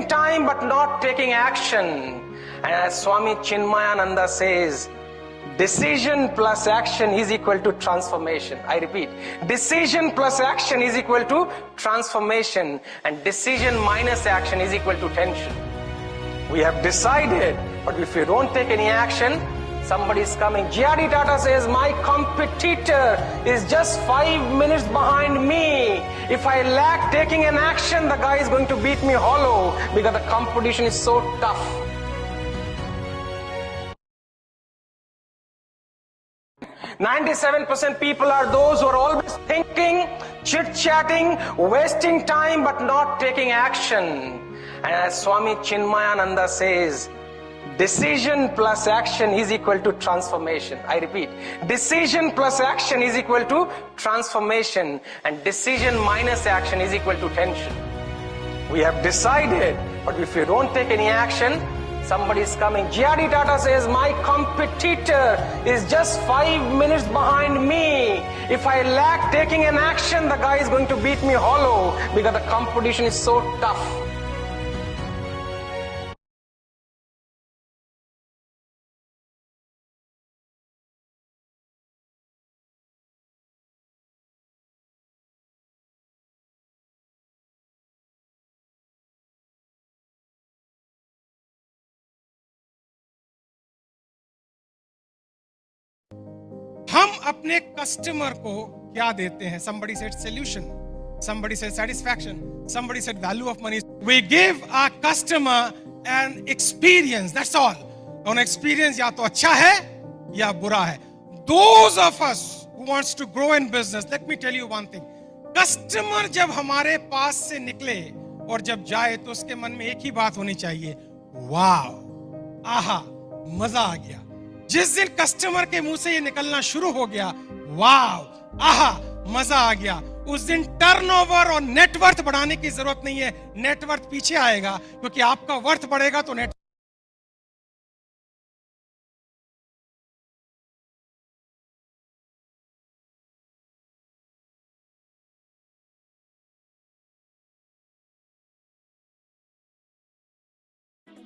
Time but not taking action. And as Swami Chinmayananda says, decision plus action is equal to transformation. I repeat, decision plus action is equal to transformation, and decision minus action is equal to tension. We have decided, but if we don't take any action, somebody is coming. G.R.D. Tata says, my competitor is just 5 minutes behind me. If I lack taking an action, the guy is going to beat me hollow because the competition is so tough. "97% people are those who are always thinking, chit-chatting, wasting time but not taking action." And as Swami Chinmayananda says, decision plus action is equal to transformation. I repeat, decision plus action is equal to transformation, and decision minus action is equal to tension. We have decided, but if we don't take any action, somebody is coming. G.R.D. Tata says, my competitor is just 5 minutes behind me. If I lack taking an action, the guy is going to beat me hollow because the competition is so tough. हम अपने customer को क्या देते हैं? Somebody said solution, somebody said satisfaction, somebody said value of money. We give our customer an experience, that's all. और experience या तो अच्छा है या बुरा है. Those of us who wants to grow in business, let me tell you one thing. Customer जब हमारे पास से निकले और जब जाए तो उसके मन में एक ही बात होनी चाहिए, वाह, आहा, मजा आ गया. जिस दिन कस्टमर के मुंह से ये निकलना शुरू हो गया, वाह, आहा, मजा आ गया, उस दिन टर्नओवर और नेटवर्थ बढ़ाने की जरूरत नहीं है. नेटवर्थ पीछे आएगा, क्योंकि आपका वर्थ बढ़ेगा तो net.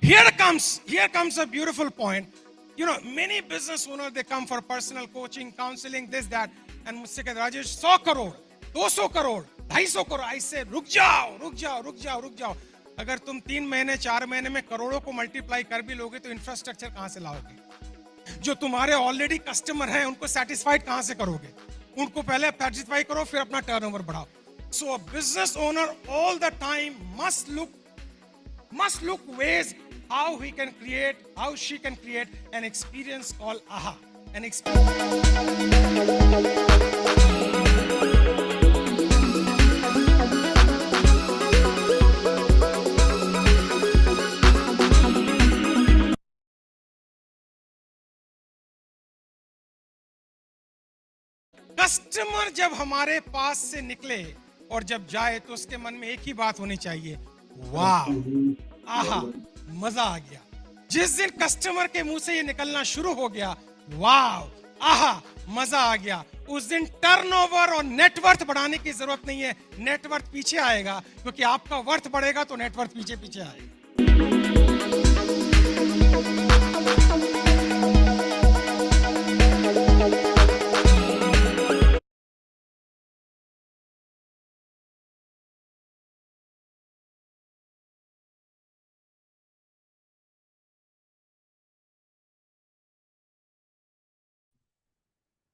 Here comes a beautiful point. You know, many business owners, they come for personal coaching, counseling, this, that, and मुझसे कहते, राजेश 100 करोड़, 200 करोड़, 250 करोड़. I say, रुक जाओ. अगर तुम 3 महीने 4 महीने में करोड़ों को मल्टीप्लाई कर भी लोगे तो इंफ्रास्ट्रक्चर कहां से लाओगे? जो तुम्हारे ऑलरेडी कस्टमर हैं उनको सेटिस्फाइड कहां से करोगे? उनको पहले सेटिस्फाई करो, फिर अपना टर्नओवर बढ़ाओ. So a business owner all the time must look ways how he can create, how she can create an experience called AHA. An experience. Customer जब हमारे पास से निकले और जब जाए तो उसके मन में एक ही बात होनी चाहिए, वाह, आहा, मजा आ गया. जिस दिन कस्टमर के मुंह से ये निकलना शुरू हो गया, वाह, आहा, मजा आ गया, उस दिन टर्नओवर और नेटवर्थ बढ़ाने की जरूरत नहीं है. नेटवर्थ पीछे आएगा, क्योंकि आपका वर्थ बढ़ेगा तो नेटवर्थ पीछे आएगा.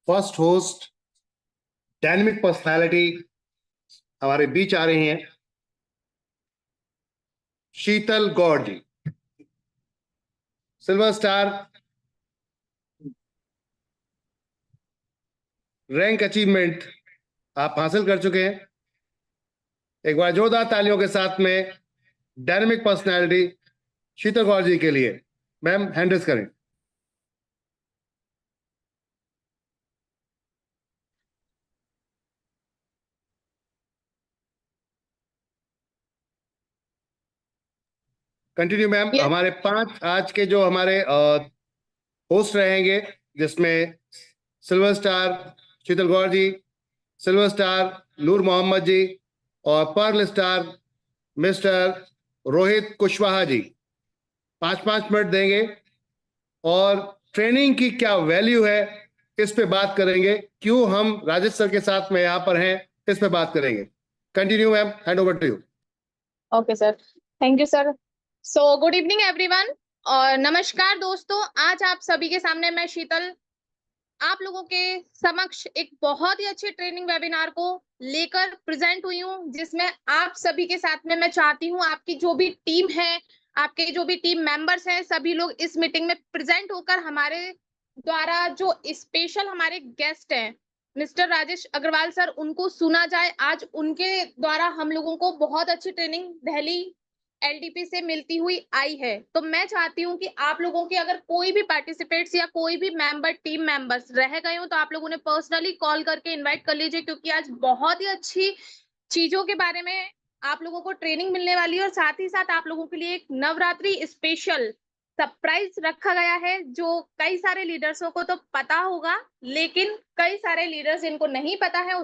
फर्स्ट होस्ट डायनेमिक पर्सनालिटी हमारे बीच आ रही हैं, शीतल Gaur ji. Silver star rank achievement आप हासिल कर चुके हैं. एक बार जोरदार तालियों के साथ में डायनेमिक पर्सनालिटी शीतल गौड़ जी के लिए. मैम, हैंड रेज करें. Continue ma'am. हमारे 5 आज के जो हमारे होस्ट रहेंगे, जिसमें silver star Sheetal Gaur ji, silver star Noor Mohammad ji और pearl star mister Rohit Kushwaha ji 5-5 minute देंगे और ट्रेनिंग की क्या वैल्यू है इस पे बात करेंगे, क्यों हम राजेश सर के साथ में यहाँ पर हैं इस पे बात करेंगे। Continue ma'am, hand over to you. Okay sir, thank you sir. So good evening everyone और नमस्कार दोस्तों। आज आप सभी के सामने मैं शीतल आप लोगों के समक्ष एक बहुत ही अच्छी ट्रेनिंग वेबिनार को लेकर प्रेजेंट हुई हूँ, जिसमें आप सभी के साथ में मैं चाहती हूँ आपकी जो भी टीम है, आपके जो भी टीम मेंबर्स हैं, सभी लोग इस मीटिंग में प्रेजेंट होकर हमारे द्वारा जो स्पेशल हमारे गेस्ट हैं मिस्टर राजेश अग्रवाल सर, उनको सुना जाए। आज उनके द्वारा हम लोगों को बहुत अच्छी ट्रेनिंग दिल्ली एलडीपी से मिलती हुई आई है। तो मैं चाहती हूँ कि आप लोगों की अगर कोई भी पार्टिसिपेट्स या कोई भी मेंबर टीम मेंबर्स रह गए हो तो आप लोगों ने पर्सनली कॉल करके इनवाइट कर लीजिए, क्योंकि आज बहुत ही अच्छी चीजों के बारे में आप लोगों को ट्रेनिंग मिलने वाली है और साथ ही साथ आप लोगों के लिए एक नवरात्रि स्पेशल सरप्राइज रखा गया है, जो कई सारे लीडर्सों को तो पता होगा, लेकिन कई सारे लीडर्स इनको नहीं पता है,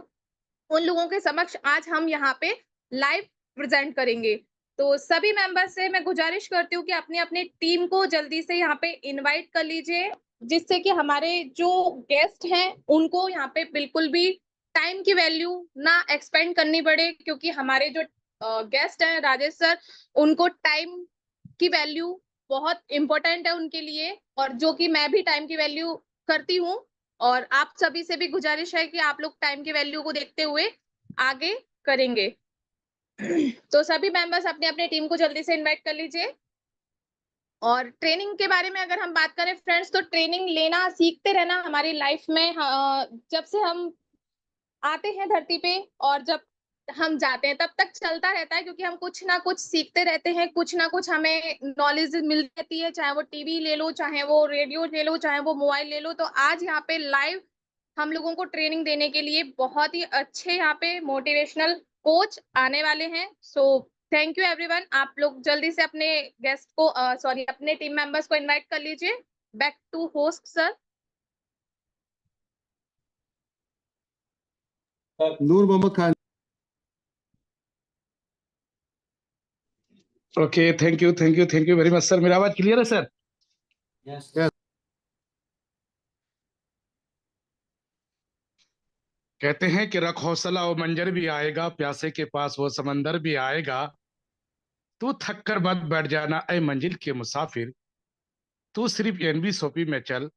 उन लोगों के समक्ष आज हम यहाँ पे लाइव प्रेजेंट करेंगे। तो सभी मेंबर्स से मैं गुजारिश करती हूँ कि अपनी अपनी टीम को जल्दी से यहाँ पे इनवाइट कर लीजिए, जिससे कि हमारे जो गेस्ट हैं उनको यहाँ पे बिल्कुल भी टाइम की वैल्यू ना एक्सपेंड करनी पड़े, क्योंकि हमारे जो गेस्ट हैं राजेश सर, उनको टाइम की वैल्यू बहुत इंपॉर्टेंट है उनके लिए, और जो कि मैं भी टाइम की वैल्यू करती हूँ। और आप सभी से भी गुजारिश है कि आप लोग टाइम की वैल्यू को देखते हुए आगे करेंगे। तो सभी मेंबर्स अपने अपने टीम को जल्दी से इनवाइट कर लीजिए। और ट्रेनिंग के बारे में अगर हम बात करें फ्रेंड्स, तो ट्रेनिंग लेना सीखते रहना हमारी लाइफ में जब से हम आते हैं धरती पे और जब हम जाते हैं तब तक चलता रहता है, क्योंकि हम कुछ ना कुछ सीखते रहते हैं, कुछ ना कुछ हमें नॉलेज मिल रहती है, चाहे वो टीवी ले लो, चाहे वो रेडियो ले लो, चाहे वो मोबाइल ले लो। तो आज यहाँ पे लाइव हम लोगों को ट्रेनिंग देने के लिए बहुत ही अच्छे यहाँ पे मोटिवेशनल कोच आने वाले हैं। So thank you everyone. आप लोग जल्दी से अपने गेस्ट को अपने टीम मेंबर्स को इनवाइट कर लीजिए। Back to host sir. Noor Mohammad Khan. Okay, thank you very much sir. मेरा आवाज क्लियर है सर? यस। कहते हैं कि रख हौसला वो मंजर भी आएगा, प्यासे के पास वो समंदर भी आएगा, तू थक कर मत बैठ जाना ऐ मंजिल के मुसाफिर, तू सिर्फ एनबी सोपी में चल,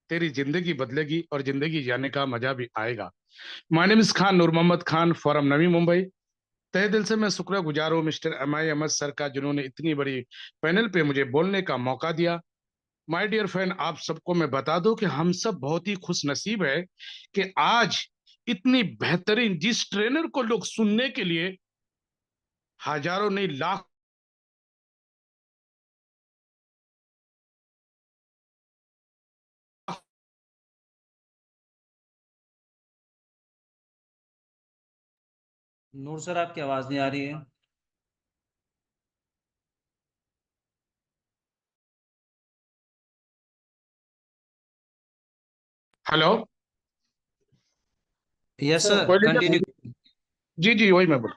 तेरी जिंदगी बदलेगी और जिंदगी जाने का मजा भी आएगा। My name is Khan, Noor Mohammad Khan from Navi Mumbai. तहे दिल से मैं शुक्रगुजार हूँ मिस्टर MI अहमद सर का, जिन्होंने इतनी बड़ी पैनल पे मुझे बोलने का मौका दिया। माय डियर फ्रेंड, आप सबको मैं बता दूं कि हम सब बहुत ही खुश नसीब है कि आज इतनी बेहतरीन, जिस ट्रेनर को लोग सुनने के लिए हजारों नहीं लाख नूर सर आपकी आवाज नहीं आ रही है। Hello, yes sir, continue. जी जी वही मैं बोल।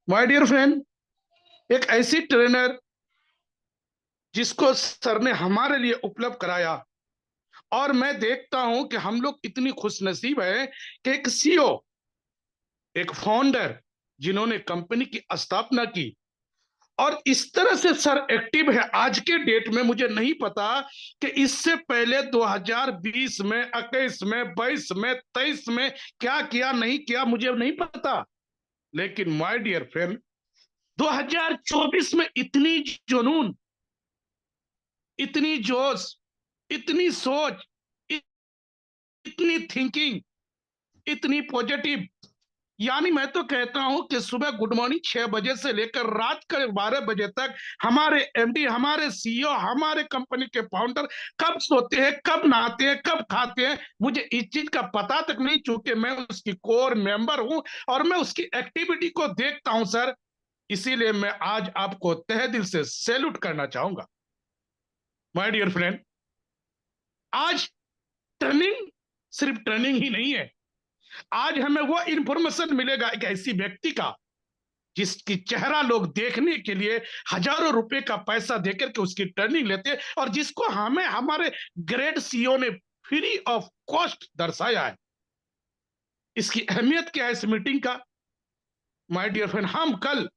माय डियर फ्रेंड, एक ऐसी ट्रेनर जिसको सर ने हमारे लिए उपलब्ध कराया, और मैं देखता हूं कि हम लोग इतनी खुश नसीब है कि एक CEO, एक फाउंडर जिन्होंने कंपनी की स्थापना की, और इस तरह से सर एक्टिव है आज के डेट में। मुझे नहीं पता कि इससे पहले 2020 में, 21 में, 22 में, 23 में क्या किया नहीं किया, मुझे नहीं पता। लेकिन माय डियर फ्रेंड, 2024 में इतनी जुनून, इतनी जोश, इतनी सोच, इतनी थिंकिंग, इतनी पॉजिटिव, यानी मैं तो कहता हूं कि सुबह गुड मॉर्निंग 6 बजे से लेकर रात के 12 बजे तक हमारे MD, हमारे CEO, हमारे कंपनी के फाउंडर कब सोते हैं, कब नहाते हैं, कब खाते हैं, मुझे इस चीज का पता तक नहीं, चूंकि मैं उसकी कोर मेंबर हूं और मैं उसकी एक्टिविटी को देखता हूं सर। इसीलिए मैं आज आपको तहे दिल से सैल्यूट करना चाहूंगा। माय डियर फ्रेंड, आज ट्रेनिंग सिर्फ ट्रेनिंग ही नहीं है, आज हमें वो इंफॉर्मेशन मिलेगा एक ऐसी व्यक्ति का जिसकी चेहरा लोग देखने के लिए हजारों रुपए का पैसा देकर के उसकी ट्रेनिंग लेते हैं, और जिसको हमें हमारे ग्रेट सीईओ ने फ्री ऑफ कॉस्ट दर्शाया है। इसकी अहमियत क्या है इस मीटिंग का? माय डियर फ्रेंड, हम कल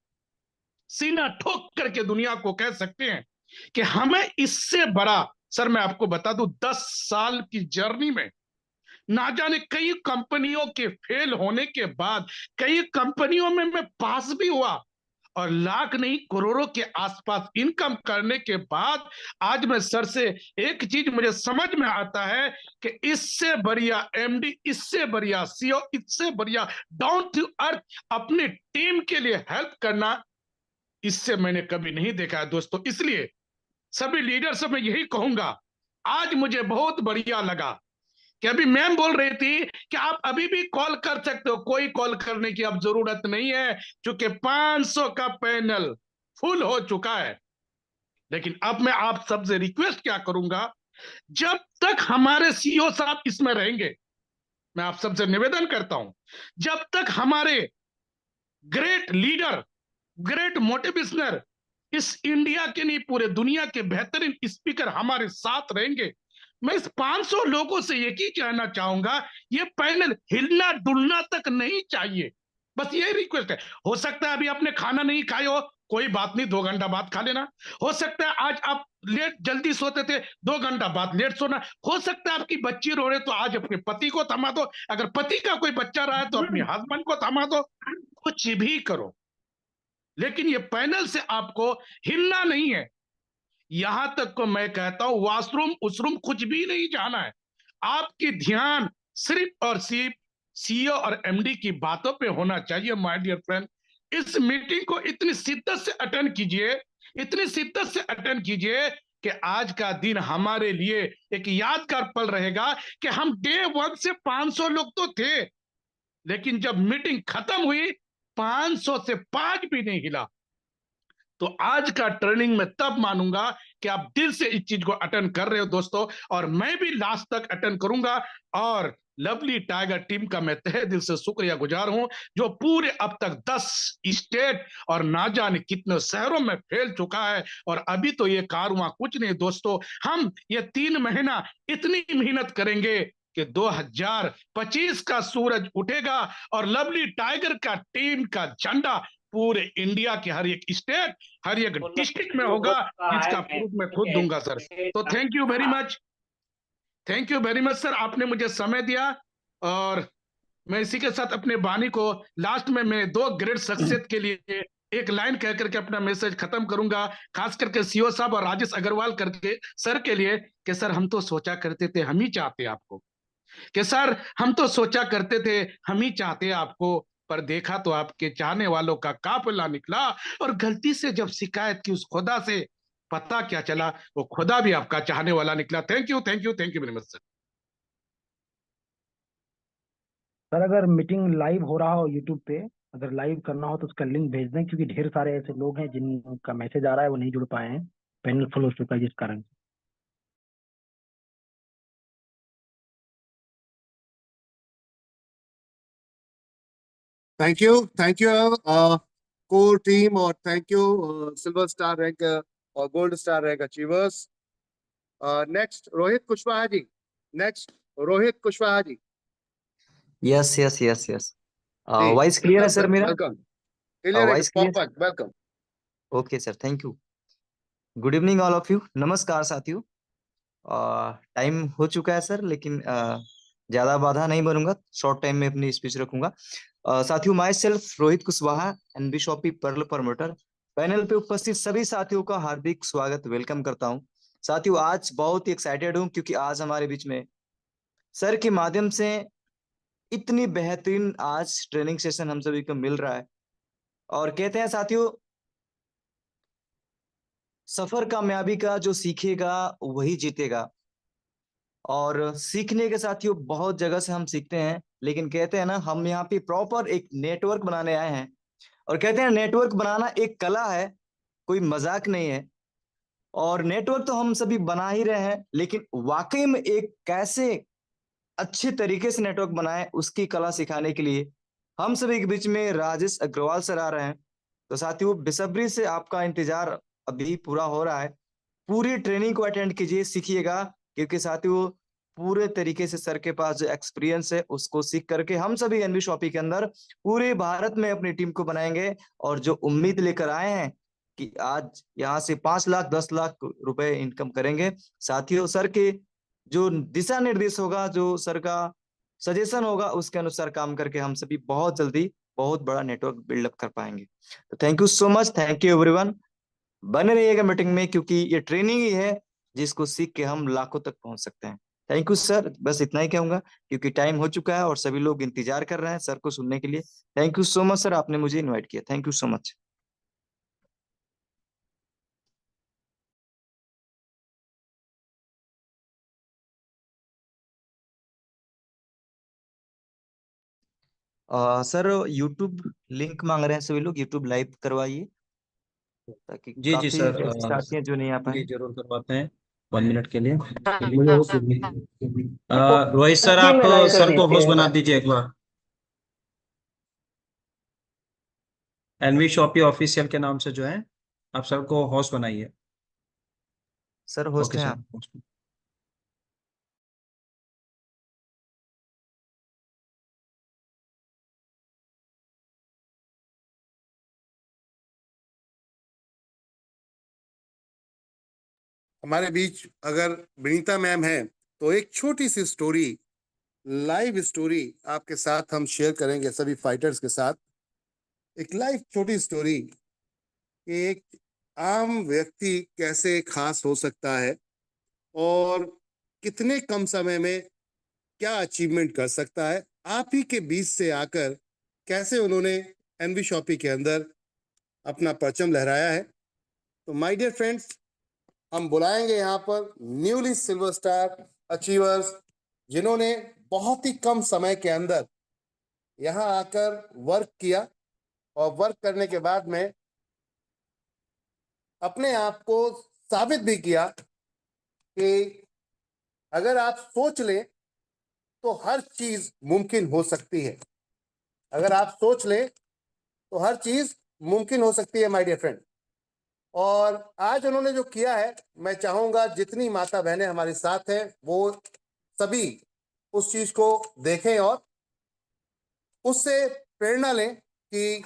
सीना ठोक करके दुनिया को कह सकते हैं कि हमें इससे बड़ा, सर मैं आपको बता दूं, 10 साल की जर्नी में ना जाने कई कंपनियों के फेल होने के बाद, कई कंपनियों में मैं पास भी हुआ, और लाख नहीं करोड़ों के आसपास इनकम करने के बाद आज मैं सर से एक चीज मुझे समझ में आता है कि इससे बढ़िया एमडी, इससे बढ़िया सीईओ, इससे बढ़िया डाउन टू अर्थ अपनी टीम के लिए हेल्प करना, इससे मैंने कभी नहीं देखा है दोस्तों। इसलिए सभी लीडर से मैं यही कहूंगा, आज मुझे बहुत बढ़िया लगा कि अभी मैम बोल रही थी कि आप अभी भी कॉल कर सकते हो, कोई कॉल करने की अब जरूरत नहीं है, क्योंकि 500 का पैनल फुल हो चुका है। लेकिन अब मैं आप सबसे रिक्वेस्ट क्या करूंगा, जब तक हमारे सीईओ साहब इसमें रहेंगे, मैं आप सबसे निवेदन करता हूं, जब तक हमारे ग्रेट लीडर, ग्रेट मोटिवेशनर, इस इंडिया के नहीं पूरे दुनिया के बेहतरीन स्पीकर हमारे साथ रहेंगे, मैं इस 500 लोगों से ये ही कहना चाहूंगा, ये पैनल हिलना डुलना तक नहीं चाहिए। बस ये रिक्वेस्ट है। हो सकता है अभी आपने खाना नहीं खाए हो, कोई बात नहीं, 2 घंटा बाद खा लेना। हो सकता है आज आप लेट जल्दी सोते थे, 2 घंटा बाद लेट सोना। हो सकता है आपकी बच्ची रो रहे तो आज अपने पति को थमा दो, अगर पति का कोई बच्चा रहा है तो अपने हस्बैंड को थमा दो, कुछ भी करो, लेकिन ये पैनल से आपको हिलना नहीं है। यहां तक को मैं कहता हूं वॉशरूम उसरूम कुछ भी नहीं जाना है, आपकी ध्यान सिर्फ और सिर्फ सीईओ और एमडी की बातों पे होना चाहिए। माय डियर फ्रेंड, इस मीटिंग को इतनी शिद्दत से अटेंड कीजिए, इतनी शिद्दत से अटेंड कीजिए कि आज का दिन हमारे लिए एक यादगार पल रहेगा कि हम डे 1 से 500 लोग तो थे, लेकिन जब मीटिंग खत्म हुई 500 से 5 भी नहीं हिला। तो आज का ट्रेनिंग में तब मानूंगा कि आप दिल से इस चीज को अटेंड कर रहे हो दोस्तों, और मैं भी लास्ट तक अटेंड करूंगा। और लवली टाइगर टीम का मैं तहे दिल से शुक्रिया गुजार हूं, जो पूरे अब तक 10 स्टेट और ना जाने कितने शहरों में फैल चुका है। और अभी तो ये कारवां कुछ नहीं दोस्तों, हम ये 3 महीना इतनी मेहनत करेंगे कि 2025 का सूरज उठेगा और लवली टाइगर का टीम का झंडा पूरे इंडिया के हर एक स्टेट, हर एक डिस्ट्रिक्ट में होगा, जिसका प्रूफ मैं खुद दूंगा सर। तो thank you very much, thank you very much sir, आपने मुझे समय दिया। और मैं इसी के साथ अपने वाणी को लास्ट में मैं 2 ग्रेट शख्सियत के लिए एक लाइन कह करके अपना मैसेज खत्म करूंगा, खास करके सीईओ साहब और राजेश अग्रवाल करके सर के लिए, कि सर हम तो सोचा करते थे हम ही चाहते आपको, कि सर हम तो सोचा करते थे हम ही चाहते आपको, पर देखा तो आपके चाहने वालों का काफिला निकला, और गलती से जब शिकायत की उस खुदा से, पता क्या चला वो खुदा भी आपका चाहने वाला निकला। Thank you, thank you, thank you very much sir. Sir अगर मीटिंग लाइव हो रहा हो यूट्यूब पे, अगर लाइव करना हो तो उसका लिंक भेज दें, क्योंकि ढेर सारे ऐसे लोग हैं जिनका मैसेज आ रहा है वो नहीं जुड़ पाए हैं, पैनल फुल हो चुका है जिस कारण। थैंक यू कोर टीम, और thank you silver star rank और gold star rank achievers. Next Rohit Kushwaha ji, next Rohit Kushwaha ji. Yes yes yes yes, voice clear है सर मेरा? वेलकम, क्लियर है, voice clear? Perfect, welcome. Okay sir, thank you. Good evening all of you, नमस्कार साथियों। Time हो चुका है sir, लेकिन ज्यादा बाधा नहीं बनूंगा, शॉर्ट टाइम में अपनी स्पीच रखूंगा। साथियों, myself Rohit Kushwaha, NB Shoppe pearl promoter, panel पे उपस्थित सभी साथियों का हार्दिक स्वागत, वेलकम करता हूं। साथियों, आज बहुत ही एक्साइटेड हूं क्योंकि आज हमारे बीच में सर के माध्यम से इतनी बेहतरीन आज ट्रेनिंग सेशन हम सभी को मिल रहा है। और कहते हैं साथियों, सफर कामयाबी का जो सीखेगा वही जीतेगा। और सीखने के साथियों बहुत जगह से हम सीखते हैं, लेकिन कहते हैं ना, हम यहाँ पे प्रॉपर एक नेटवर्क बनाने आए हैं। और कहते हैं नेटवर्क बनाना एक कला है, कोई मजाक नहीं है। और नेटवर्क तो हम सभी बना ही रहे हैं, लेकिन वाकई में एक कैसे अच्छे तरीके से नेटवर्क बनाए उसकी कला सिखाने के लिए हम सभी के बीच में राजेश अग्रवाल सर आ रहे हैं। तो साथियों बेसब्री से आपका इंतजार अभी पूरा हो रहा है। पूरी ट्रेनिंग को अटेंड कीजिए, सीखिएगा, क्योंकि साथियों पूरे तरीके से सर के पास जो एक्सपीरियंस है उसको सीख करके हम सभी एनवी शॉपी के अंदर पूरे भारत में अपनी टीम को बनाएंगे। और जो उम्मीद लेकर आए हैं कि आज यहाँ से 5 लाख 10 लाख रुपए इनकम करेंगे, साथियों सर के जो दिशा निर्देश होगा, जो सर का सजेशन होगा, उसके अनुसार काम करके हम सभी बहुत जल्दी बहुत बड़ा नेटवर्क बिल्डअप कर पाएंगे। तो thank you so much, thank you everyone. बने रहिएगा मीटिंग में, क्योंकि ये ट्रेनिंग ही है जिसको सीख के हम लाखों तक पहुंच सकते हैं। थैंक यू सर, बस इतना ही कहूंगा क्योंकि टाइम हो चुका है और सभी लोग इंतजार कर रहे हैं सर को सुनने के लिए। Thank you so much sir, आपने मुझे इनवाइट किया। Thank you so much. Sir YouTube link मांग रहे हैं सभी लोग, यूट्यूब लाइव करवाइए ताकि जी काफी सर, साथी हैं जो नहीं आ जी पाए। जरूर करवाते हैं। 1 मिनट के लिए। रोहित सर, आप सर को होस्ट बना दीजिए एक बार। एनवी शॉपी ऑफिशियल के नाम से जो है, आप सर को होस्ट बनाइए। सर होस्ट ओके हैं सर, आप? host। हमारे बीच अगर विनीता मैम है तो एक छोटी सी स्टोरी, लाइव स्टोरी आपके साथ हम शेयर करेंगे सभी फाइटर्स के साथ। एक लाइव छोटी स्टोरी कि एक आम व्यक्ति कैसे खास हो सकता है और कितने कम समय में क्या अचीवमेंट कर सकता है। आप ही के बीच से आकर कैसे उन्होंने एनवी शॉपी के अंदर अपना परचम लहराया है। तो माय डियर फ्रेंड्स, हम बुलाएंगे यहाँ पर न्यूली सिल्वर स्टार अचीवर्स, जिन्होंने बहुत ही कम समय के अंदर यहाँ आकर वर्क किया और वर्क करने के बाद में अपने आप को साबित भी किया कि अगर आप सोच लें तो हर चीज मुमकिन हो सकती है। अगर आप सोच लें तो हर चीज मुमकिन हो सकती है माय डियर फ्रेंड। और आज उन्होंने जो किया है, मैं चाहूंगा जितनी माता बहनें हमारे साथ हैं वो सभी उस चीज को देखें और उससे प्रेरणा लें कि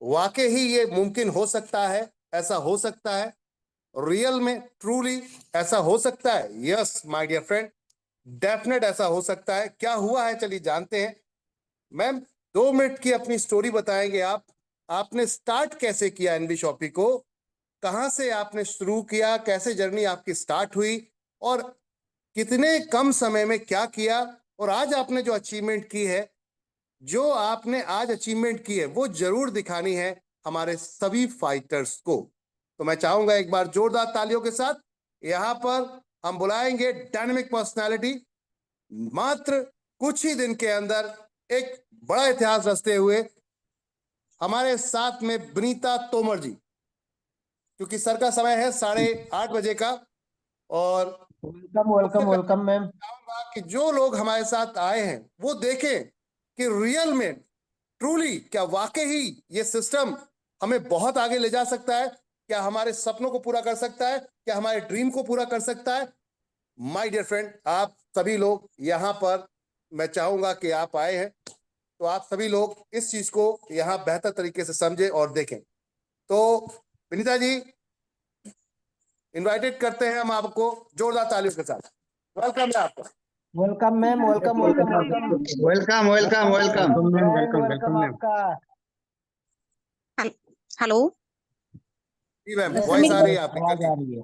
वाकई ही ये मुमकिन हो सकता है, ऐसा हो सकता है, रियल में ट्रूली ऐसा हो सकता है। Yes my dear friend, definite ऐसा हो सकता है। क्या हुआ है चलिए जानते हैं। मैम 2 मिनट की अपनी स्टोरी बताएंगे आप। आपने स्टार्ट कैसे किया एनवी शॉपी को, कहां से आपने शुरू किया, कैसे जर्नी आपकी स्टार्ट हुई और कितने कम समय में क्या किया, और आज आपने जो अचीवमेंट की है, जो आपने आज अचीवमेंट की है वो जरूर दिखानी है हमारे सभी फाइटर्स को। तो मैं चाहूंगा एक बार जोरदार तालियों के साथ यहां पर हम बुलाएंगे डायनेमिक पर्सनालिटी, मात्र कुछ ही दिन के अंदर एक बड़ा इतिहास रचते हुए हमारे साथ में विनीता तोमर जी। क्योंकि सर का समय है 8:30 बजे का और वेलकम मैम। चाहूंगा कि जो लोग हमारे साथ आए हैं वो देखें कि रियल में ट्रूली क्या वाकई ही ये सिस्टम हमें बहुत आगे ले जा सकता है, क्या हमारे सपनों को पूरा कर सकता है, क्या हमारे ड्रीम को पूरा कर सकता है। माय डियर फ्रेंड, आप सभी लोग यहाँ पर, मैं चाहूंगा कि आप आए हैं तो आप सभी लोग इस चीज को यहाँ बेहतर तरीके से समझें और देखें। तो विनीता जी, इनवाइटेड करते हैं हम आपको जोरदार तालियों के साथ। वेलकम है आपका। Welcome ma'am, welcome welcome welcome welcome welcome welcome welcome आपका। हेलो जी मैम, वॉइस आ रही है आपकी। आवाज आ रही है।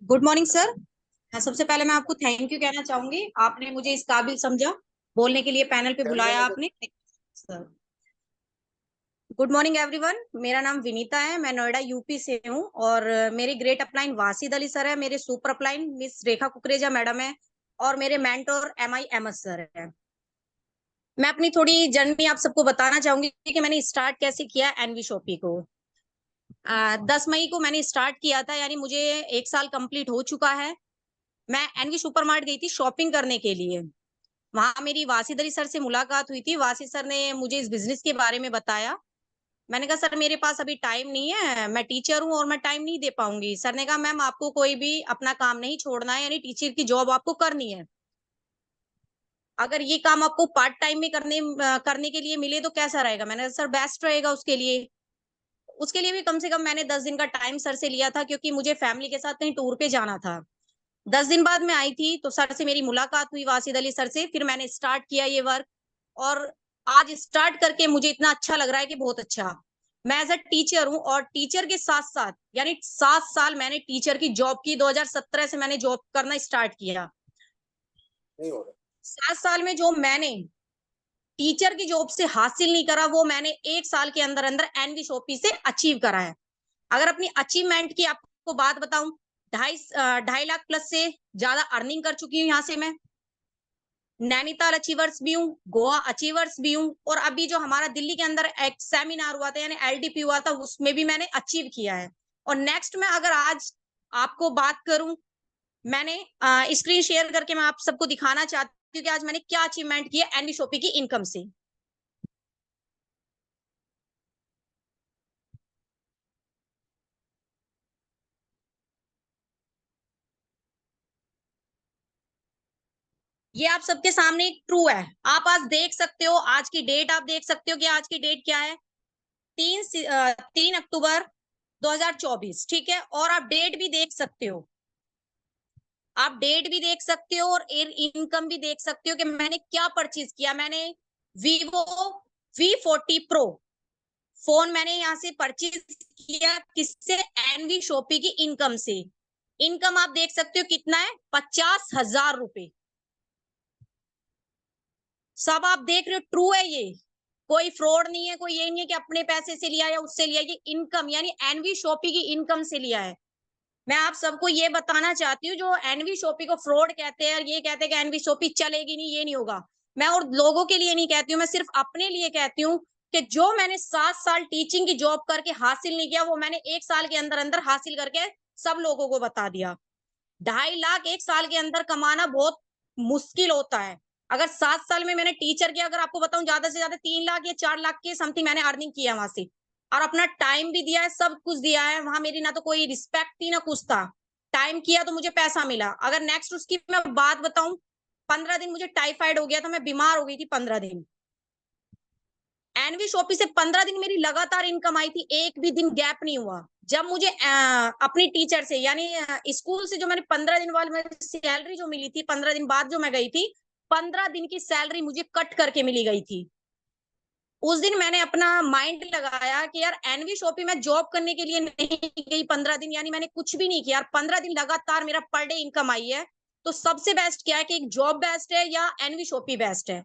Good morning sir. सबसे पहले मैं आपको थैंक यू कहना चाहूंगी, आपने मुझे इस काबिल समझा, बोलने के लिए पैनल पे बुलाया आपने सर। गुड मॉर्निंग एवरीवन, मेरा नाम विनीता है, मैं नोएडा यूपी से हूँ और मेरे great upline Wasid Ali sir है, मेरे सुपर अपलाइन मिस रेखा कुकरेजा मैडम है और मेरे मेंटोर MI सर है। मैं अपनी थोड़ी जर्नी आप सबको बताना चाहूंगी कि मैंने स्टार्ट कैसे किया एनवी शॉपी को। 10 मई को मैंने स्टार्ट किया था, यानी मुझे 1 साल कंप्लीट हो चुका है। मैं एनवी सुपरमार्ट गई थी शॉपिंग करने के लिए। वहां मेरी वासिद अली सर से मुलाकात हुई थी। वासिद सर ने मुझे इस बिजनेस के बारे में बताया। मैंने कहा सर मेरे पास अभी टाइम नहीं है, मैं टीचर हूँ और मैं टाइम नहीं दे पाऊंगी। सर ने कहा मैम आपको कोई भी अपना काम नहीं छोड़ना है, यानी टीचर की जॉब आपको करनी है। अगर ये काम आपको पार्ट टाइम में करने के लिए मिले तो कैसा रहेगा? मैंने कहा सर बेस्ट रहेगा उसके लिए। उसके लिए भी कम से कम मैंने 10 दिन का टाइम सर से लिया था, क्योंकि मुझे फैमिली के साथ कहीं टूर पे जाना था। 10 दिन बाद मैं आई थी तो सर से मेरी मुलाकात हुई, वासिद अली सर से। फिर मैंने स्टार्ट किया ये वर्क, और आज स्टार्ट करके मुझे इतना अच्छा लग रहा है कि बहुत अच्छा। मैं एज अ टीचर हूँ, और टीचर के साथ साथ यानी 7 साल मैंने टीचर की जॉब की। 2017 से मैंने जॉब करना स्टार्ट किया। 7 साल में जो मैंने टीचर की जॉब से हासिल नहीं करा, वो मैंने 1 साल के अंदर अंदर एनवी शॉपी से अचीव करा है। अगर अपनी अचीवमेंट की आपको बात बताऊं, 2.5 लाख प्लस से ज्यादा अर्निंग कर चुकी हूँ यहाँ से मैं। नैनीताल अचीवर्स भी हूँ, गोवा अचीवर्स भी हूँ, और अभी जो हमारा दिल्ली के अंदर एक सेमिनार हुआ था यानी एलडीपी हुआ था, उसमें भी मैंने अचीव किया है। और नेक्स्ट में अगर आज आपको बात करूं, मैंने स्क्रीन शेयर करके मैं आप सबको दिखाना चाहती हूँ कि आज मैंने क्या अचीवमेंट किया एनवी शॉपी की इनकम से। ये आप सबके सामने एक ट्रू है। आप आज देख सकते हो, आज की डेट आप देख सकते हो कि आज की डेट क्या है, 3 अक्टूबर 2024, ठीक है। और आप डेट भी देख सकते हो, आप डेट भी देख सकते हो और इनकम भी देख सकते हो कि मैंने क्या परचेज किया। मैंने Vivo V40 Pro फोन मैंने यहाँ से परचेज किया, किससे? एनवी शॉपी की इनकम से। इनकम आप देख सकते हो कितना है, 50,000 रुपए। सब आप देख रहे हो, ट्रू है ये, कोई फ्रॉड नहीं है, कोई ये नहीं है कि अपने पैसे से लिया या उससे लिया। ये इनकम यानी एनवी शॉपी की इनकम से लिया है। मैं आप सबको ये बताना चाहती हूँ, जो एनवी शॉपी को फ्रॉड कहते हैं और ये कहते हैं कि एनवी शॉपी चलेगी नहीं, ये नहीं होगा। मैं और लोगों के लिए नहीं कहती हूँ, मैं सिर्फ अपने लिए कहती हूँ कि जो मैंने 7 साल टीचिंग की जॉब करके हासिल नहीं किया, वो मैंने 1 साल के अंदर अंदर हासिल करके सब लोगों को बता दिया। 2.5 लाख 1 साल के अंदर कमाना बहुत मुश्किल होता है। अगर 7 साल में मैंने टीचर किया, अगर आपको बताऊं ज्यादा से ज्यादा 3 लाख या 4 लाख के समथिंग मैंने अर्निंग किया वहां से, और अपना टाइम भी दिया है, सब कुछ दिया है। वहां मेरी ना तो कोई रिस्पेक्ट थी ना कुछ था, टाइम किया तो मुझे पैसा मिला। अगर नेक्स्ट उसकी मैं बात बताऊं, 15 दिन मुझे टाइफाइड हो गया था, मैं बीमार हो गई थी 15 दिन। एनवी शॉपी से 15 दिन मेरी लगातार इनकम आई थी, एक भी दिन गैप नहीं हुआ। जब मुझे अपनी टीचर से यानी स्कूल से जो मैंने 15 दिन बाद मेरी सैलरी जो मिली थी, 15 दिन बाद जो मैं गई थी, 15 दिन की सैलरी मुझे कट करके मिली गई थी। उस दिन मैंने अपना माइंड लगाया कि यार एनवी शॉपी में जॉब करने के लिए नहीं गई 15 दिन, यानी मैंने कुछ भी नहीं किया, 15 दिन लगातार मेरा पर डे इनकम आई है। तो सबसे बेस्ट क्या है कि एक जॉब बेस्ट है या एनवी शॉपी बेस्ट है।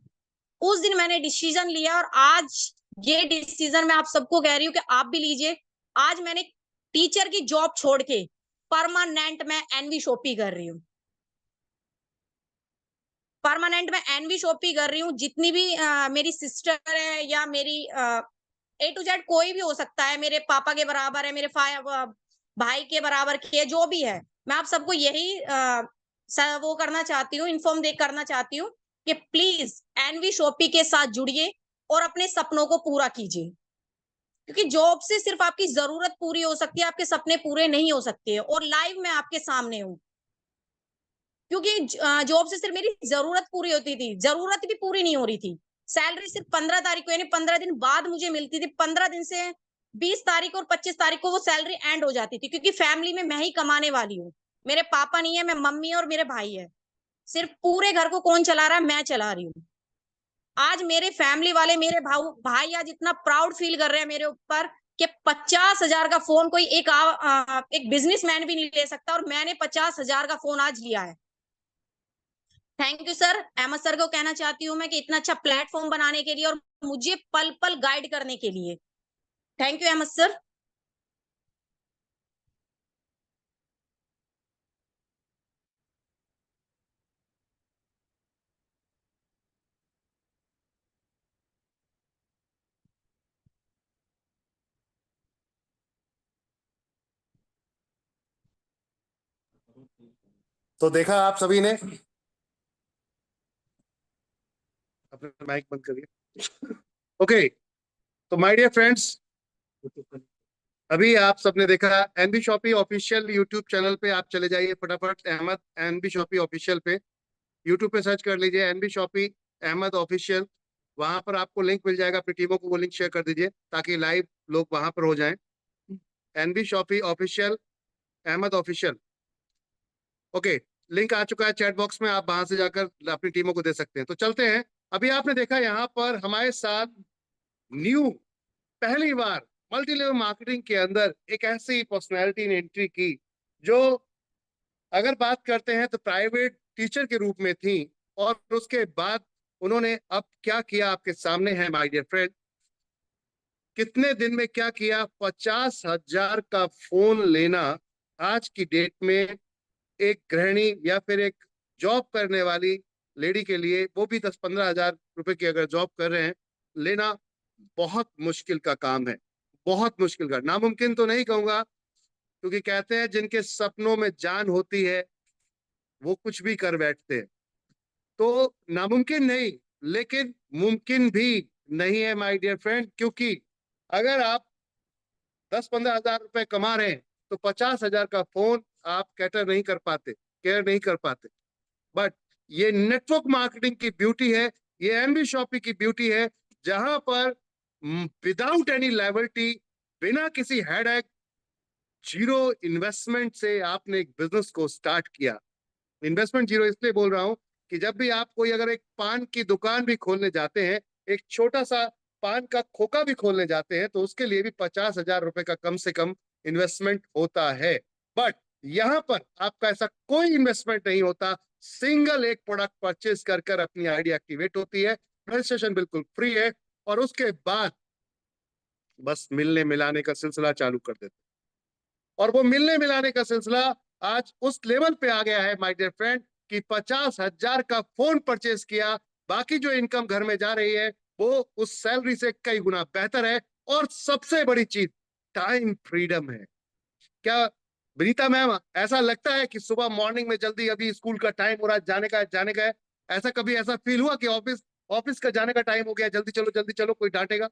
उस दिन मैंने डिसीजन लिया, और आज ये डिसीजन मैं आप सबको कह रही हूँ कि आप भी लीजिए। आज मैंने टीचर की जॉब छोड़ के परमानेंट मैं एनवी शॉपी कर रही हूँ। परमानेंट मैं एनवी शॉपी कर रही हूँ। जितनी भी मेरी सिस्टर है या मेरी ए टू जेड कोई भी हो सकता है, मेरे पापा के बराबर है, मेरे भाई के बराबर के, जो भी है, मैं आप सबको यही वो करना चाहती हूँ, इन्फॉर्म दे करना चाहती हूँ कि प्लीज एनवी शॉपी के साथ जुड़िए और अपने सपनों को पूरा कीजिए। क्योंकि जॉब से सिर्फ आपकी जरूरत पूरी हो सकती है, आपके सपने पूरे नहीं हो सकते। और लाइव मैं आपके सामने हूँ, क्योंकि जॉब से सिर्फ मेरी जरूरत पूरी होती थी, जरूरत भी पूरी नहीं हो रही थी। सैलरी सिर्फ 15 तारीख को यानी 15 दिन बाद मुझे मिलती थी। 15 दिन से 20 तारीख और 25 तारीख को वो सैलरी एंड हो जाती थी, क्योंकि फैमिली में मैं ही कमाने वाली हूँ। मेरे पापा नहीं है, मैं मम्मी और मेरे भाई है। सिर्फ पूरे घर को कौन चला रहा है? मैं चला रही हूँ। आज मेरे फैमिली वाले, मेरे भाई आज इतना प्राउड फील कर रहे हैं मेरे ऊपर कि 50,000 का फोन कोई एक बिजनेसमैन भी नहीं ले सकता, और मैंने 50,000 का फोन आज लिया है। Thank you sir. Ahmed sir को कहना चाहती हूँ मैं कि इतना अच्छा प्लेटफॉर्म बनाने के लिए और मुझे पल पल गाइड करने के लिए। Thank you Ahmed sir. तो देखा आप सभी ने अपना माइक बंद करिए। ओके, तो माय डियर फ्रेंड्स, अभी आप सबने देखा NB shoppe official YouTube channel पे आप चले जाइए फटाफट, अहमद एनबी शॉपी ऑफिशियल पे यूट्यूब पे सर्च कर लीजिए एनबी शॉपी अहमद ऑफिशियल। वहां पर आपको लिंक मिल जाएगा, अपनी टीमों को वो लिंक शेयर कर दीजिए ताकि लाइव लोग वहां पर हो जाएं। NB shoppe official Ahmad official, okay, link आ चुका है चैट बॉक्स में, आप वहां से जाकर अपनी टीमों को दे सकते हैं। तो चलते हैं, अभी आपने देखा यहाँ पर हमारे साथ न्यू पहली बार मल्टी लेवल मार्केटिंग के अंदर एक ऐसी पर्सनैलिटी ने एंट्री की जो अगर बात करते हैं तो प्राइवेट टीचर के रूप में थी, और उसके बाद उन्होंने अब क्या किया आपके सामने है माय डियर फ्रेंड। कितने दिन में क्या किया, 50,000 का फोन लेना आज की डेट में एक गृहिणी या फिर एक जॉब करने वाली लेडी के लिए, वो भी 10-15 हजार रुपए की अगर जॉब कर रहे हैं, लेना बहुत मुश्किल का काम है, बहुत मुश्किल का। नामुमकिन तो नहीं कहूंगा, क्योंकि कहते हैं जिनके सपनों में जान होती है वो कुछ भी कर बैठते हैं। तो नामुमकिन नहीं, लेकिन मुमकिन भी नहीं है माय डियर फ्रेंड, क्योंकि अगर आप 10-15 हजार रुपए कमा रहे हैं तो 50,000 का फोन आप कैटर नहीं कर पाते, केयर नहीं कर पाते। बट ये नेटवर्क मार्केटिंग की ब्यूटी है, ये एनबी शॉपी की ब्यूटी है, जहां पर विदाउट एनी लायबिलिटी, बिना किसी हेडेक, जीरो इन्वेस्टमेंट से आपने एक बिजनेस को स्टार्ट किया। इन्वेस्टमेंट जीरो इसलिए बोल रहा हूं कि जब भी आप कोई अगर एक पान की दुकान भी खोलने जाते हैं, एक छोटा सा पान का खोखा भी खोलने जाते हैं, तो उसके लिए भी 50,000 रुपए का कम से कम इन्वेस्टमेंट होता है। बट यहाँ पर आपका ऐसा कोई इन्वेस्टमेंट नहीं होता, सिंगल एक प्रोडक्ट परचेज कर कर अपनी आईडी एक्टिवेट होती है, रजिस्ट्रेशन बिल्कुल फ्री है, और उसके बाद बस मिलने मिलाने का सिलसिला चालू कर देते हैं। और वो मिलने मिलाने का सिलसिला आज उस लेवल पे आ गया है माय डियर फ्रेंड कि 50,000 का फोन परचेज किया, बाकी जो इनकम घर में जा रही है वो उस सैलरी से कई गुना बेहतर है। और सबसे बड़ी चीज टाइम फ्रीडम है। क्या विनीता मैम, ऐसा लगता है कि सुबह मॉर्निंग में जल्दी, अभी स्कूल का टाइम हो रहा है, जाने का है, ऐसा कभी ऐसा फील हुआ कि ऑफिस का जाने का टाइम हो गया, जल्दी चलो, कोई डांटेगा?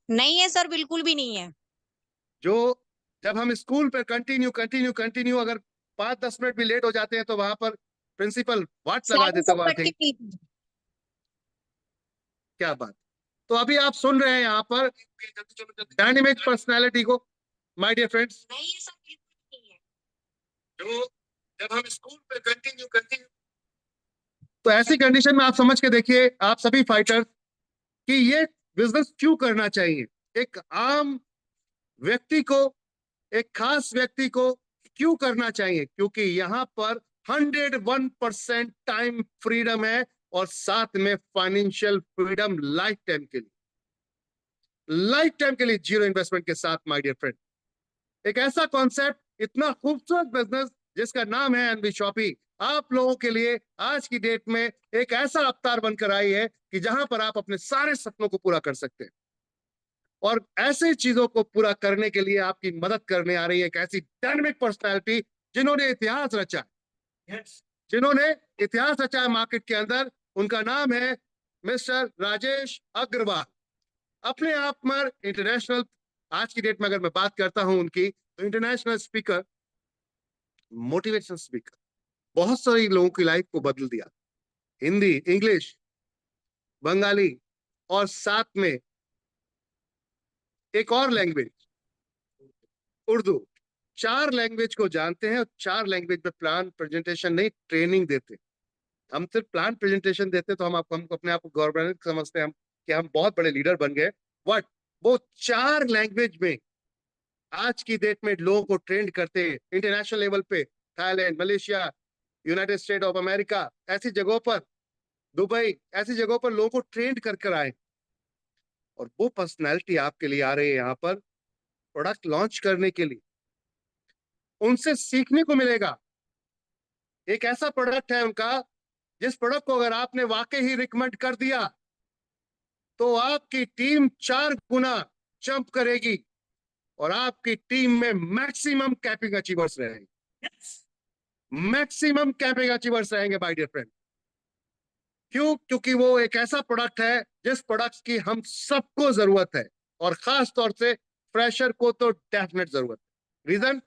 नहीं है सर, बिल्कुल भी नहीं है। जो जब हम स्कूल पर कंटिन्यू अगर 5-10 मिनट भी लेट हो जाते हैं तो वहां पर प्रिंसिपल वाट लगा सैलरी देते सब वहां कट के। के पीछे। क्या बात। तो अभी आप सुन रहे हैं यहाँ पर डायनेमिक पर्सनालिटी को माय डियर फ्रेंड्स। नहीं है सर, बिल्कुल नहीं है। जो जब हम स्कूल पे कंटिन्यू, तो ऐसी कंडीशन में आप समझ के देखिए, आप सभी फाइटर्स, कि ये बिजनेस क्यों करना चाहिए एक आम व्यक्ति को, एक खास व्यक्ति को क्यों करना चाहिए। क्योंकि यहाँ पर 101% टाइम फ्रीडम है, और साथ में फाइनेंशियल फ्रीडम लाइफ टाइम के लिए जीरो इन्वेस्टमेंट के साथ माय डियर फ्रेंड। एक ऐसा कॉन्सेप्ट, इतना खूबसूरत बिजनेस जिसका नाम है एनबी शॉपी, आप लोगों के लिए आज की डेट में एक ऐसा अवतार बनकर आई है कि जहां पर आप अपने सारे सपनों को पूरा कर सकते हैं। और ऐसे चीजों को पूरा करने के लिए आपकी मदद करने आ रही है एक ऐसी डायनामिक पर्सनालिटी जिन्होंने इतिहास रचा है मार्केट के अंदर। उनका नाम है मिस्टर राजेश अग्रवाल। अपने आप में इंटरनेशनल, आज की डेट में अगर मैं बात करता हूं उनकी, तो इंटरनेशनल स्पीकर, मोटिवेशनल स्पीकर, बहुत सारे लोगों की लाइफ को बदल दिया। हिंदी, इंग्लिश, बंगाली, और साथ में एक और लैंग्वेज उर्दू, 4 लैंग्वेज को जानते हैं, और 4 लैंग्वेज में प्लान प्रेजेंटेशन नहीं, ट्रेनिंग देते। हम सिर्फ प्लान प्रेजेंटेशन देते तो हम अपने आप को गवर्नमेंट समझते हैं, हम कि हम बहुत बड़े लीडर बन गए। बट वो 4 लैंग्वेज में आज की डेट में लोगों को ट्रेंड करते हैं इंटरनेशनल लेवल पे, Thailand, Malaysia, United state of America, ऐसी जगहों पर, दुबई, ऐसी जगहों पर लोगों को ट्रेंड कर आए। और वो पर्सनैलिटी आपके लिए आ रही है यहाँ पर प्रोडक्ट लॉन्च करने के लिए। उनसे सीखने को मिलेगा। एक ऐसा प्रोडक्ट है उनका, जिस प्रोडक्ट को अगर आपने वाकई ही रिकमेंड कर दिया तो आपकी टीम 4 गुना जंप करेगी, और आपकी टीम में मैक्सिमम कैपिंग अचीवर्स रहेंगे, मैक्सिमम कैपिंग अचीवर्स रहेंगे माय डियर फ्रेंड। क्यों? क्योंकि वो एक ऐसा प्रोडक्ट है जिस प्रोडक्ट की हम सबको जरूरत है, और खास तौर से फ्रेशर को तो डेफिनेट जरूरत है। रीजन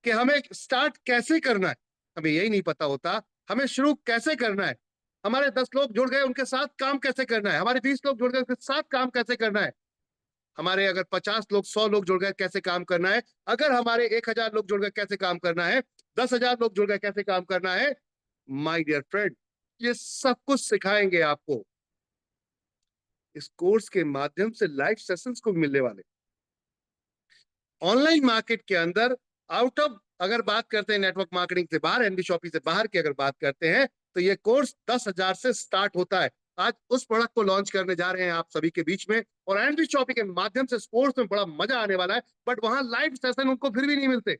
कि हमें स्टार्ट कैसे करना है, हमें यही नहीं पता होता। हमें शुरू कैसे करना है, हमारे 10 लोग जुड़ गए उनके साथ काम कैसे करना है, हमारे 20 लोग जुड़ गए उनके साथ काम कैसे करना है, हमारे अगर 50 लोग 100 लोग जुड़ गए कैसे काम करना है, अगर हमारे 1000 लोग जुड़ गए कैसे काम करना है, 10,000 लोग जुड़ गए कैसे काम करना है। माय डियर फ्रेंड, ये सब कुछ सिखाएंगे आपको इस कोर्स के माध्यम से। लाइव सेशंस को मिलने वाले ऑनलाइन मार्केट के अंदर, आउट ऑफ अगर बात करते हैं नेटवर्क मार्केटिंग से बाहर, एनबी शॉपी से बाहर की अगर बात करते हैं, तो ये कोर्स 10,000 से स्टार्ट होता है। आज उस प्रोडक्ट को लॉन्च करने जा रहे हैं आप सभी के बीच में, और एनबी शॉपी के माध्यम से कोर्स में बड़ा मजा आने वाला है। बट वहां लाइव सेशन उनको फिर भी नहीं मिलते,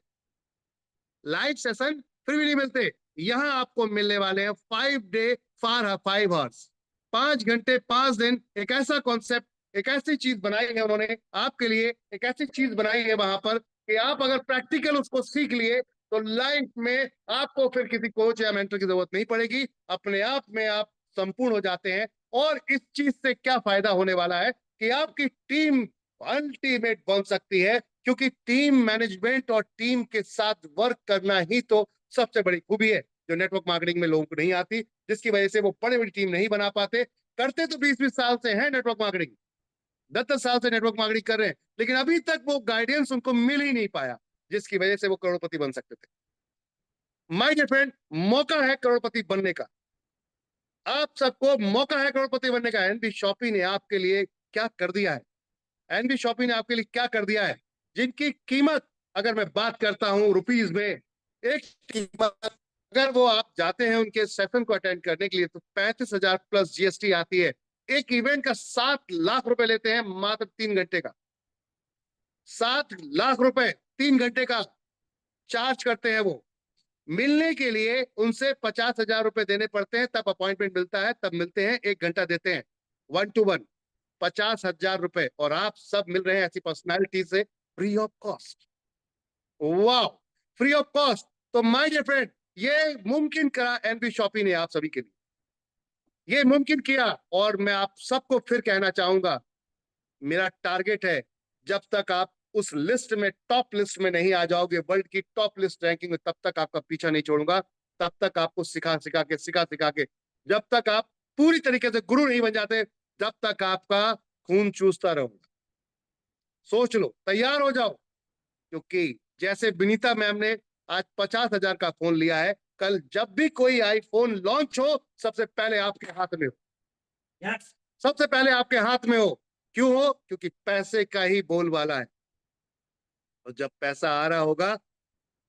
लाइव सेशन फिर भी नहीं मिलते। यहां आपको मिलने वाले हैं 5 डे फॉर 5 आवर्स, 5 घंटे 5 दिन। एक ऐसा कॉन्सेप्ट, एक ऐसी चीज बनाई है उन्होंने आपके लिए, एक ऐसी चीज बनाई है वहां पर कि आप अगर प्रैक्टिकल उसको सीख लिए तो लाइफ में आपको फिर किसी कोच या मेंटर की जरूरत नहीं पड़ेगी, अपने आप में आप संपूर्ण हो जाते हैं। और इस चीज से क्या फायदा होने वाला है कि आपकी टीम अल्टीमेट बन सकती है, क्योंकि टीम मैनेजमेंट और टीम के साथ वर्क करना ही तो सबसे बड़ी खूबी है जो नेटवर्क मार्केटिंग में लोगों को नहीं आती, जिसकी वजह से वो बड़ी बड़ी टीम नहीं बना पाते। करते तो 20-20 साल से हैं नेटवर्क मार्केटिंग, 10-10 साल से नेटवर्क मार्केटिंग कर रहे हैं, लेकिन अभी तक वो गाइडेंस उनको मिल ही नहीं पाया जिसकी वजह से वो करोड़पति बन सकते थे। माय डियर फ्रेंड, मौका है करोड़पति बनने का, आप सबको मौका है करोड़पति बनने का। एनबी शॉपी ने आपके लिए क्या कर दिया है, एनबी शॉपी ने आपके लिए क्या कर दिया है, जिनकी कीमत अगर मैं बात करता हूं रुपीज में, एक कीमत अगर वो आप जाते हैं उनके सेशन को अटेंड करने के लिए तो 35,000 प्लस जीएसटी आती है। एक इवेंट का 7 लाख रुपए लेते हैं मात्र 3 घंटे का, 7 लाख रुपए 3 घंटे का चार्ज करते हैं वो। मिलने के लिए उनसे 50,000 रुपए देने पड़ते हैं, तब अपॉइंटमेंट मिलता है, तब मिलते हैं, 1 घंटा देते हैं 1 to 1, 50,000 रुपए, और आप सब मिल रहे हैं ऐसी पर्सनैलिटी से फ्री ऑफ कॉस्ट। वाह, फ्री ऑफ कॉस्ट। तो माय डियर फ्रेंड, ये मुमकिन करा एनबी शॉपी ने आप सभी के लिए, ये मुमकिन किया। और मैं आप सबको फिर कहना चाहूंगा, मेरा टारगेट है जब तक आप उस लिस्ट में, टॉप लिस्ट में नहीं आ जाओगे, वर्ल्ड की टॉप लिस्ट रैंकिंग में, तब तक आपका पीछा नहीं छोड़ूंगा। तब तक आपको सिखा सिखा के जब तक आप पूरी तरीके से गुरु नहीं बन जाते, जब तक आपका खून चूसता रहूंगा। सोच लो, तैयार हो जाओ, क्योंकि जैसे विनीता मैम ने आज 50,000 का फोन लिया है, कल जब भी कोई आईफोन लॉन्च हो सबसे पहले आपके हाथ में हो, सबसे पहले आपके हाथ में हो। क्यों हो? क्योंकि पैसे का ही बोलबाला है, और जब पैसा आ रहा होगा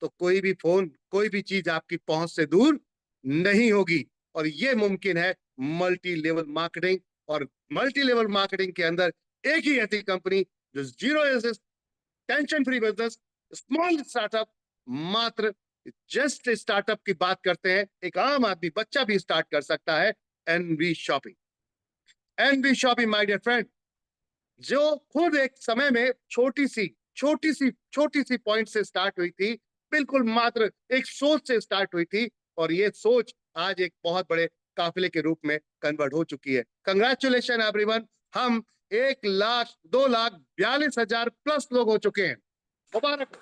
तो कोई भी फोन, कोई भी चीज आपकी पहुंच से दूर नहीं होगी। और ये मुमकिन है मल्टी लेवल मार्केटिंग, और मल्टी लेवल मार्केटिंग के अंदर एक ही ऐसी कंपनी जो zero tension free business, small startup, मात्र जस्ट स्टार्टअप की बात करते हैं, एक आम आदमी, बच्चा भी स्टार्ट कर सकता है। NB shopping, NB shopping my dear friend, जो खुद एक समय में छोटी सी पॉइंट से स्टार्ट हुई थी, बिल्कुल मात्र एक सोच से स्टार्ट हुई थी, और ये सोच आज एक बहुत बड़े काफिले के रूप में कन्वर्ट हो चुकी है। कंग्रेचुलेशन एवरीवन, हम 1,02,42,000 प्लस लोग हो चुके हैं। मुबारक,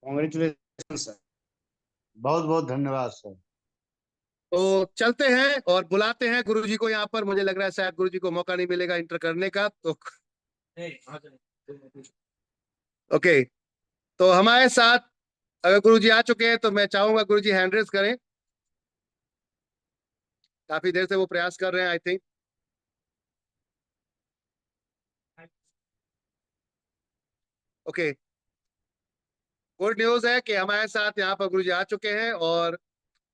कॉन्ग्रेचुलेशन सर, बहुत बहुत धन्यवाद सर। तो चलते हैं और बुलाते हैं गुरुजी को यहाँ पर। मुझे लग रहा है शायद गुरुजी को मौका नहीं मिलेगा इंटर करने का, तो ओके। तो हमारे साथ अगर गुरुजी आ चुके हैं तो मैं चाहूंगा गुरुजी हैंड रेज करें, काफी देर से वो प्रयास कर रहे हैं I think. Okay, good news है कि हमारे साथ यहाँ पर गुरुजी आ चुके हैं, और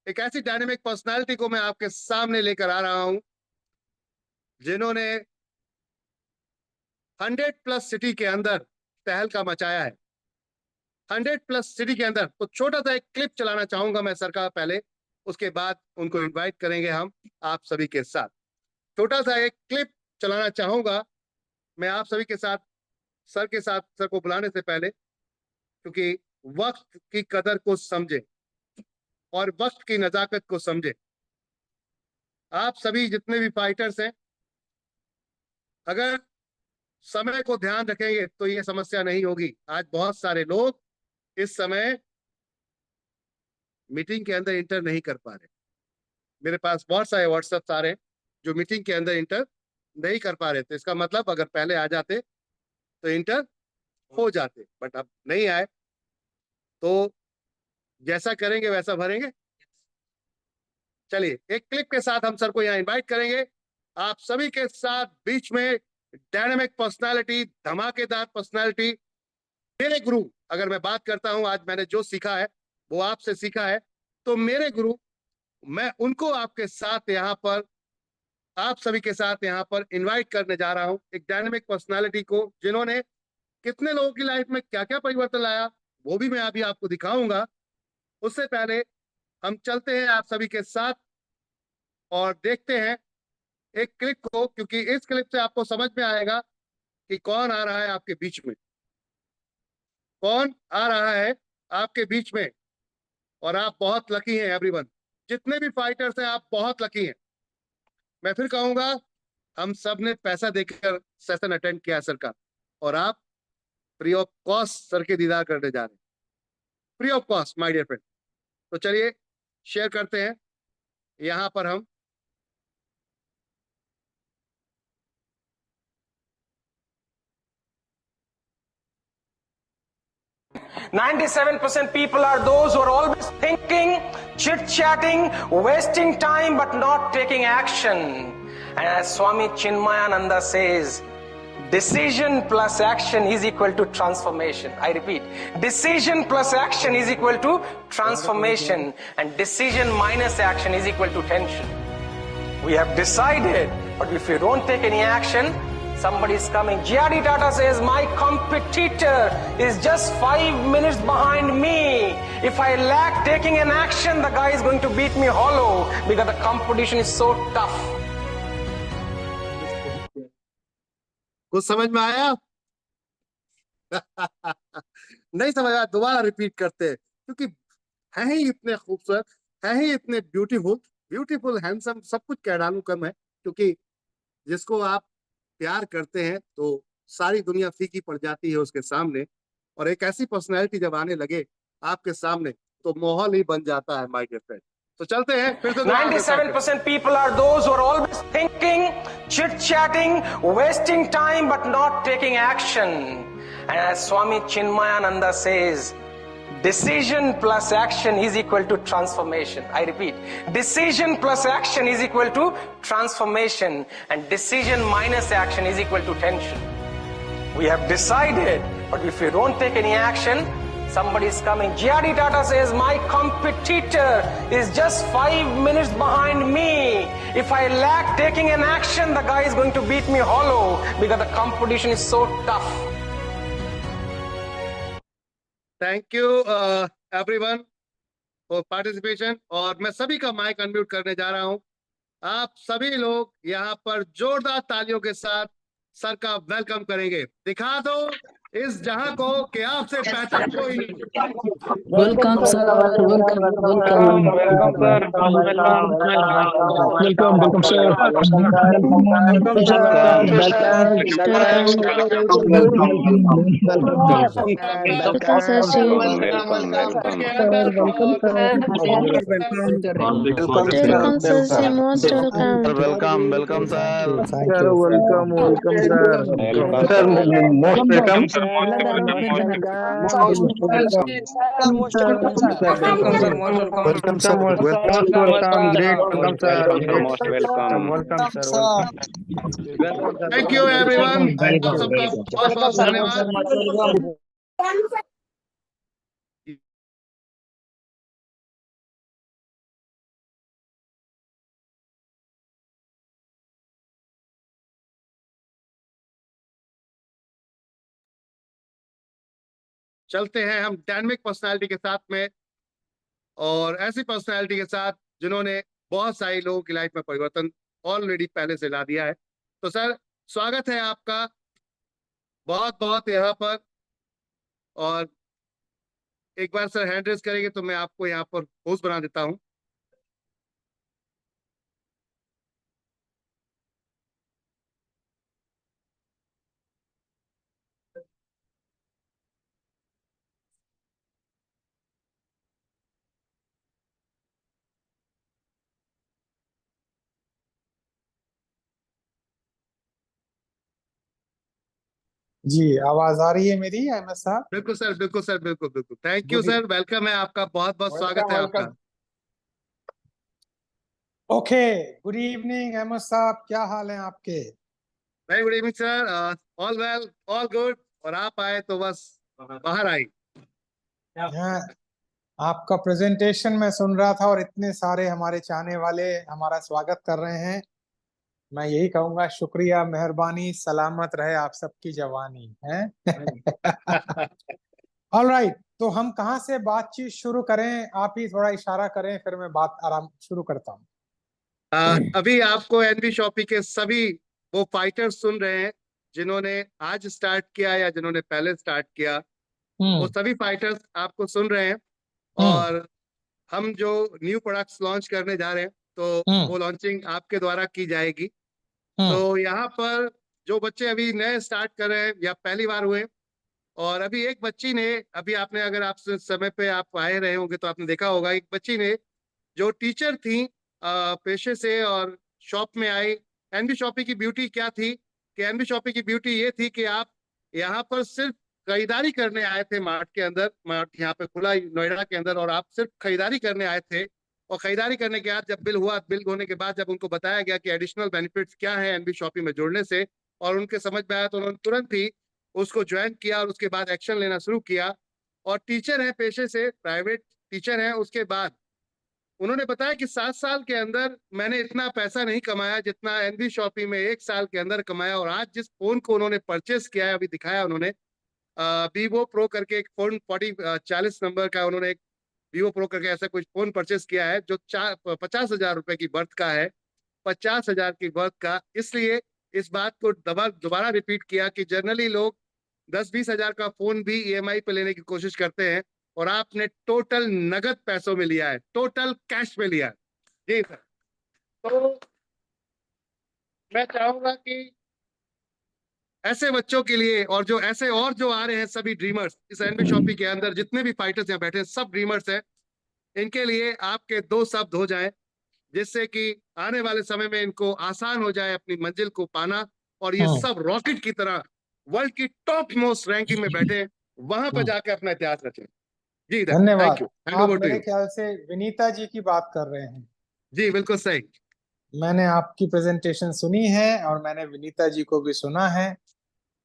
एक ऐसी डायनेमिक पर्सनालिटी को मैं आपके सामने लेकर आ रहा हूं जिन्होंने 100 प्लस सिटी के अंदर तहलका मचाया है। 100 प्लस सिटी के अंदर। तो छोटा सा एक क्लिप चलाना चाहूंगा मैं सर का पहले, उसके बाद उनको इनवाइट करेंगे हम आप सभी के साथ। छोटा सा एक क्लिप चलाना चाहूंगा मैं आप सभी के साथ, सर को बुलाने से पहले, क्योंकि वक्त की कदर को समझे। और वक्त की नजाकत को समझे। आप सभी जितने भी फाइटर्स हैं, अगर समय को ध्यान रखेंगे तो ये समस्या नहीं होगी। आज बहुत सारे लोग इस समय मीटिंग के अंदर इंटर नहीं कर पा रहे। मेरे पास बहुत सारे व्हाट्सएप आ रहे हैं जो मीटिंग के अंदर इंटर नहीं कर पा रहे थे। इसका मतलब अगर पहले आ जाते तो इंटर हो जाते, बट अब नहीं आए, तो जैसा करेंगे वैसा भरेंगे। चलिए एक क्लिप के साथ हम सर को यहाँ इनवाइट करेंगे। आप सभी के साथ बीच में डायनामिक पर्सनालिटी, धमाकेदार पर्सनालिटी, मेरे गुरु। अगर मैं बात करता हूं, आज मैंने जो सीखा है वो आपसे सीखा है, तो मेरे गुरु, मैं उनको आपके साथ यहाँ पर, आप सभी के साथ यहाँ पर इनवाइट करने जा रहा हूं। एक डायनामिक पर्सनालिटी को, जिन्होंने कितने लोगों की लाइफ में क्या क्या परिवर्तन लाया, वो भी मैं अभी आपको दिखाऊंगा। उससे पहले हम चलते हैं आप सभी के साथ और देखते हैं एक क्लिप को, क्योंकि इस क्लिप से आपको समझ में आएगा कि कौन आ रहा है आपके बीच में, कौन आ रहा है आपके बीच में। और आप बहुत लकी हैं एवरीवन, जितने भी फाइटर्स हैं आप बहुत लकी हैं। मैं फिर कहूंगा, हम सब ने पैसा देकर सेशन अटेंड किया सर का, और आप फ्री ऑफ कॉस्ट सर के दीदार करने जा रहे हैं, free of cost my dear friend. तो चलिए शेयर करते हैं। यहां पर हम 97% people are those who are always thinking, chit-chatting, wasting time, but not taking action. And as Swami Chinmayananda says, decision plus action is equal to transformation. I repeat, decision plus action is equal to transformation, and decision minus action is equal to tension. We have decided, but if you don't take any action, somebody is coming. G.R.D. Tata says, my competitor is just 5 minutes behind me. If I lack taking an action, the guy is going to beat me hollow because the competition is so tough. कुछ समझ में आया? नहीं समझ आया, दोबारा repeat करते हैं, क्योंकि हैं ही इतने खूबसूरत, हैं ही इतने ब्यूटीफुल हैंडसम, सब कुछ कह डालूं कम है, क्योंकि जिसको आप प्यार करते हैं तो सारी दुनिया फीकी पड़ जाती है उसके सामने, और एक ऐसी पर्सनैलिटी जब आने लगे आपके सामने तो माहौल ही बन जाता है माय डियर फ्रेंड। तो चलते हैं फिर से। 97% people are those who are always thinking, chit-chatting, wasting time, but not taking action. And as Swami Chinmayananda says, decision plus action is equal to transformation. I repeat, decision plus action is equal to transformation, and decision minus action is equal to tension. We have decided, but if you don't take any action, somebody is coming. G.R.D. Tata says, my competitor is just 5 minutes behind me. If I lack taking an action, the guy is going to beat me hollow because the competition is so tough. Thank you everyone for participation. और मैं सभी का mic unmute करने जा रहा हूं। आप सभी लोग यहाँ पर जोरदार तालियों के साथ सर का वेलकम करेंगे। दिखा दो इस जहां को कि आपसे बेहतर कोई नहीं। Welcome sir, welcome thank you everyone, आप सबका बहुत बहुत धन्यवाद। चलते हैं हम डायनामिक पर्सनालिटी के साथ में, और ऐसी पर्सनालिटी के साथ जिन्होंने बहुत सारे लोगों की लाइफ में परिवर्तन ऑलरेडी पहले से ला दिया है। तो सर स्वागत है आपका बहुत बहुत यहाँ पर। और एक बार सर हैंड रेज करेंगे तो मैं आपको यहाँ पर होस्ट बना देता हूँ। जी, आवाज आ रही है मेरी अहमद साहब? बिल्कुल सर, बिल्कुल सर, बिल्कुल बिल्कुल। Thank you good sir, welcome है आपका, बहुत बहुत स्वागत है आपका। Welcome. Okay, good evening Ahmed साहब, क्या हाल है आपके? Very good evening sir, all well, all good. और आप आए तो बस बाहर आई। हाँ, आपका प्रेजेंटेशन मैं सुन रहा था और इतने सारे हमारे चाहने वाले हमारा स्वागत कर रहे हैं। मैं यही कहूंगा, शुक्रिया, मेहरबानी, सलामत रहे आप सबकी जवानी है। ऑल राइट, तो हम कहाँ से बातचीत शुरू करें? आप ही थोड़ा इशारा करें, फिर मैं बात आराम शुरू करता हूँ। अभी आपको एनबी शॉपी के सभी वो फाइटर्स सुन रहे हैं जिन्होंने आज स्टार्ट किया या जिन्होंने पहले स्टार्ट किया, वो सभी फाइटर्स आपको सुन रहे हैं। और हम जो न्यू प्रोडक्ट्स लॉन्च करने जा रहे हैं तो वो लॉन्चिंग आपके द्वारा की जाएगी। तो यहाँ पर जो बच्चे अभी नए स्टार्ट कर रहे हैं या पहली बार हुए, और अभी एक बच्ची ने, अभी आपने, अगर आप समय पे आप आए रहे होंगे तो आपने देखा होगा, एक बच्ची ने जो टीचर थी पेशे से और शॉप में आई। एनबी शॉपी की ब्यूटी क्या थी कि एनबी शॉपी की ब्यूटी ये थी कि आप यहाँ पर सिर्फ खरीदारी करने आए थे मार्ट के अंदर, मार्ट यहाँ पे खुला नोएडा के अंदर, और आप सिर्फ खरीदारी करने आए थे। और खरीदारी करने के बाद जब बिल हुआ, बिल होने के बाद जब उनको बताया गया कि एडिशनल बेनिफिट्स क्या है एनबी शॉपी में जुड़ने से, और उनके समझ में आया तो उन्होंने तुरंत ही उसको ज्वाइन किया और उसके बाद एक्शन लेना शुरू किया। और टीचर है पेशे से, प्राइवेट टीचर है। उसके बाद उन्होंने बताया कि 7 साल के अंदर मैंने इतना पैसा नहीं कमाया जितना एनबी शॉपी में 1 साल के अंदर कमाया। और आज जिस फोन को उन्होंने परचेस किया है, अभी दिखाया उन्होंने, वीवो प्रो करके एक फोन 40 नंबर का, उन्होंने एक वीवो प्रो करके ऐसा कुछ फोन परचेस किया है जो 50,000 रुपए की बर्थ का है, 50,000 की बर्थ का। इसलिए इस बात को दोबारा रिपीट किया कि जनरली लोग 10-20 हजार का फोन भी ईएमआई पे लेने की कोशिश करते हैं, और आपने टोटल नगद पैसों में लिया है, टोटल कैश में लिया है। जी सर। तो मैं चाहूंगा कि ऐसे बच्चों के लिए, और जो ऐसे और जो आ रहे हैं सभी ड्रीमर्स, इस एनबी शॉपी के अंदर जितने भी फाइटर्स यहाँ बैठे हैं सब ड्रीमर्स हैं, इनके लिए आपके 2 शब्द हो जाएं जिससे कि आने वाले समय में इनको आसान हो जाए अपनी मंजिल को पाना, और ये सब रॉकेट की तरह वर्ल्ड की टॉप मोस्ट रैंकिंग में बैठे, वहां पर जाके अपना इतिहास रचें। जी धन्यवाद। Thank you. आप मेरे ख्याल से विनीता जी की बात कर रहे हैं। जी बिल्कुल सही। मैंने आपकी प्रेजेंटेशन सुनी है और मैंने विनीता जी को भी सुना है,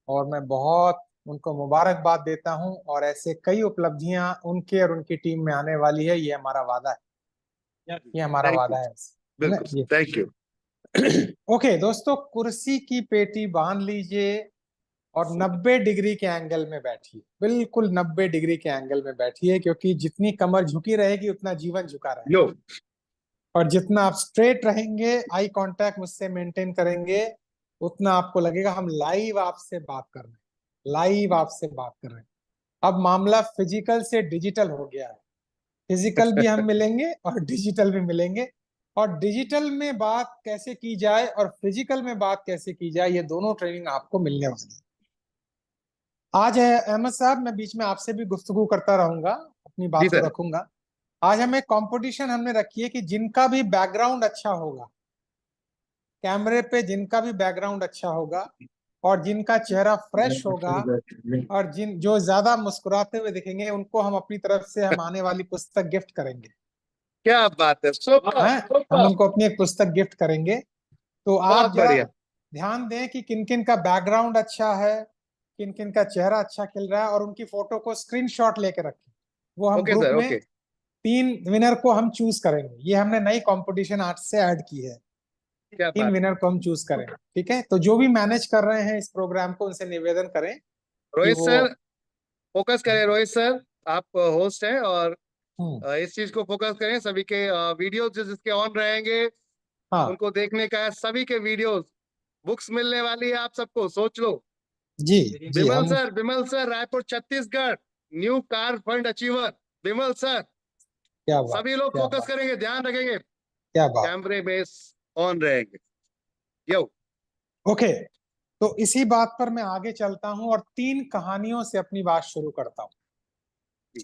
और मैं बहुत उनको मुबारकबाद देता हूं। और ऐसे कई उपलब्धियां उनके और उनकी टीम में आने वाली है, ये हमारा वादा है, ये हमारा वादा है। बिल्कुल, थैंक यू। ओके दोस्तों, कुर्सी की पेटी बांध लीजिए और 90 डिग्री के एंगल में बैठिए, बिल्कुल 90 डिग्री के एंगल में बैठिए, क्योंकि जितनी कमर झुकी रहेगी उतना जीवन झुका रहेगा। और जितना आप स्ट्रेट रहेंगे, आई कांटेक्ट मुझसे मेंटेन करेंगे, उतना आपको लगेगा हम लाइव आपसे बात कर रहे हैं, लाइव आपसे बात कर रहे हैं। अब मामला फिजिकल से डिजिटल हो गया है। फिजिकल भी हम मिलेंगे और डिजिटल भी मिलेंगे, और डिजिटल में बात कैसे की जाए और फिजिकल में बात कैसे की जाए, ये दोनों ट्रेनिंग आपको मिलने वाली है। आज है अहमद साहब, मैं बीच में आपसे भी गुफ्तगू करता रहूंगा, अपनी बात को रखूंगा। आज हमें कंपटीशन हमने रखी है कि जिनका भी बैकग्राउंड अच्छा होगा, कैमरे पे जिनका भी बैकग्राउंड अच्छा होगा और जिनका चेहरा फ्रेश होगा और जो ज्यादा मुस्कुराते हुए दिखेंगे, उनको हम अपनी तरफ से हम आने वाली पुस्तक गिफ्ट करेंगे। क्या बात है, हम उनको अपनी एक पुस्तक गिफ्ट करेंगे। तो आप जरा ध्यान दें कि किन किन का बैकग्राउंड अच्छा है, किन किन का चेहरा अच्छा खिल रहा है, और उनकी फोटो को स्क्रीनशॉट लेके रखें। वो हम ग्रुप में 3 विनर को हम चूज करेंगे। ये हमने नई कंपटीशन आज से ऐड की है, 3 विनर को हम चूज करें। ठीक है, तो जो भी मैनेज कर रहे हैं इस प्रोग्राम को, उनसे निवेदन करें। रोहित सर फोकस करें, रोहित सर आप होस्ट हैं, और इस चीज को फोकस करें। सभी के वीडियोस जिसके ऑन रहेंगे उनको देखने का है, सभी के वीडियोस, बुक्स मिलने वाली है आप सबको, सोच लो। जी Vimal sir Raipur Chhattisgarh new car fund achiever, Vimal sir, क्या बात, सभी लोग क्या फोकस बात, करेंगे, ध्यान रखेंगे, क्या बात। कैमरे में ऑन रहेंगे। यो, ओके, तो इसी बात पर मैं आगे चलता हूं और 3 कहानियों से अपनी बात शुरू करता हूं।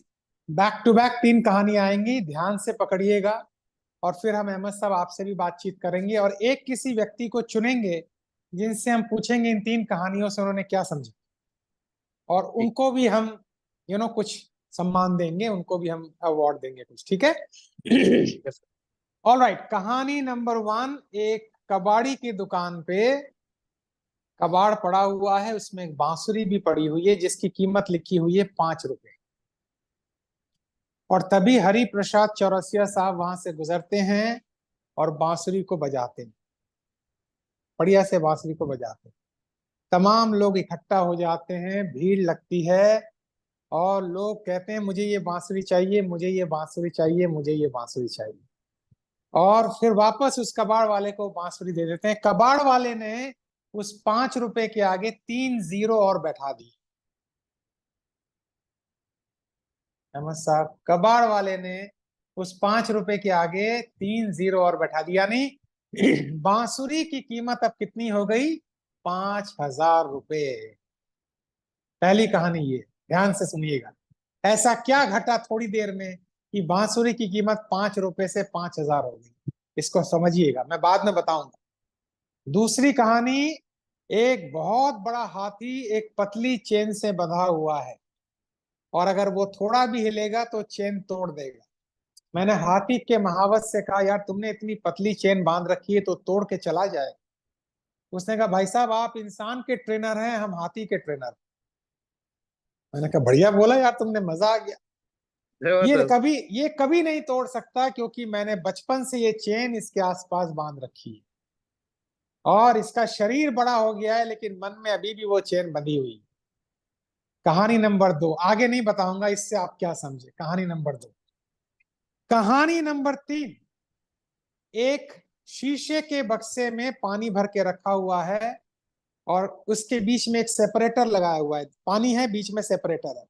बैक टू बैक 3 कहानियां आएंगी, ध्यान से पकड़िएगा। और फिर हम अहमद साहब आपसे भी बातचीत करेंगे और एक किसी व्यक्ति को चुनेंगे जिनसे हम पूछेंगे इन 3 कहानियों से उन्होंने क्या समझा, और उनको भी हम कुछ सम्मान देंगे, उनको भी हम अवार्ड देंगे कुछ, ठीक है। ऑलराइट, कहानी नंबर 1। एक कबाड़ी की दुकान पे कबाड़ पड़ा हुआ है, उसमें एक बांसुरी भी पड़ी हुई है जिसकी कीमत लिखी हुई है 5 रुपए। और तभी हरि प्रसाद चौरसिया साहब वहां से गुजरते हैं और बांसुरी को बजाते हैं, बढ़िया से बांसुरी को बजाते हैं। तमाम लोग इकट्ठा हो जाते हैं, भीड़ लगती है और लोग कहते हैं मुझे ये बांसुरी चाहिए, मुझे ये बांसुरी चाहिए, मुझे ये बांसुरी चाहिए। और फिर वापस उस कबाड़ वाले को बांसुरी दे देते हैं। कबाड़ वाले ने उस 5 रुपए के आगे 3 जीरो और बैठा दी। अहमद साहब, कबाड़ वाले ने उस 5 रुपए के आगे 3 जीरो और बैठा दी, यानी बांसुरी की कीमत अब कितनी हो गई? 5,000 रुपए। पहली कहानी ये, ध्यान से सुनिएगा। ऐसा क्या घटा थोड़ी देर में कि बांसुरी की कीमत 5 रुपए से 5,000 हो गई? इसको समझिएगा, मैं बाद में बताऊंगा। दूसरी कहानी, एक बहुत बड़ा हाथी एक पतली चेन से बंधा हुआ है और अगर वो थोड़ा भी हिलेगा तो चेन तोड़ देगा। मैंने हाथी के महावत से कहा, यार तुमने इतनी पतली चेन बांध रखी है तो तोड़ के चला जाए। उसने कहा, भाई साहब आप इंसान के ट्रेनर हैं, हम हाथी के ट्रेनर। मैंने कहा, बढ़िया बोला यार तुमने, मजा आ गया। ये कभी नहीं तोड़ सकता क्योंकि मैंने बचपन से ये चेन इसके आसपास बांध रखी है और इसका शरीर बड़ा हो गया है लेकिन मन में अभी भी वो चेन बंधी हुई है। कहानी नंबर 2, आगे नहीं बताऊंगा, इससे आप क्या समझे। कहानी नंबर 2। कहानी नंबर 3, एक शीशे के बक्से में पानी भर के रखा हुआ है और उसके बीच में एक सेपरेटर लगाया हुआ है। पानी है, बीच में सेपरेटर है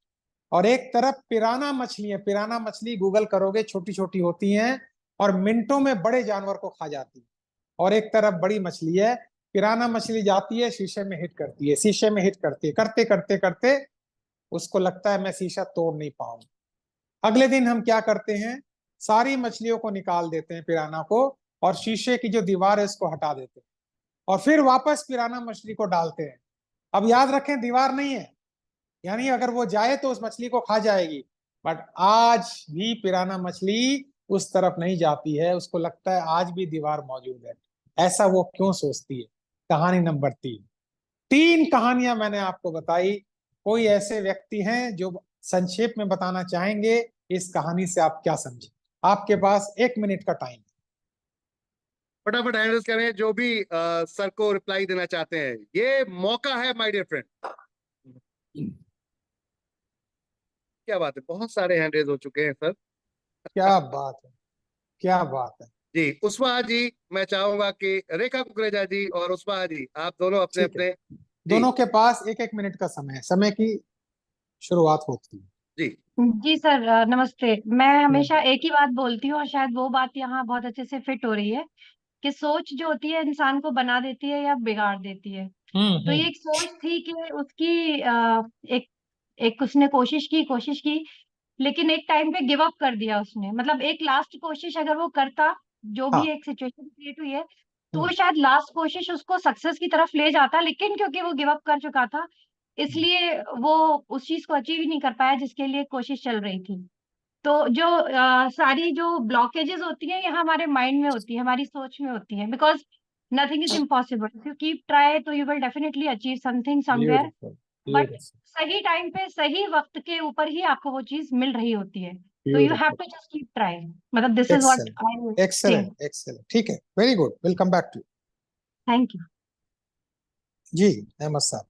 और एक तरफ पिराना मछली है। पिराना मछली गूगल करोगे, छोटी छोटी होती हैं और मिनटों में बड़े जानवर को खा जाती है। और एक तरफ बड़ी मछली है। पिराना मछली जाती है, शीशे में हिट करती है, शीशे में हिट करती है, करते करते करते उसको लगता है मैं शीशा तोड़ नहीं पाऊंगा। अगले दिन हम क्या करते हैं, सारी मछलियों को निकाल देते हैं, पिराना को, और शीशे की जो दीवार है उसको हटा देते हैं और फिर वापस पिराना मछली को डालते हैं। अब याद रखें, दीवार नहीं है, यानी अगर वो जाए तो उस मछली को खा जाएगी, बट आज भी पिराना मछली उस तरफ नहीं जाती है, उसको लगता है आज भी दीवार मौजूद है। ऐसा वो क्यों सोचती है? कहानी नंबर 3। 3 कहानियां मैंने आपको बताई। कोई ऐसे व्यक्ति हैं जो संक्षेप में बताना चाहेंगे इस कहानी से आप क्या समझे? आपके पास 1 मिनट का टाइम। फटाफट हैंडल्स करें जो भी सर को रिप्लाई देना चाहते हैं, ये मौका है माय डियर फ्रेंड। क्या बात है, बहुत सारे हैंड रेज हो चुके हैं सर। क्या बात है, क्या बात है जी। उस्मा जी, मैं चाहूंगा कि रेखा कुकरेजा जी और उस्मा जी, आप दोनों अपने अपने दोनों के पास 1-1 मिनट का समय है, समय की शुरुआत होती है। जी जी सर, नमस्ते। मैं हमेशा एक ही बात बोलती हूँ और शायद वो बात यहाँ बहुत अच्छे से फिट हो रही है कि सोच जो होती है इंसान को बना देती है या बिगाड़ देती है। तो ये एक सोच थी कि उसकी एक एक उसने कोशिश की लेकिन एक टाइम पे गिव अप कर दिया उसने। मतलब एक लास्ट कोशिश अगर वो करता, जो भी एक सिचुएशन क्रिएट हुई है, तो वो शायद लास्ट कोशिश उसको सक्सेस की तरफ ले जाता, लेकिन क्योंकि वो गिव अप कर चुका था इसलिए वो उस चीज को अचीव ही नहीं कर पाया जिसके लिए कोशिश चल रही थी। तो जो सारी जो ब्लॉकेजेस होती हैं ये हमारे माइंड में होती है, हमारी सोच में होती है। Because nothing is impossible, if you keep try तो you will definitely achieve something somewhere. But सही टाइम पे सही वक्त के ऊपर ही आपको वो चीज मिल रही होती है। तो you have to just keep trying. मतलब this is what I excellent, excellent, ठीक है, very good, will come back to. Thank you जी अहमद साहब।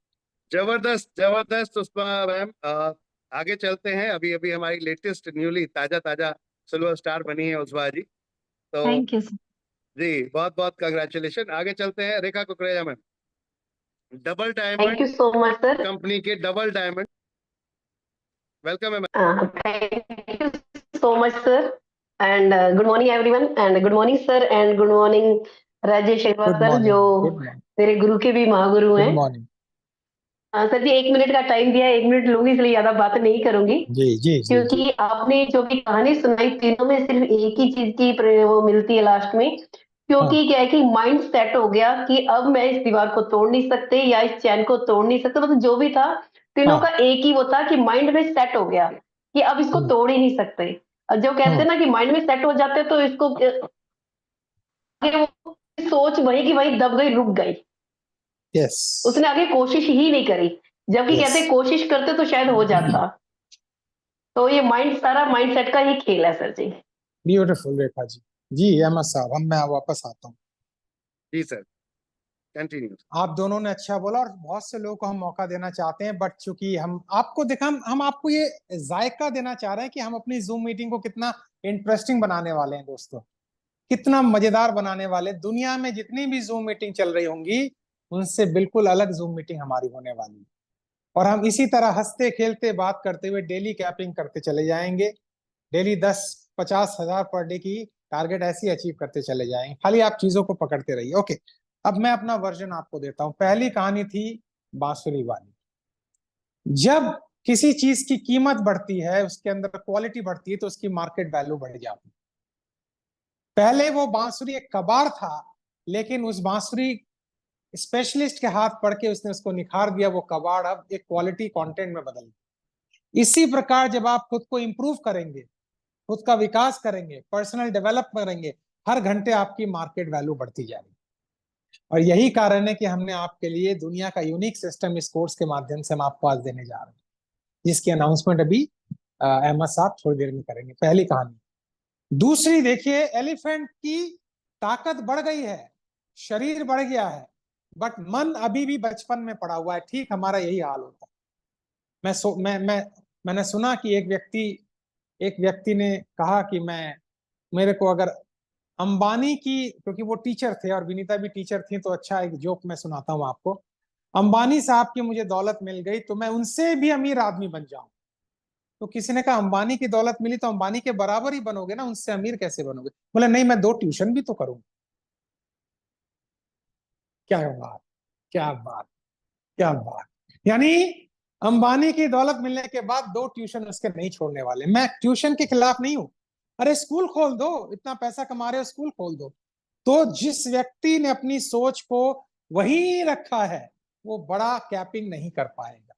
जबरदस्त जबरदस्त उस्मा मैम। आगे चलते हैं। अभी अभी हमारी लेटेस्ट न्यूली ताजा ताजा सिल्वर स्टार बनी है उस्मा जी, तो थैंक यू सर। जी बहुत बहुत कंग्रेचुलेशन। आगे चलते हैं Rekha Kukreja ma'am. Double diamond, thank you so much sir. Company के डबल डायमंड, वेलकम है ma'am. Thank you so much, sir. And good morning, everyone. And good morning, sir. And good morning, Rajesh Agarwal good sir, morning, जो good morning, मेरे गुरु के भी महागुरु good हैं। Morning. Sir ji 1 minute का टाइम दिया है, 1 मिनट लूंगी, इसलिए ज्यादा बात नहीं करूंगी, जी जी जी जी। क्योंकि आपने जो भी कहानी सुनाई तीनों में सिर्फ एक ही चीज की वो मिलती है लास्ट में, क्योंकि क्या है कि माइंड सेट हो गया कि अब मैं इस दीवार को तोड़ नहीं सकते या इस चैन को तोड़ नहीं सकते, मतलब जो भी था तीनों का एक ही वो था कि माइंड में सेट हो गया कि अब इसको तोड़ ही नहीं सकते। और जो कहते हैं ना कि माइंड में सेट हो जाते तो इसको वो सोच वही की वही दब गई, रुक गई, यस, उसने आगे कोशिश ही नहीं करी, जबकि Yes. कहते कोशिश करते तो शायद हो जाता। तो ये माइंड, सारा माइंड सेट का ही खेल है सर जी। ब्यूटीफुल रेखा जी। जी अहमद साहब, मैं वापस आता हूँ। जी सर, कंटिन्यू। आप दोनों ने अच्छा बोला और बहुत से लोगों को हम मौका देना चाहते हैं, बट चूंकि हम आपको देखा, हम आपको ये जायका देना चाह रहे हैं कि हम अपनी जूम मीटिंग को कितना इंटरेस्टिंग बनाने वाले हैं दोस्तों, कितना मजेदार बनाने वाले। दुनिया में जितनी भी जूम मीटिंग चल रही होंगी उनसे बिल्कुल अलग जूम मीटिंग हमारी होने वाली है, और हम इसी तरह हंसते खेलते बात करते हुए डेली कैपिंग करते चले जाएंगे। डेली 10-50 हजार पर डे की टारगेट ऐसी अचीव करते चले जाएंगे, खाली आप चीजों को पकड़ते रहिए। ओके, अब मैं अपना वर्जन आपको देता हूं। पहली कहानी थी बांसुरी वाली। जब किसी चीज की कीमत बढ़ती है, उसके अंदर क्वालिटी बढ़ती है, तो उसकी मार्केट वैल्यू बढ़ जाती है। पहले वो बांसुरी एक कबाड़ था, लेकिन उस बांसुरी स्पेशलिस्ट के हाथ पड़ के उसने उसको निखार दिया, वो कबाड़ अब एक क्वालिटी कंटेंट में बदल गया। इसी प्रकार जब आप खुद को इंप्रूव करेंगे, खुद का विकास करेंगे, पर्सनल डेवलप करेंगे, हर घंटे आपकी मार्केट वैल्यू बढ़ती जाएगी। और यही कारण है कि हमने आपके लिए दुनिया का यूनिक सिस्टम इस कोर्स के माध्यम से हम आपको आज देने जा रहे हैं, जिसकी अनाउंसमेंट अभी अहमद साहब थोड़ी देर में करेंगे। पहली कहानी। दूसरी देखिए, एलिफेंट की ताकत बढ़ गई है, शरीर बढ़ गया है, बट मन अभी भी बचपन में पड़ा हुआ है। ठीक हमारा यही हाल होता है। मैंने सुना कि एक व्यक्ति ने कहा कि मेरे को अगर अंबानी की, क्योंकि वो टीचर थे और विनीता भी टीचर थी, तो अच्छा एक जोक मैं सुनाता हूं आपको। अंबानी साहब की मुझे दौलत मिल गई तो मैं उनसे भी अमीर आदमी बन जाऊं। तो किसी ने कहा अंबानी की दौलत मिली तो अंबानी के बराबर ही बनोगे ना, उनसे अमीर कैसे बनोगे? बोले नहीं, मैं 2 ट्यूशन भी तो करूंगा। क्या बात, क्या बात, क्या बात। यानी अंबानी की दौलत मिलने के बाद 2 ट्यूशन उसके नहीं छोड़ने वाले। मैं ट्यूशन के खिलाफ नहीं हूं, अरे स्कूल खोल दो, इतना पैसा कमा रहे हो, स्कूल खोल दो। तो जिस व्यक्ति ने अपनी सोच को वहीं रखा है, वो बड़ा कैपिंग नहीं कर पाएगा,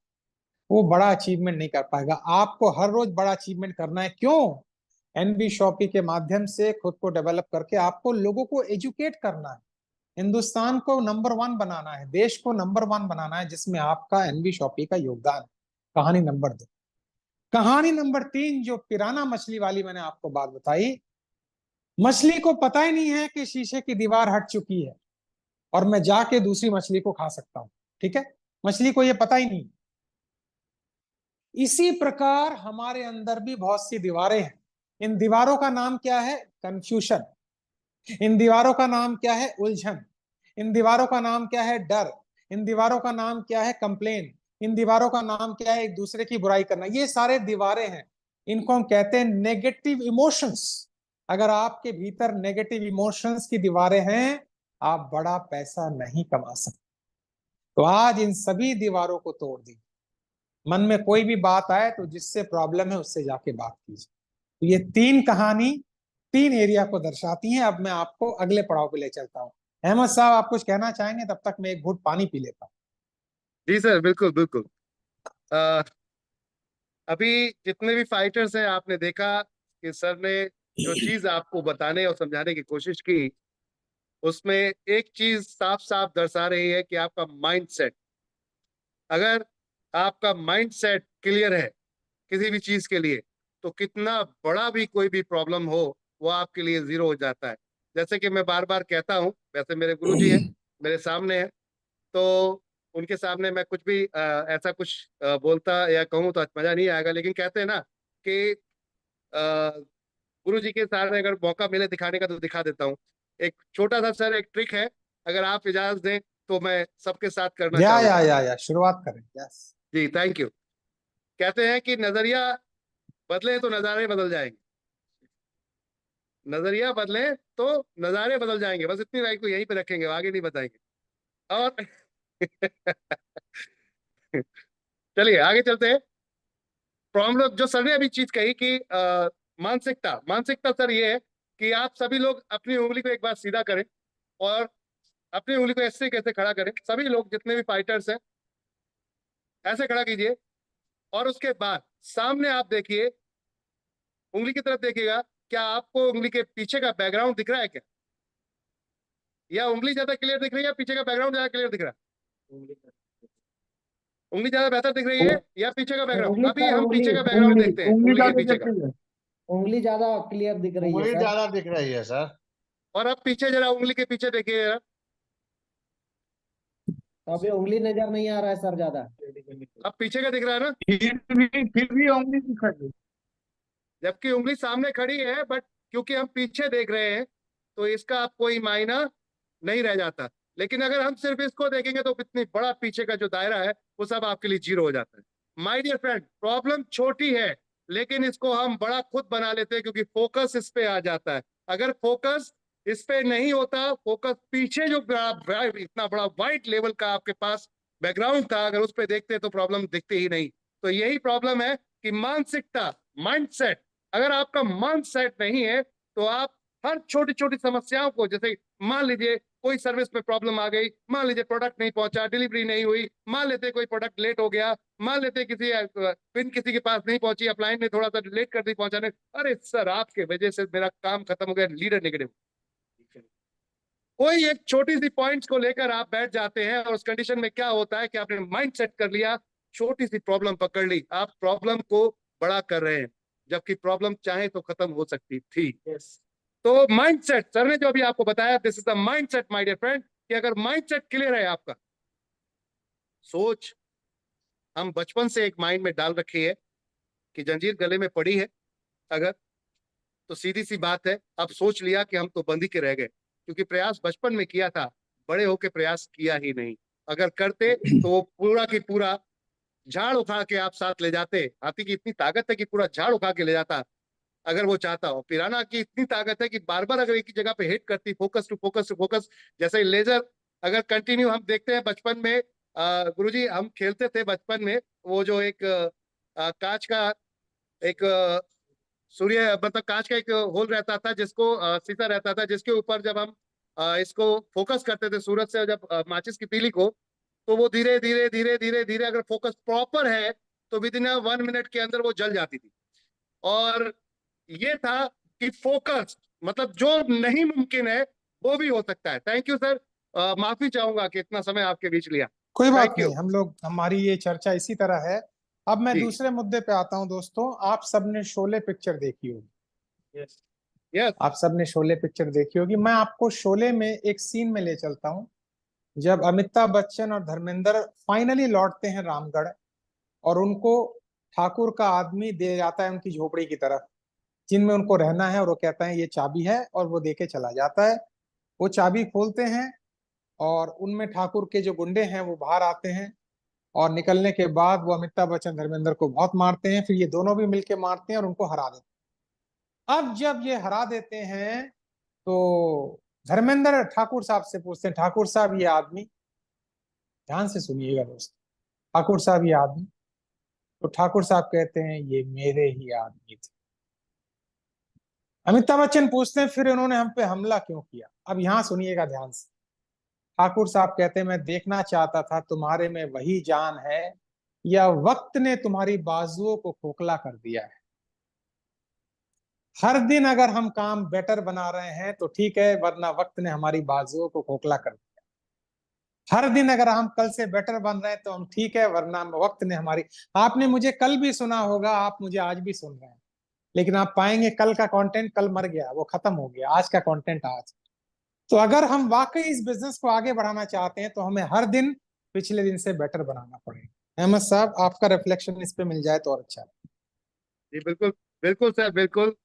वो बड़ा अचीवमेंट नहीं कर पाएगा। आपको हर रोज बड़ा अचीवमेंट करना है। क्यों? एनबी शॉपी के माध्यम से खुद को डेवलप करके आपको लोगों को एजुकेट करना है, हिंदुस्तान को नंबर 1 बनाना है, देश को नंबर 1 बनाना है, जिसमें आपका एनबी शॉपी का योगदान है। कहानी नंबर 2। कहानी नंबर 3, जो पिराना मछली वाली मैंने आपको बात बताई। मछली को पता ही नहीं है कि शीशे की दीवार हट चुकी है और मैं जाके दूसरी मछली को खा सकता हूं। ठीक है, मछली को यह पता ही नहीं। इसी प्रकार हमारे अंदर भी बहुत सी दीवारें हैं। इन दीवारों का नाम क्या है? कंफ्यूशन। इन दीवारों का नाम क्या है? उलझन। इन दीवारों का नाम क्या है? डर। इन दीवारों का नाम क्या है? कंप्लेन। इन दीवारों का नाम क्या है? एक दूसरे की बुराई करना। ये सारे दीवारें हैं, इनको हम कहते हैं नेगेटिव इमोशंस। अगर आपके भीतर नेगेटिव इमोशंस की दीवारें हैं, आप बड़ा पैसा नहीं कमा सकते। तो आज इन सभी दीवारों को तोड़ दी। मन में कोई भी बात आए तो जिससे प्रॉब्लम है उससे जाके बात कीजिए। तो ये 3 कहानी 3 एरिया को दर्शाती हैं। अब मैं आपको अगले पड़ाव पे ले चलता हूँ। अहमद साहब, आप कुछ कहना चाहेंगे? तब तक मैं एक घूंट पानी पी लेता हूँ। जी सर, बिल्कुल बिल्कुल। अभी जितने भी फाइटर्स हैं, आपने देखा कि सर ने जो चीज आपको बताने और समझाने की कोशिश की, उसमें एक चीज साफ साफ दर्शा रही है कि आपका माइंड सेट, अगर आपका माइंड सेट क्लियर है किसी भी चीज के लिए, तो कितना बड़ा भी कोई भी प्रॉब्लम हो, वो आपके लिए जीरो हो जाता है। जैसे कि मैं बार बार कहता हूँ, वैसे मेरे गुरुजी हैं, मेरे सामने हैं, तो उनके सामने मैं कुछ भी ऐसा कुछ बोलता या कहूँ तो मजा नहीं आएगा, लेकिन कहते हैं ना कि गुरुजी के सामने अगर मौका मिले दिखाने का तो दिखा देता हूँ। एक छोटा सा सर एक ट्रिक है, अगर आप इजाजत दें तो मैं सबके साथ करना चाहूंगा। या शुरुआत करें। यस जी, थैंक यू। कहते हैं कि नजरिया बदले तो नजारे बदल जाएंगे। नजरिया बदले तो नजारे बदल जाएंगे। बस इतनी लाइन को यहीं पे रखेंगे, आगे नहीं बताएंगे। और चलिए आगे चलते हैं। प्रॉब्लम जो सर ने अभी चीज कही कि मानसिकता, मानसिकता सर ये है कि आप सभी लोग अपनी उंगली को एक बार सीधा करें और अपनी उंगली को ऐसे कैसे खड़ा करें। सभी लोग जितने भी फाइटर्स हैं ऐसे खड़ा कीजिए और उसके बाद सामने आप देखिए, उंगली की तरफ देखिएगा। क्या आपको उंगली के पीछे का बैकग्राउंड दिख रहा है क्या? या उंगली ज्यादा क्लियर दिख रही है या पीछे का बैकग्राउंड ज्यादा क्लियर दिख रहा है? उंगली ज्यादा बेहतर दिख रही है या पीछे का बैकग्राउंड? उंगली अभी हम उंगली पीछे का बैकग्राउंड उंगली देखते हैं, उंगली उंगली के ज्यादा पीछे दिख का। रही है, उंगली ज्यादा क्लियर दिख रही है उंगली सर। ज्यादा दिख रही है सर। और अब पीछे जरा उंगली के पीछे देखिए जरा। अभी उंगली नजर नहीं आ रहा है सर ज्यादा। अब पीछे का दिख रहा है ना, फिर भी उंगली दिख रही है। जबकि उंगली सामने खड़ी है, बट क्योंकि हम पीछे देख रहे हैं तो इसका अब कोई मायना नहीं रह जाता। लेकिन अगर हम सिर्फ इसको देखेंगे तो इतनी बड़ा पीछे का जो दायरा है वो सब आपके लिए जीरो हो जाता है। माय डियर फ्रेंड, प्रॉब्लम छोटी है लेकिन इसको हम बड़ा खुद बना लेते हैं क्योंकि फोकस इस पे आ जाता है। अगर फोकस इस पे नहीं होता, फोकस पीछे जो इतना बड़ा वाइट लेवल का आपके पास बैकग्राउंड था, अगर उस पे देखते तो प्रॉब्लम दिखती ही नहीं। तो यही प्रॉब्लम है कि मानसिकता, माइंडसेट, अगर आपका माइंडसेट नहीं है तो आप हर छोटी छोटी समस्याओं को, जैसे मान लीजिए कोई सर्विस में प्रॉब्लम आ गई, मान लीजिए प्रोडक्ट नहीं पहुंचा, डिलीवरी नहीं हुई, मान लेते कोई प्रोडक्ट लेट हो गया, मान लेते किसी पिन किसी के पास नहीं पहुंची, अपलाइन ने थोड़ा सा लेट कर दी पहुंचाने, अरे सर आपके वजह से मेरा काम खत्म हो गया, लीडर नेगेटिव। कोई एक छोटी सी पॉइंट्स को लेकर आप बैठ जाते हैं और उस कंडीशन में क्या होता है कि आपने माइंड सेट कर लिया, छोटी सी प्रॉब्लम पकड़ ली, आप प्रॉब्लम को बड़ा कर रहे हैं जबकि प्रॉब्लम चाहे तो खत्म हो सकती थी। तो माइंडसेट सर ने जो अभी आपको बताया, this is the mindset my dear friend, कि अगर माइंडसेट क्लियर है आपका, सोच हम बचपन से एक माइंड में डाल रखी है कि जंजीर गले में पड़ी है अगर, तो सीधी सी बात है, अब सोच लिया कि हम तो बंदी के रह गए क्योंकि प्रयास बचपन में किया था, बड़े होके प्रयास किया ही नहीं। अगर करते तो वो पूरा की पूरा झाड़ उठा के आप साथ ले जाते। हाथी की इतनी ताकत है कि पूरा झाड़ उठा के ले जाता अगर वो चाहता हो। पिराना की इतनी ताकत है कि बार बार अगर एक ही जगह पे हिट करती, focus to focus to focus, जैसे लेजर अगर कंटिन्यू हम देखते हैं बचपन में, गुरुजी हम खेलते थे बचपन में, वो जो एक कांच का एक सूर्य मतलब कांच का एक होल रहता था जिसको शीशा रहता था जिसके ऊपर जब हम इसको फोकस करते थे सूरज से, जब माचिस की तीली को, तो वो धीरे धीरे धीरे धीरे धीरे अगर फोकस प्रॉपर है तो विद इन 1 मिनट के अंदर वो जल जाती थी। और ये था कि फोकस मतलब जो नहीं मुमकिन है वो भी हो सकता है। थैंक यू सर, माफी चाहूंगा कि इतना समय आपके बीच लिया। कोई बात Thank you. नहीं, हम लोग हमारी ये चर्चा इसी तरह है। अब मैं जी। दूसरे मुद्दे पे आता हूं। दोस्तों, आप सबने शोले पिक्चर देखी होगी। यस आप सबने शोले पिक्चर देखी होगी। मैं आपको शोले में एक सीन में ले चलता हूं जब अमिताभ बच्चन और धर्मेंद्र फाइनली लौटते हैं रामगढ़ और उनको ठाकुर का आदमी दे जाता है उनकी झोपड़ी की तरफ जिनमें उनको रहना है, और वो कहता है ये चाबी है, और वो देके चला जाता है। वो चाबी खोलते हैं और उनमें ठाकुर के जो गुंडे हैं वो बाहर आते हैं, और निकलने के बाद वो अमिताभ बच्चन धर्मेंद्र को बहुत मारते हैं। फिर ये दोनों भी मिलके मारते हैं और उनको हरा देते हैं। अब जब ये हरा देते हैं तो धर्मेंद्र ठाकुर साहब से पूछते हैं, ठाकुर साहब ये आदमी, ध्यान से सुनिएगा दोस्त, ठाकुर साहब ये आदमी, तो ठाकुर साहब कहते हैं ये मेरे ही आदमी थे। अमिताभ बच्चन पूछते हैं फिर इन्होंने हम पे हमला क्यों किया? अब यहां सुनिएगा ध्यान से। ठाकुर साहब कहते हैं मैं देखना चाहता था तुम्हारे में वही जान है या वक्त ने तुम्हारी बाजुओं को खोखला कर दिया है। हर दिन अगर हम काम बेटर बना रहे हैं तो ठीक है, वरना वक्त ने हमारी बाजुओं को खोखला कर दिया। हर दिन अगर हम कल से बेटर बन रहे हैं तो हम ठीक है, वरना वक्त ने हमारी, आपने मुझे कल भी सुना होगा, आप मुझे आज भी सुन रहे हैं, लेकिन आप पाएंगे कल का कंटेंट कल मर गया, वो खत्म हो गया, आज का कंटेंट आज। तो अगर हम वाकई इस बिजनेस को आगे बढ़ाना चाहते हैं तो हमें हर दिन पिछले दिन से बेटर बनाना पड़ेगा। अहमद साहब, आपका रिफ्लेक्शन इस पे मिल जाए तो और अच्छा है। जी बिल्कुल बिल्कुल सर, बिल्कुल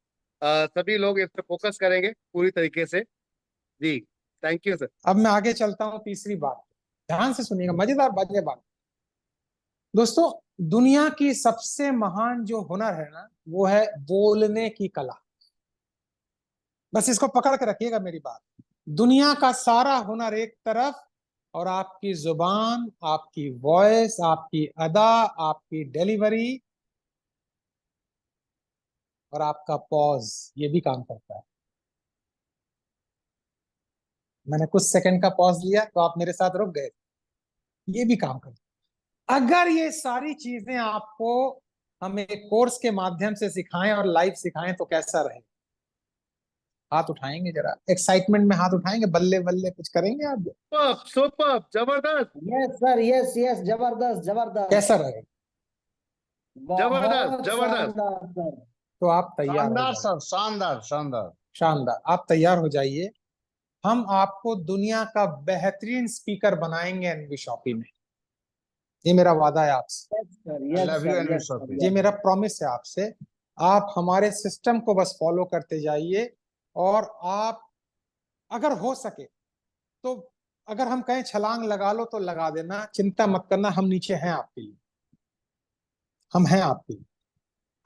सभी लोग इस पर फोकस करेंगे पूरी तरीके से। जी थैंक यू सर। अब मैं आगे चलता हूं तीसरी बात, ध्यान से सुनिएगा, मजेदार बात। दोस्तों, दुनिया की सबसे महान जो हुनर है ना, वो है बोलने की कला। बस इसको पकड़ के रखिएगा मेरी बात। दुनिया का सारा हुनर एक तरफ और आपकी जुबान, आपकी वॉइस, आपकी अदा, आपकी डिलीवरी और आपका पॉज, ये भी काम करता है। मैंने कुछ सेकंड का पॉज लिया तो आप मेरे साथ रुक गए, ये भी काम करता है। अगर ये सारी चीजें आपको हम एक कोर्स के माध्यम से सिखाएं और लाइव सिखाएं तो कैसा रहे? हाथ उठाएंगे जरा, एक्साइटमेंट में हाथ उठाएंगे, बल्ले बल्ले कुछ करेंगे आप? सुपर सुपर, जबरदस्त। यस सर, यस यस, जबरदस्त जबरदस्त। कैसा रहे? जबरदस्त बहुत जबरदस्त। शानदार सर। तो आप तैयार हो शानदार जाइए। सर, शानदार शानदार। शानदार, आप तैयार हो जाइए। हम आपको दुनिया का बेहतरीन स्पीकर बनाएंगे एनवी शॉपी में, ये मेरा वादा है आपसे, yes sir, I yes love you sir, and yes Mr. Sir, P. ये मेरा प्रॉमिस है आपसे। आप हमारे सिस्टम को बस फॉलो करते जाइए और आप अगर हो सके तो अगर हम कहें छलांग लगा लो तो लगा देना, चिंता मत करना, हम नीचे हैं आपके लिए, हम हैं आपके लिए।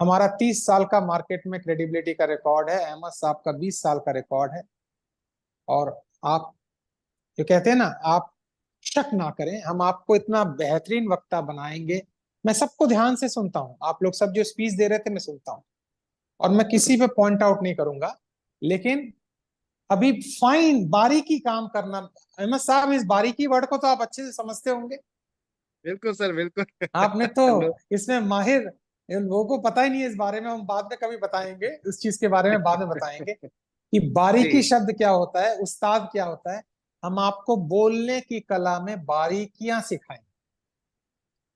हमारा 30 साल का मार्केट में क्रेडिबिलिटी का रिकॉर्ड है, अहमद साहब का 20 साल का रिकॉर्ड है। और आप जो कहते हैं ना, आप शक ना करें, हम आपको इतना बेहतरीन वक्ता बनाएंगे। मैं सबको ध्यान से सुनता हूं, आप लोग सब जो स्पीच दे रहे थे मैं सुनता हूं और मैं किसी पे पॉइंट आउट नहीं करूंगा, लेकिन अभी फाइन बारीकी काम करना। अहमद साहब, इस बारीकी वर्ड को तो आप अच्छे से समझते होंगे। बिल्कुल सर, बिल्कुल। आपने तो इसमें माहिर, इन लोगों को पता ही नहीं है इस बारे में, हम बाद में कभी बताएंगे, इस चीज के बारे में बाद में बताएंगे कि बारीकी शब्द क्या होता है, उस्ताद क्या होता है। हम आपको बोलने की कला में बारीकियां सिखाएंगे।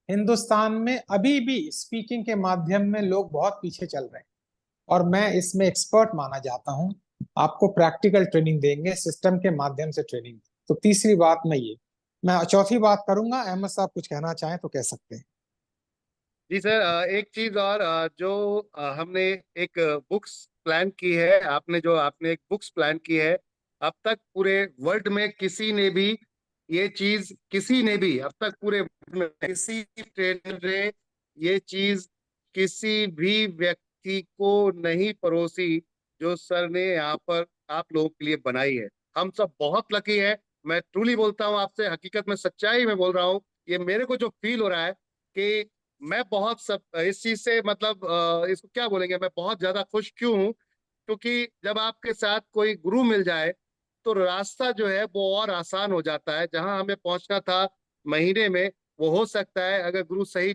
हिंदुस्तान में अभी भी स्पीकिंग के माध्यम में लोग बहुत पीछे चल रहे हैं और मैं इसमें एक्सपर्ट माना जाता हूं। आपको प्रैक्टिकल ट्रेनिंग देंगे, सिस्टम के माध्यम से ट्रेनिंग। तो तीसरी बात मैं चौथी बात करूंगा, अहमद साहब कुछ कहना चाहें तो कह सकते हैं। जी सर, एक चीज और, जो हमने एक बुक्स प्लान की है, आपने एक बुक्स प्लान की है। अब तक पूरे वर्ल्ड में किसी ने भी ये चीज, अब तक पूरे वर्ल्ड में किसी ट्रेनर ने ये चीज किसी भी व्यक्ति को नहीं परोसी जो सर ने यहाँ पर आप लोगों के लिए बनाई है। हम सब बहुत लकी है। मैं ट्रूली बोलता हूँ आपसे, हकीकत में सच्चाई में बोल रहा हूँ। ये मेरे को जो फील हो रहा है कि मैं बहुत सब इस चीज से, मतलब इसको क्या बोलेंगे, मैं बहुत ज्यादा खुश क्यों हूँ, क्योंकि जब आपके साथ कोई गुरु मिल जाए तो रास्ता जो है वो और आसान हो जाता है। जहां हमें पहुंचना था महीने में, वो हो सकता है अगर गुरु सही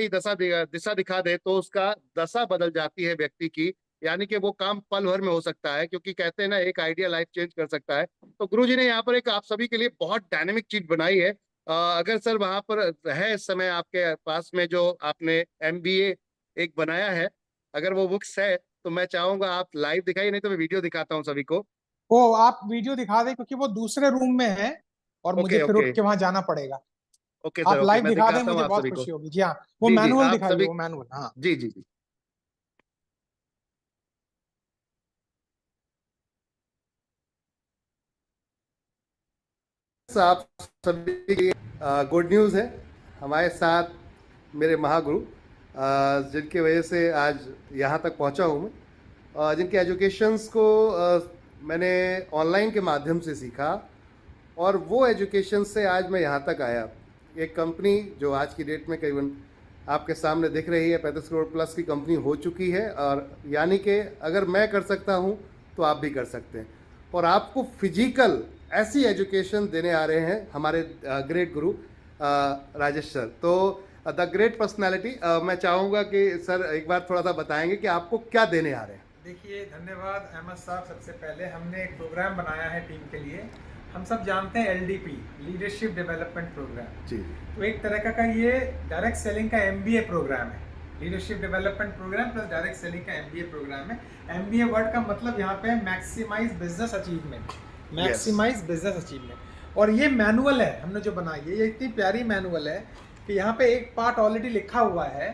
दिशा दिखा दे तो उसका दशा बदल जाती है व्यक्ति की, यानी कि वो काम पल भर में हो सकता है, क्योंकि कहते हैं ना, एक आइडिया लाइफ चेंज कर सकता है। तो गुरु जी ने यहाँ पर एक आप सभी के लिए बहुत डायनेमिक चीज बनाई है। अगर सर वहां पर है इस समय आपके पास में जो आपने MBA एक बनाया है, अगर वो बुक्स है तो मैं चाहूंगा आप लाइव दिखाइए, नहीं तो मैं वीडियो दिखाता हूँ सभी को। वो आप वीडियो दिखा दें क्योंकि वो दूसरे रूम में है और मुझे फिर उठ के वहां जाना पड़ेगा। ओके सर, आप लाइव मैं दिखा दें, दिखाता हूँ मुझे आप बहुत सभी को। खुशी होगी। जी हाँ, वो जी, मैनुअल आप दिखाइए, सभी, वो मैनुअल। हाँ जी जी जी। आप सभी के लिए गुड न्यूज़ है, हमारे साथ मेरे महागुरु, जिनकी वजह से आज यहाँ तक पहुँचा हूँ मैं, जिनके एजुकेशंस को मैंने ऑनलाइन के माध्यम से सीखा और वो एजुकेशन से आज मैं यहाँ तक आया। एक कंपनी जो आज की डेट में करीबन आपके सामने दिख रही है, 35 करोड़ प्लस की कंपनी हो चुकी है, और यानी कि अगर मैं कर सकता हूँ तो आप भी कर सकते हैं। और आपको फिजिकल ऐसी एजुकेशन देने आ रहे हैं हमारे ग्रेट गुरु राजेश सर। तो द ग्रेट पर्सनालिटी, मैं चाहूँगा कि सर एक बार थोड़ा सा बताएंगे कि आपको क्या देने आ रहे हैं। देखिए, धन्यवाद अहमद साहब। सबसे पहले हमने एक प्रोग्राम बनाया है टीम के लिए। हम सब जानते हैं LDP, लीडरशिप डेवलपमेंट प्रोग्राम जी। तो एक तरह का ये डायरेक्ट सेलिंग का MBA प्रोग्राम है, leadership development program plus direct selling का MBA प्रोग्राम है। MBA वर्ड का मतलब यहाँ पे maximize business achievement, maximize business achievement. और ये मैनुअल है हमने जो बनाई है, ये इतनी प्यारी मैनुअल है कि यहाँ पे एक पार्ट ऑलरेडी लिखा हुआ है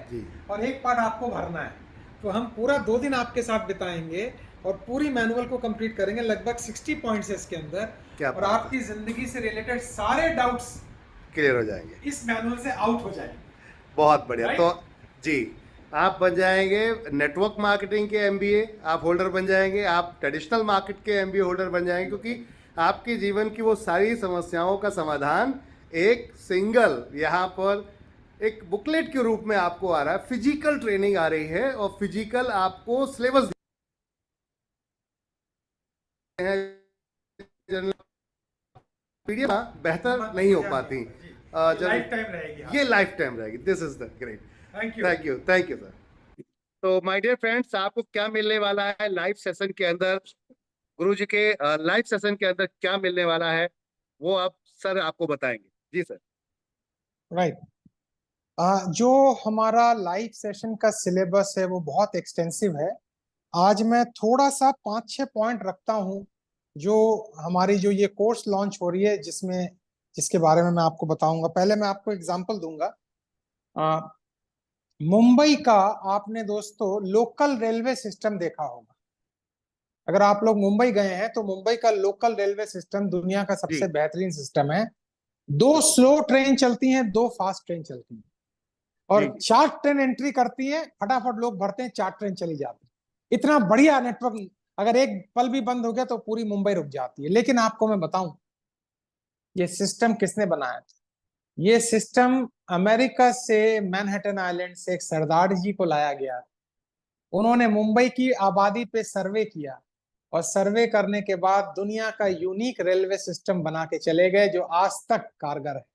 और एक पार्ट आपको भरना है। तो हम पूरा 2 दिन आपके साथ बिताएंगे और पूरी मैनुअल को कंप्लीट करेंगे। लगभग 60 पॉइंट्स है इसके अंदर और आपकी जिंदगी से रिलेटेड सारे डाउट्स क्लियर हो जाएंगे, इस मैनुअल से आउट हो जाएंगे। बहुत बढ़िया। तो जी, आप बन जाएंगे नेटवर्क मार्केटिंग के एमबीए, आप होल्डर बन जाएंगे, आप ट्रेडिशनल मार्केट के एमबीए होल्डर बन जाएंगे, क्योंकि आपके जीवन की वो सारी समस्याओं का समाधान एक सिंगल यहाँ पर एक बुकलेट के रूप में आपको आ रहा है। फिजिकल ट्रेनिंग आ रही है और फिजिकल आपको सिलेबस पीडीएफ बेहतर नहीं हो पाती। लाइफ टाइम रहेगी। ये लाइफ टाइम रहेगी। This is the great. Thank you. Thank you, thank you sir. तो माय डियर फ्रेंड्स, आपको क्या मिलने वाला है लाइव सेशन के अंदर, गुरुजी के लाइव सेशन के अंदर क्या मिलने वाला है वो आप सर आपको बताएंगे। जी सर। राइट। जो हमारा लाइव सेशन का सिलेबस है वो बहुत एक्सटेंसिव है। आज मैं थोड़ा सा 5-6 पॉइंट रखता हूं जो हमारी जो ये कोर्स लॉन्च हो रही है जिसके बारे में मैं आपको बताऊंगा। पहले मैं आपको एग्जांपल दूंगा। मुंबई का आपने दोस्तों लोकल रेलवे सिस्टम देखा होगा। अगर आप लोग मुंबई गए हैं तो मुंबई का लोकल रेलवे सिस्टम दुनिया का सबसे बेहतरीन सिस्टम है। 2 स्लो ट्रेन चलती हैं, 2 फास्ट ट्रेन चलती हैं, और 4 ट्रेन एंट्री करती है, फटाफट लोग भरते हैं, 4 ट्रेन चली जाती है। इतना बढ़िया नेटवर्क, अगर एक पल भी बंद हो गया तो पूरी मुंबई रुक जाती है। लेकिन आपको मैं बताऊं ये सिस्टम किसने बनाया था। ये सिस्टम अमेरिका से मैनहट्टन आइलैंड से एक सरदार जी को लाया गया। उन्होंने मुंबई की आबादी पे सर्वे किया और सर्वे करने के बाद दुनिया का यूनिक रेलवे सिस्टम बना के चले गए जो आज तक कारगर है।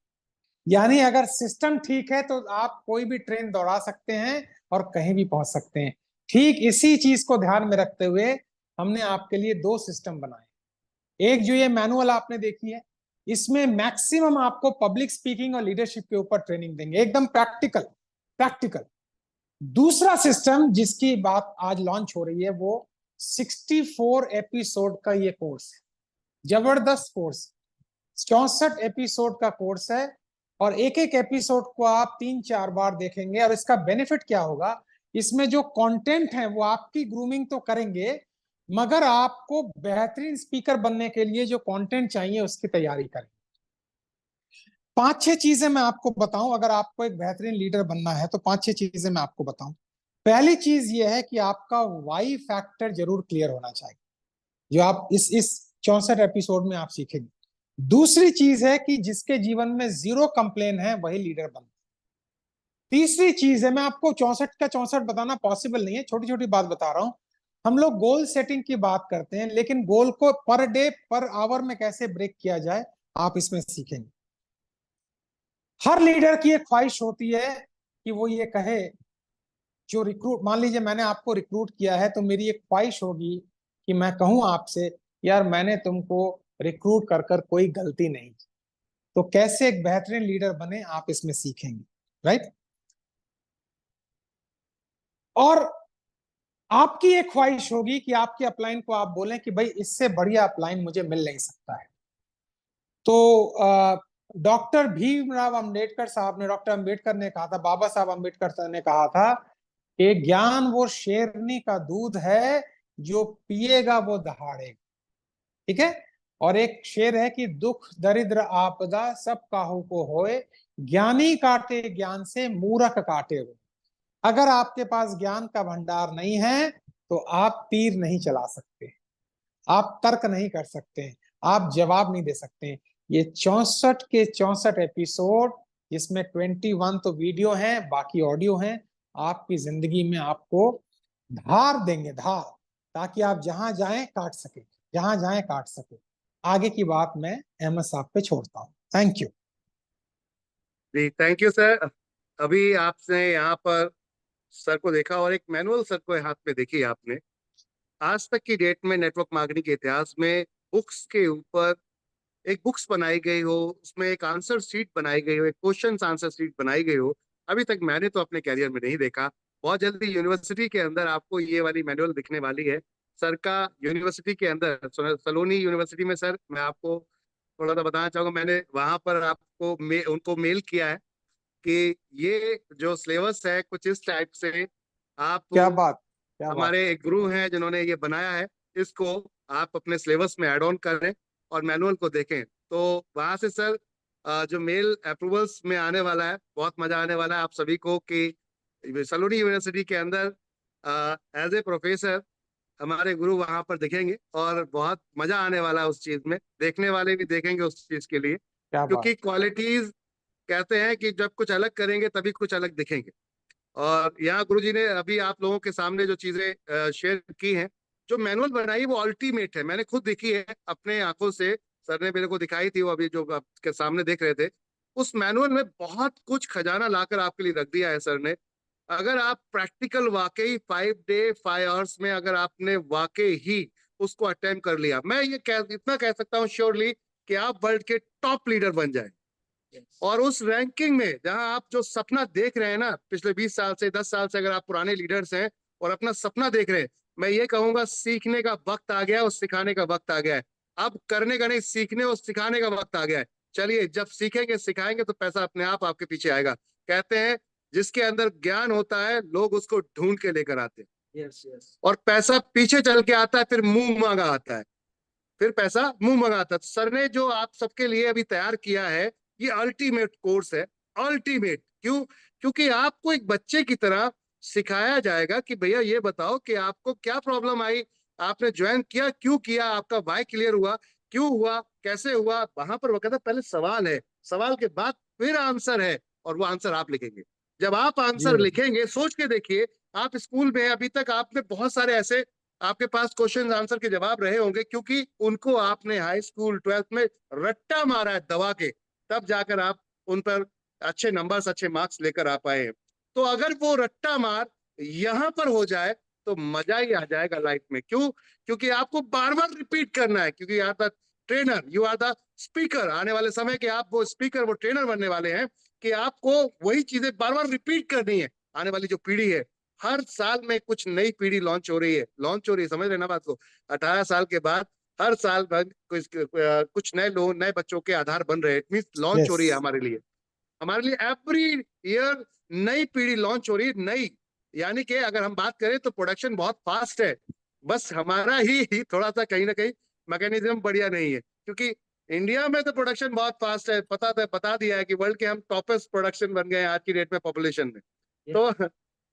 यानी अगर सिस्टम ठीक है तो आप कोई भी ट्रेन दौड़ा सकते हैं और कहीं भी पहुंच सकते हैं। ठीक इसी चीज को ध्यान में रखते हुए हमने आपके लिए 2 सिस्टम बनाए। एक जो ये मैनुअल आपने देखी है, इसमें मैक्सिमम आपको पब्लिक स्पीकिंग और लीडरशिप के ऊपर ट्रेनिंग देंगे, एकदम प्रैक्टिकल। दूसरा सिस्टम जिसकी बात आज लॉन्च हो रही है वो 64 एपिसोड का ये कोर्स है। जबरदस्त कोर्स, 64 एपिसोड का कोर्स है और एक एक एपिसोड को आप 3-4 बार देखेंगे। और इसका बेनिफिट क्या होगा, इसमें जो कंटेंट है वो आपकी ग्रूमिंग तो करेंगे, मगर आपको बेहतरीन स्पीकर बनने के लिए जो कंटेंट चाहिए उसकी तैयारी करें। 5-6 चीजें मैं आपको बताऊं, अगर आपको एक बेहतरीन लीडर बनना है तो 5-6 चीजें मैं आपको बताऊं। पहली चीज यह है कि आपका वाई फैक्टर जरूर क्लियर होना चाहिए, जो आप इस 64 एपिसोड में आप सीखेंगे। दूसरी चीज है कि जिसके जीवन में 0 कंप्लेन है वही लीडर बनता है। तीसरी चीज है, मैं आपको 64 का 64 बताना पॉसिबल नहीं है, छोटी छोटी बात बता रहा हूं। हम लोग गोल सेटिंग की बात करते हैं, लेकिन गोल को पर डे पर आवर में कैसे ब्रेक किया जाए आप इसमें सीखेंगे। हर लीडर की एक ख्वाहिश होती है कि वो ये कहे, जो रिक्रूट, मान लीजिए मैंने आपको रिक्रूट किया है तो मेरी एक ख्वाहिश होगी कि मैं कहूं आपसे, यार मैंने तुमको रिक्रूट कर कर कोई गलती नहीं की। तो कैसे एक बेहतरीन लीडर बने आप इसमें सीखेंगे, राइट। और आपकी एक ख्वाहिश होगी कि आपके अपलाइन को आप बोलें कि भाई इससे बढ़िया अपलाइन मुझे मिल नहीं सकता है। तो डॉक्टर भीमराव अंबेडकर साहब ने, डॉक्टर अंबेडकर ने कहा था, बाबा साहब अंबेडकर ने कहा था कि ज्ञान वो शेरनी का दूध है जो पिएगा वो दहाड़ेगा। ठीक है। और एक शेर है कि दुख दरिद्र आपदा सब काहू को होए, ज्ञानी काटे ज्ञान से मूर्ख काटे हो। अगर आपके पास ज्ञान का भंडार नहीं है तो आप तीर नहीं चला सकते, आप तर्क नहीं कर सकते, आप जवाब नहीं दे सकते। ये 64 के 64 एपिसोड, जिसमें 21 तो वीडियो हैं, बाकी ऑडियो हैं, आपकी जिंदगी में आपको धार देंगे, धार, ताकि आप जहां जाएं काट सके, जहां जाएं काट सके। आगे की बात मैं अहमद साहब पे छोड़ता हूं। थैंक यू जी, थैंक यू सर। अभी आपने यहाँ पर सर को देखा और एक मैनुअल सर को हाथ में देखी आपने। आज तक की डेट में नेटवर्क मार्केटिंग के इतिहास में बुक्स के ऊपर एक बुक्स बनाई गई हो, उसमें एक आंसर शीट बनाई गई हो, एक क्वेश्चन आंसर शीट बनाई गई हो, अभी तक मैंने तो अपने कैरियर में नहीं देखा। बहुत जल्दी यूनिवर्सिटी के अंदर आपको ये वाली मैनुअल दिखने वाली है सर का। यूनिवर्सिटी के अंदर सलोनी यूनिवर्सिटी में सर, मैं आपको थोड़ा सा बताना चाहूंगा, मैंने वहां पर आपको उनको मेल किया है कि ये जो सिलेबस है कुछ इस टाइप से आप, क्या बात हमारे एक गुरु हैं जिन्होंने ये बनाया है, इसको आप अपने सिलेबस में ऐड ऑन करें और मैनुअल को देखें। तो वहां से सर जो मेल अप्रूवल्स में आने वाला है, बहुत मजा आने वाला है आप सभी को कि सलोनी यूनिवर्सिटी के अंदर एज ए प्रोफेसर हमारे गुरु वहां पर दिखेंगे और बहुत मजा आने वाला है उस चीज में, देखने वाले भी देखेंगे उस चीज के लिए, क्योंकि क्वालिटीज कहते हैं कि जब कुछ अलग करेंगे तभी कुछ अलग दिखेंगे। और यहाँ गुरुजी ने अभी आप लोगों के सामने जो चीजें शेयर की हैं, जो मैनुअल बनाई वो अल्टीमेट है, मैंने खुद देखी है अपने आंखों से, सर ने मेरे को दिखाई थी वो अभी जो आपके सामने देख रहे थे। उस मैनुअल में बहुत कुछ खजाना लाकर आपके लिए रख दिया है सर ने। अगर आप प्रैक्टिकल वाकई 5 डे 5 आवर्स में अगर आपने वाकई ही उसको अटेम्प्ट कर लिया, मैं ये इतना कह सकता हूँ श्योरली कि आप वर्ल्ड के टॉप लीडर बन जाए। और उस रैंकिंग में जहां आप जो सपना देख रहे हैं ना, पिछले 20 साल से 10 साल से अगर आप पुराने लीडर्स हैं और अपना सपना देख रहे हैं, मैं ये कहूंगा सीखने का वक्त आ गया है और सिखाने का वक्त आ गया है। अब करने का नहीं, सीखने और सिखाने का वक्त आ गया है। चलिए, जब सीखेंगे सिखाएंगे तो पैसा अपने आप आपके पीछे आएगा। कहते हैं जिसके अंदर ज्ञान होता है लोग उसको ढूंढ के लेकर आते हैं। और पैसा पीछे चल के आता है, फिर मुंह मांगा आता है, फिर पैसा मुंह मांगा आता है। सर ने जो आप सबके लिए अभी तैयार किया है ये अल्टीमेट कोर्स है। अल्टीमेट क्यों? क्योंकि आपको एक बच्चे की तरह सिखाया जाएगा कि भैया ये बताओ कि आपको क्या प्रॉब्लम आई, आपने ज्वाइन किया, क्यों किया, आपका वाई क्लियर हुआ, क्यों हुआ, कैसे हुआ। वहां पर वो कहता पहले सवाल है, सवाल के बाद फिर आंसर है, और वो आंसर आप लिखेंगे। जब आप आंसर लिखेंगे, सोच के देखिए, आप स्कूल में अभी तक आपने बहुत सारे ऐसे आपके पास क्वेश्चन आंसर के जवाब रहे होंगे, क्योंकि उनको आपने हाई स्कूल 12th में रट्टा मारा है दबा के, तब जाकर आप उन पर अच्छे नंबर्स अच्छे मार्क्स लेकर आ पाए। तो अगर वो रट्टा मार यहाँ पर हो जाए तो मजा ही आ जाएगा लाइफ में। क्यों? क्योंकि आपको बार बार रिपीट करना है, क्योंकि you are the trainer, you are the speaker. आने वाले समय के आप वो स्पीकर, वो ट्रेनर बनने वाले हैं कि आपको वही चीजें बार बार रिपीट करनी है। आने वाली जो पीढ़ी है, हर साल में कुछ नई पीढ़ी लॉन्च हो रही है, समझ रहे ना बात को। 18 साल के बाद हर साल कुछ नए लोग, नए बच्चों के आधार बन रहे हैं। इट मींस लॉन्च हो रही है हमारे लिए एवरी ईयर नई पीढ़ी लॉन्च हो रही है, नई। यानी कि अगर हम बात करें तो प्रोडक्शन बहुत फास्ट है, बस हमारा ही थोड़ा सा कहीं ना कहीं मैकेनिज्म बढ़िया नहीं है। क्योंकि इंडिया में तो प्रोडक्शन बहुत फास्ट है, बता दिया है कि वर्ल्ड के हम टॉपेस्ट प्रोडक्शन बन गए हैं आज की डेट में पॉपुलेशन में। तो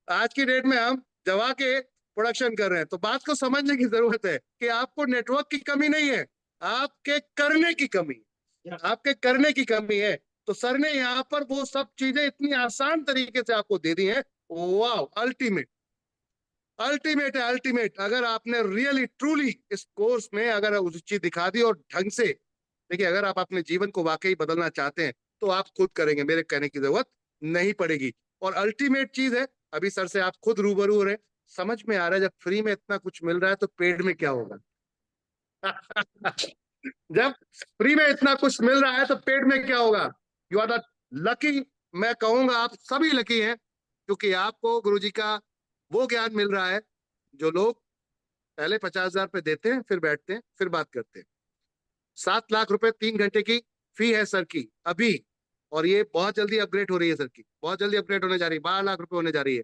आज की डेट में हम दवा के प्रोडक्शन कर रहे हैं। तो बात को समझने की जरूरत है कि आपको नेटवर्क की कमी नहीं है, आपके करने की कमी, आपके करने की कमी है। तो सर ने यहाँ पर वो सब चीजें इतनी आसान तरीके से आपको दे दी हैं। वाह, अल्टीमेट, अल्टीमेट है, अल्टीमेट। अगर आपने रियली ट्रूली इस कोर्स में अगर उस चीज दिखा दी और ढंग से, देखिए अगर आप अपने जीवन को वाकई बदलना चाहते हैं तो आप खुद करेंगे, मेरे कहने की जरूरत नहीं पड़ेगी। और अल्टीमेट चीज है, अभी सर से आप खुद रूबरू हो रहे, समझ में आ रहा है जब फ्री में इतना कुछ मिल रहा है तो पेड में क्या होगा। जब फ्री में इतना कुछ मिल रहा है तो पेड में क्या होगा। यू आर द लकी, मैं कहूंगा आप सभी लकी हैं, क्योंकि आपको गुरुजी का वो ज्ञान मिल रहा है जो लोग पहले 50,000 रुपए देते हैं, फिर बैठते हैं, फिर बात करते हैं। 7 लाख रुपए 3 घंटे की फी है सर की अभी, और ये बहुत जल्दी अपग्रेड हो रही है सर की, बहुत जल्दी अपग्रेड होने जा रही है, 12 लाख रुपए होने जा रही है।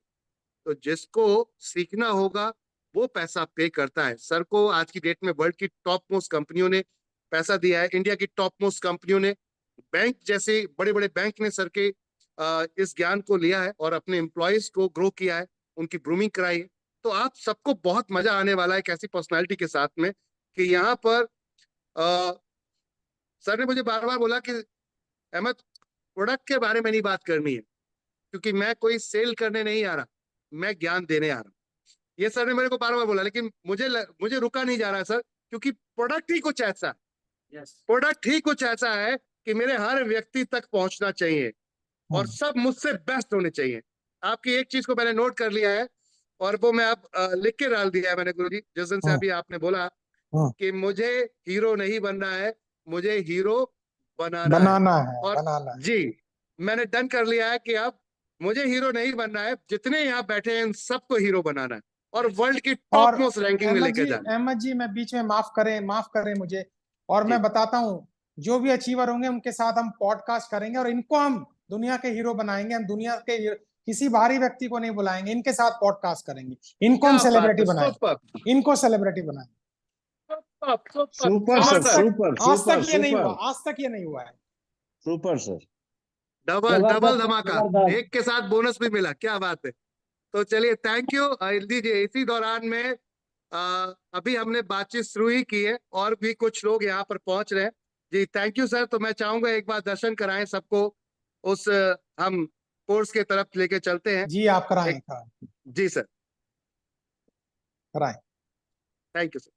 तो जिसको सीखना होगा वो पैसा पे करता है। सर को आज की डेट में वर्ल्ड की टॉप मोस्ट कंपनियों ने पैसा दिया है, इंडिया की टॉप मोस्ट कंपनियों ने, बैंक जैसे बड़े बड़े बैंक ने सर के इस ज्ञान को लिया है और अपने एम्प्लॉयज को ग्रो किया है, उनकी ग्रूमिंग कराई है। तो आप सबको बहुत मजा आने वाला है एक ऐसी पर्सनैलिटी के साथ में कि यहाँ पर सर ने मुझे बार बार बोला कि अहमद, प्रोडक्ट के बारे में नहीं बात करनी है, क्योंकि मैं कोई सेल करने नहीं आ रहा, मैं ज्ञान देने आ रहा हूँ। ये सर ने मेरे को बार बार बोला, लेकिन मुझे रुका नहीं जा रहा है सर, क्योंकि प्रोडक्ट ही कुछ ऐसा, प्रोडक्ट ही कुछ ऐसा है कि मेरे हर व्यक्ति तक पहुंचना चाहिए और सब मुझसे बेस्ट होने चाहिए। आपकी एक चीज को मैंने नोट कर लिया है और वो मैं अब लिख के डाल दिया है मैंने गुरुजी, जिस दिन से अभी आपने बोला कि मुझे हीरो नहीं बनना है, मुझे हीरो बनाना है। और जी, मैंने डन कर लिया है कि अब मुझे हीरो नहीं बनना है, जितने यहाँ बैठे हैं इन सबको हीरो बनाना है और वर्ल्ड की टॉप मोस्ट रैंकिंग में लेके जाना। अहमद जी, मैं बीच में माफ करें मुझे, और मैं बताता हूँ, जो भी अचीवर होंगे उनके साथ हम पॉडकास्ट करेंगे और इनको हम दुनिया के हीरो बनाएंगे। हम दुनिया के किसी बाहरी व्यक्ति को नहीं बुलाएंगे, इनके साथ पॉडकास्ट करेंगे, इनको हम सेलिब्रिटी बनाएंगे, इनको सेलिब्रिटी बनाएंगे। सुपर सर, सुपर, आज तक ये नहीं हुआ, आज तक ये नहीं हुआ है। सुपर सर, डबल धमाका, एक के साथ बोनस भी मिला, क्या बात है। तो चलिए थैंक यू। दीजिए इसी दौरान में अभी हमने बातचीत शुरू ही की है और भी कुछ लोग यहाँ पर पहुंच रहे हैं। जी थैंक यू सर। तो मैं चाहूंगा एक बार दर्शन कराएं सबको, उस हम कोर्स के तरफ लेके चलते हैं। जी आप कराएं कराएं जी सर कराएं। Thank you sir.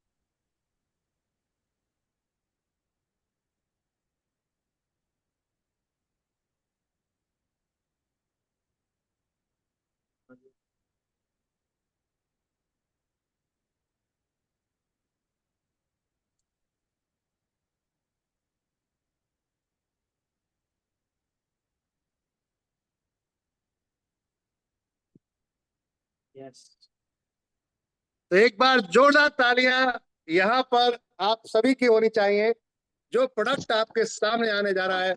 तो एक बार जोरदार तालियां यहाँ पर आप सभी की होनी चाहिए। जो प्रोडक्ट आपके सामने आने जा रहा है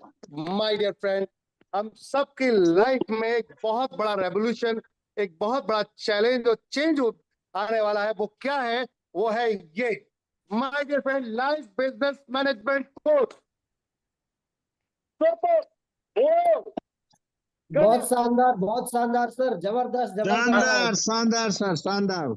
माय डियर फ्रेंड, हम सबकी लाइफ में एक बहुत बड़ा रेवोल्यूशन, एक बहुत बड़ा चैलेंज और चेंज आने वाला है। वो क्या है? वो है ये my dear friend life business management course. बहुत शानदार सर, जबरदस्त शानदार शानदार सर शानदार।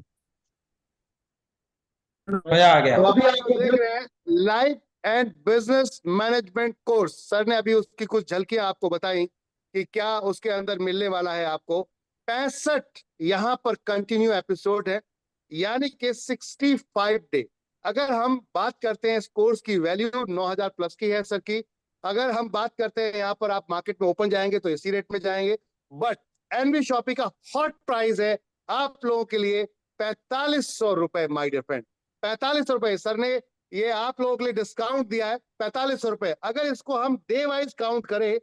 मजा आ गया। तो अभी आप देख रहे हैं life and business management course. Sir ने अभी उसकी कुछ झलकियां आपको बताई कि क्या उसके अंदर मिलने वाला है आपको। 65 यहाँ पर कंटिन्यू एपिसोड है, यानी कि 65 डे। अगर हम बात करते हैं इस कोर्स की वैल्यू 9,000 प्लस की है सर की। अगर हम बात करते हैं यहाँ पर आप मार्केट में ओपन जाएंगे तो इसी रेट में जाएंगे, बट एनबी शॉपी का हॉट प्राइस है आप लोगों के लिए 4500 रुपए माय डियर फ्रेंड। 4500 रुपए सर ने ये आप लोगों के लिए डिस्काउंट दिया है। 4500 रुपए। अगर इसको हम डे वाइज काउंट करें,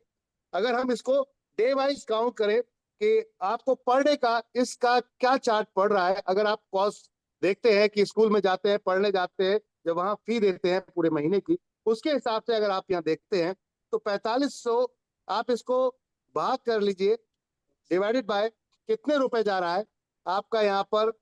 अगर हम इसको डे वाइज काउंट करें कि आपको पर डे का इसका क्या चार्ज पड़ रहा है, अगर आप कॉस्ट देखते हैं कि स्कूल में जाते हैं, पढ़ने जाते हैं, जब वहां फी देते हैं पूरे महीने की, उसके हिसाब से अगर आप यहाँ देखते हैं तो 4500 आप इसको भाग कर लीजिए, डिवाइडेड बाय कितने रुपए जा रहा है आपका यहाँ पर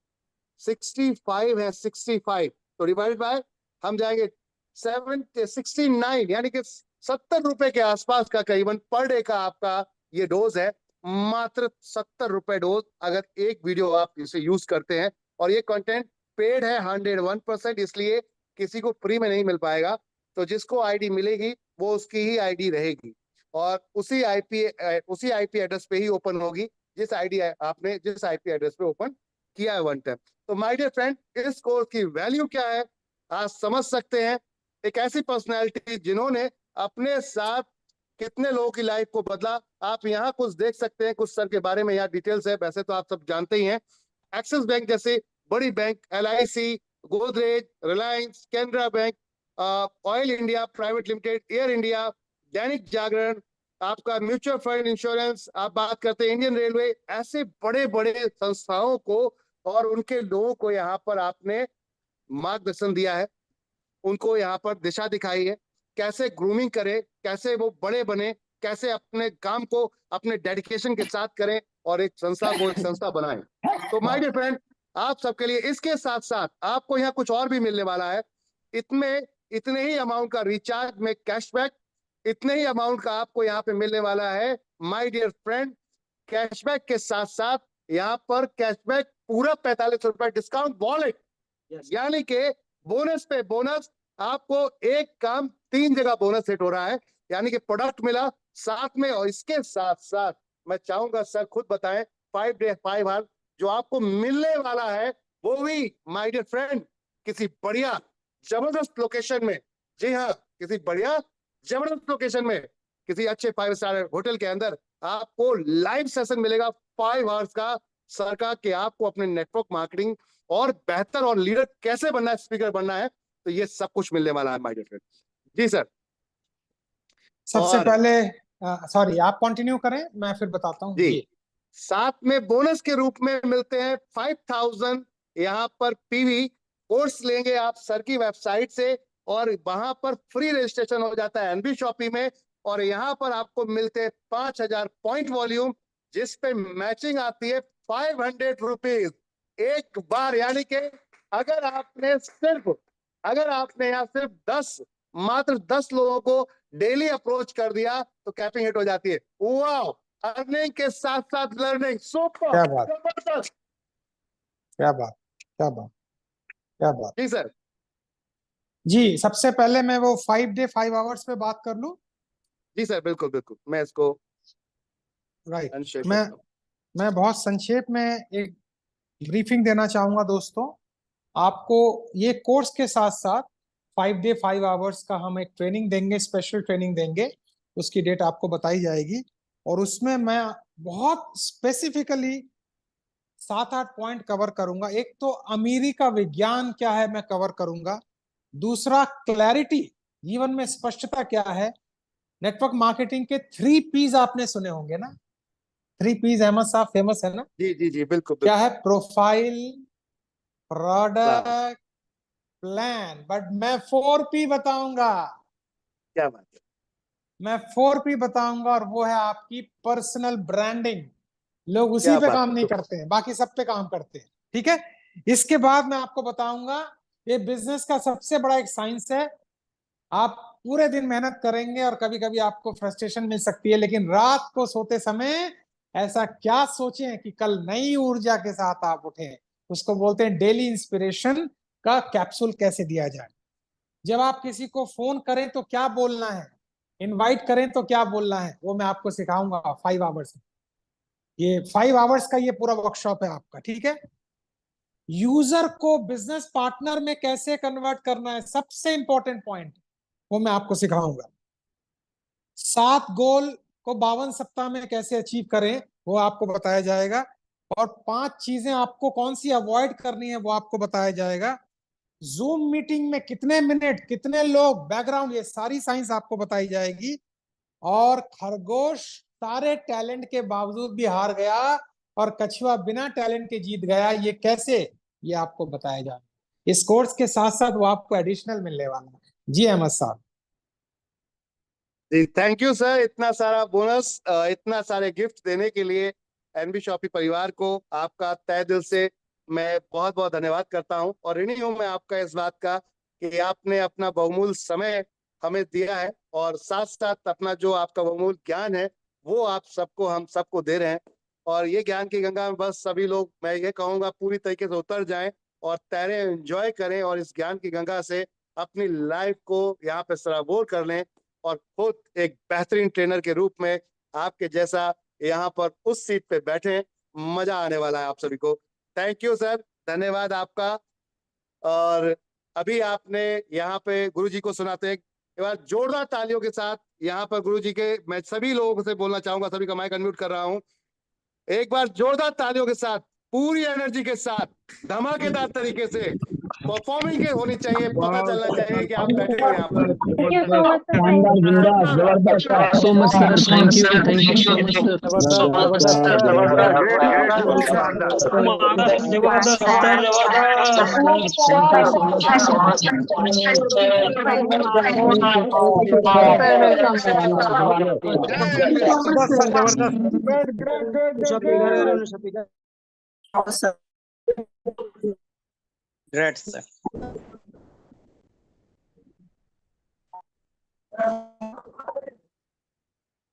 65 है। 65 तो डिवाइडेड बाय हम जाएंगे 69, यानी कि 70 रुपए के आसपास का करीबन पर डे का आपका ये डोज है। मात्र 70 रुपए डोज अगर एक वीडियो आप इसे यूज करते हैं। और ये कंटेंट पेड है 101%, इसलिए किसी को फ्री में नहीं मिल पाएगा। तो जिसको आईडी मिलेगी वो उसकी ही आईडी रहेगी और उसी आईपी एड्रेस पे ही ओपन होगी जिस आईपी एड्रेस पे ओपन किया है वन टाइम। तो माय डियर फ्रेंड, इस कोर्स की वैल्यू क्या है आप समझ सकते हैं। एक ऐसी पर्सनैलिटी जिन्होंने अपने साथ कितने लोगों की लाइफ को बदला। आप यहाँ कुछ देख सकते हैं, कुछ सर के बारे में यहाँ डिटेल्स है, वैसे तो आप सब जानते ही हैं। एक्सिस बैंक जैसे बड़ी bank, LIC, Godrej, Reliance, Canara bank, oil India private limited, air India, Dainik Jagran, आपका म्यूचुअल फंड, इंश्योरेंस, आप बात करते हैं इंडियन रेलवे, ऐसे बड़े बड़े संस्थाओं को और उनके लोगों को यहाँ पर आपने मार्गदर्शन दिया है, उनको यहाँ पर दिशा दिखाई है कैसे ग्रूमिंग करें, कैसे वो बड़े बने, कैसे अपने काम को अपने डेडिकेशन के साथ करें और एक संस्था बनाएं। तो माय डियर फ्रेंड, आप सबके लिए इसके साथ साथ आपको यहाँ कुछ और भी मिलने वाला है। इतने ही अमाउंट का रिचार्ज में कैशबैक, इतने ही अमाउंट का आपको यहाँ पे मिलने वाला है माय डियर फ्रेंड। कैशबैक के साथ साथ यहाँ पर कैशबैक पूरा 4500 रुपए डिस्काउंट वॉलेट, यानी कि बोनस पे बोनस आपको एक काम 3 जगह बोनस सेट हो रहा है, यानी कि प्रोडक्ट मिला साथ में। और इसके साथ साथ मैं चाहूंगा सर खुद बताएं 5 डे 5 आवर जो आपको मिलने वाला है वो भी माय डियर फ्रेंड किसी बढ़िया जबरदस्त लोकेशन में। जी हाँ, किसी बढ़िया जबरदस्त लोकेशन में, किसी अच्छे 5 स्टार होटल के अंदर आपको लाइव सेशन मिलेगा 5 आवर्स का सर का, कि आपको अपने नेटवर्क मार्केटिंग और बेहतर और लीडर कैसे बनना है, स्पीकर बनना है। तो ये सब कुछ मिलने वाला है माय डियर फ्रेंड। जी सर। सबसे पहले सॉरी आप कंटिन्यू करें, मैं फिर बताता हूँ। जी, साथ में बोनस के रूप में मिलते हैं 5000 यहाँ पर PV कोर्स लेंगे आप सर की वेबसाइट से और वहां पर फ्री रजिस्ट्रेशन हो जाता है एनबी शॉपी में। और यहाँ पर आपको मिलते हैं 5000 पॉइंट वॉल्यूम, जिस पे मैचिंग आती है 500 रुपीज एक बार। यानी कि अगर आपने यहाँ सिर्फ मात्र 10 लोगों को डेली अप्रोच कर दिया तो कैपिंग हिट हो जाती है। वाह, अर्निंग के साथ साथ लर्निंग। सुपर, क्या बात, जबरदस्त। क्या बात, क्या बात, क्या बात। जी सर। जी, सबसे पहले मैं वो 5 डे 5 आवर्स पे बात कर लूं। जी सर, बिल्कुल बिल्कुल, मैं इसको राइट, संक्षेप मैं करता हूं। मैं बहुत संक्षेप में एक ब्रीफिंग देना चाहूंगा दोस्तों। आपको ये कोर्स के साथ साथ 5 डे 5 आवर्स का हम एक ट्रेनिंग देंगे, स्पेशल ट्रेनिंग देंगे। उसकी डेट आपको बताई जाएगी और उसमें मैं बहुत स्पेसिफिकली 7-8 पॉइंट कवर करूंगा। एक तो अमीरी का विज्ञान क्या है मैं कवर करूंगा। दूसरा, क्लैरिटी, जीवन में स्पष्टता क्या है। नेटवर्क मार्केटिंग के 3 P's आपने सुने होंगे ना। 3 P's अहमद साहब फेमस है ना। जी जी जी, बिल्कुल क्या बिल्कुल। है? Profile, product, plan. बट मैं 4P बताऊंगा। क्या बात है। मैं 4P बताऊंगा और वो है आपकी पर्सनल ब्रांडिंग। लोग उसी क्या पे बात काम है। नहीं करते हैं, बाकी सब पे काम करते हैं। ठीक है। इसके बाद मैं आपको बताऊंगा, ये बिजनेस का सबसे बड़ा एक साइंस है। आप पूरे दिन मेहनत करेंगे और कभी कभी आपको फ्रस्ट्रेशन मिल सकती है, लेकिन रात को सोते समय ऐसा क्या सोचें कि कल नई ऊर्जा के साथ आप उठें। उसको बोलते हैं डेली इंस्पिरेशन का कैप्सूल कैसे दिया जाए। जब आप किसी को फोन करें तो क्या बोलना है, इनवाइट करें तो क्या बोलना है, वो मैं आपको सिखाऊंगा 5 आवर्स में। ये 5 आवर्स का ये पूरा वर्कशॉप है आपका। ठीक है। यूजर को बिजनेस पार्टनर में कैसे कन्वर्ट करना है, सबसे इंपॉर्टेंट पॉइंट, वो मैं आपको सिखाऊंगा। 7 गोल को 52 सप्ताह में कैसे अचीव करें, वो आपको बताया जाएगा। और 5 चीजें आपको कौन सी अवॉइड करनी है, वो आपको बताया जाएगा। जूम मीटिंग में कितने मिनट, कितने लोग, बैकग्राउंड, ये सारी साइंस आपको बताई जाएगी। और खरगोश सारे टैलेंट के बावजूद भी हार गया और कछुआ बिना टैलेंट के जीत गया, ये कैसे, ये आपको बताया जाएगा। इस कोर्स के साथ साथ वो आपको एडिशनल मिलने वाला है। जी अहमद साहब। जी, थैंक यू सर, इतना सारा बोनस, इतना सारे गिफ्ट देने के लिए एनबी शॉपी परिवार को आपका तहे दिल से मैं बहुत बहुत धन्यवाद करता हूं। और ऋणी हूं मैं आपका इस बात का कि आपने अपना बहुमूल्य समय हमें दिया है और साथ साथ अपना जो आपका बहुमूल्य ज्ञान है वो आप सबको, हम सबको दे रहे हैं। और ये ज्ञान की गंगा में बस सभी लोग, मैं ये कहूंगा, पूरी तरीके से उतर जाएं और तैरें, एंजॉय करें और इस ज्ञान की गंगा से अपनी लाइफ को यहाँ पे सराबोर कर लें और खुद एक बेहतरीन ट्रेनर के रूप में आपके जैसा यहाँ पर उस सीट पे बैठे। मजा आने वाला है आप सभी को। थैंक यू सर, धन्यवाद आपका। और अभी आपने यहाँ पे गुरुजी को सुनाते हैं, एक बार जोरदार तालियों के साथ यहाँ पर गुरुजी के, मैं सभी लोगों से बोलना चाहूंगा, सभी का माइक अनम्यूट कर रहा हूँ, एक बार जोरदार तालियों के साथ, पूरी एनर्जी के साथ, धमाकेदार तरीके से परफॉर्मिंग होनी चाहिए, पता चलना चाहिए कि आप बैठे हो यहाँ पर। शानदार, बिंदास, जबरदस्त so much sir, thank you so much sir. जबरदस्त जबरदस्त sir, thank you so much great sir.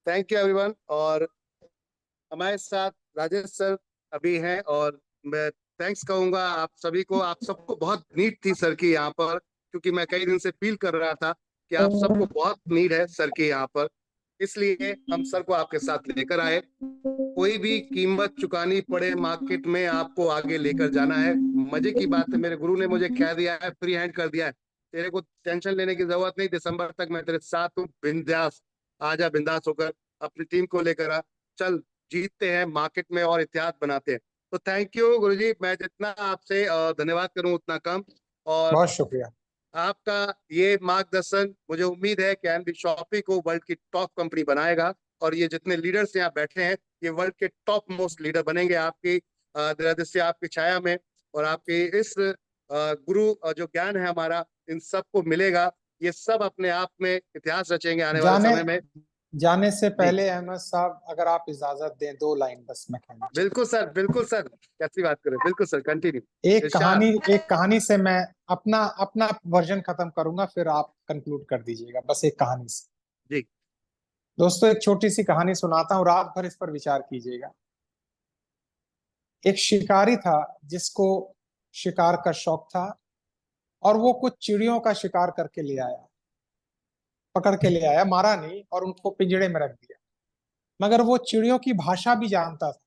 Thank you everyone. और हमारे साथ राजेश सर अभी हैं और मैं थैंक्स कहूंगा आप सभी को। आप सबको बहुत नीड थी सर की यहाँ पर, क्योंकि मैं कई दिन से फील कर रहा था कि आप सबको बहुत नीड है सर की यहाँ पर, इसलिए हम सर को आपके साथ लेकर आए। कोई भी कीमत चुकानी पड़े मार्केट में, आपको आगे लेकर जाना है। मजे की बात है, मेरे गुरु ने मुझे कह दिया है, फ्री हैंड कर दिया है, तेरे को टेंशन लेने की जरूरत नहीं, दिसंबर तक मैं तेरे साथ हूँ, बिंदास आजा, बिंदास होकर अपनी टीम को लेकर आ, चल जीतते हैं मार्केट में और इतिहास बनाते हैं। तो थैंक यू गुरुजी, मैं जितना आपसे धन्यवाद करूं उतना कम। और बहुत शुक्रिया आपका ये मार्गदर्शन, मुझे उम्मीद है कि एनबी शॉपी को वर्ल्ड की टॉप कंपनी बनाएगा और ये जितने लीडर्स यहाँ बैठे हैं ये वर्ल्ड के टॉप मोस्ट लीडर बनेंगे आपकी दृष्टि, आपकी छाया में। और आपके इस गुरु जो ज्ञान है हमारा, इन सबको मिलेगा, ये सब अपने आप में इतिहास रचेंगे आने वाले समय में। जाने से पहले अहमद साहब, अगर आप इजाजत दें, 2 लाइन बस मैं कहना। बिल्कुल सर, बिल्कुल सर, कैसी बात करें, बिल्कुल सर, कंटिन्यू। एक कहानी से मैं अपना वर्जन खत्म करूंगा, फिर आप कंक्लूड कर दीजिएगा, बस एक कहानी से। जी। दोस्तों एक छोटी सी कहानी सुनाता हूँ, रात भर इस पर विचार कीजिएगा। एक शिकारी था जिसको शिकार का शौक था और वो कुछ चिड़ियों का शिकार करके ले आया, पकड़ के ले आया, मारा नहीं और उनको पिंजड़े में रख दिया। मगर वो चिड़ियों की भाषा भी जानता था।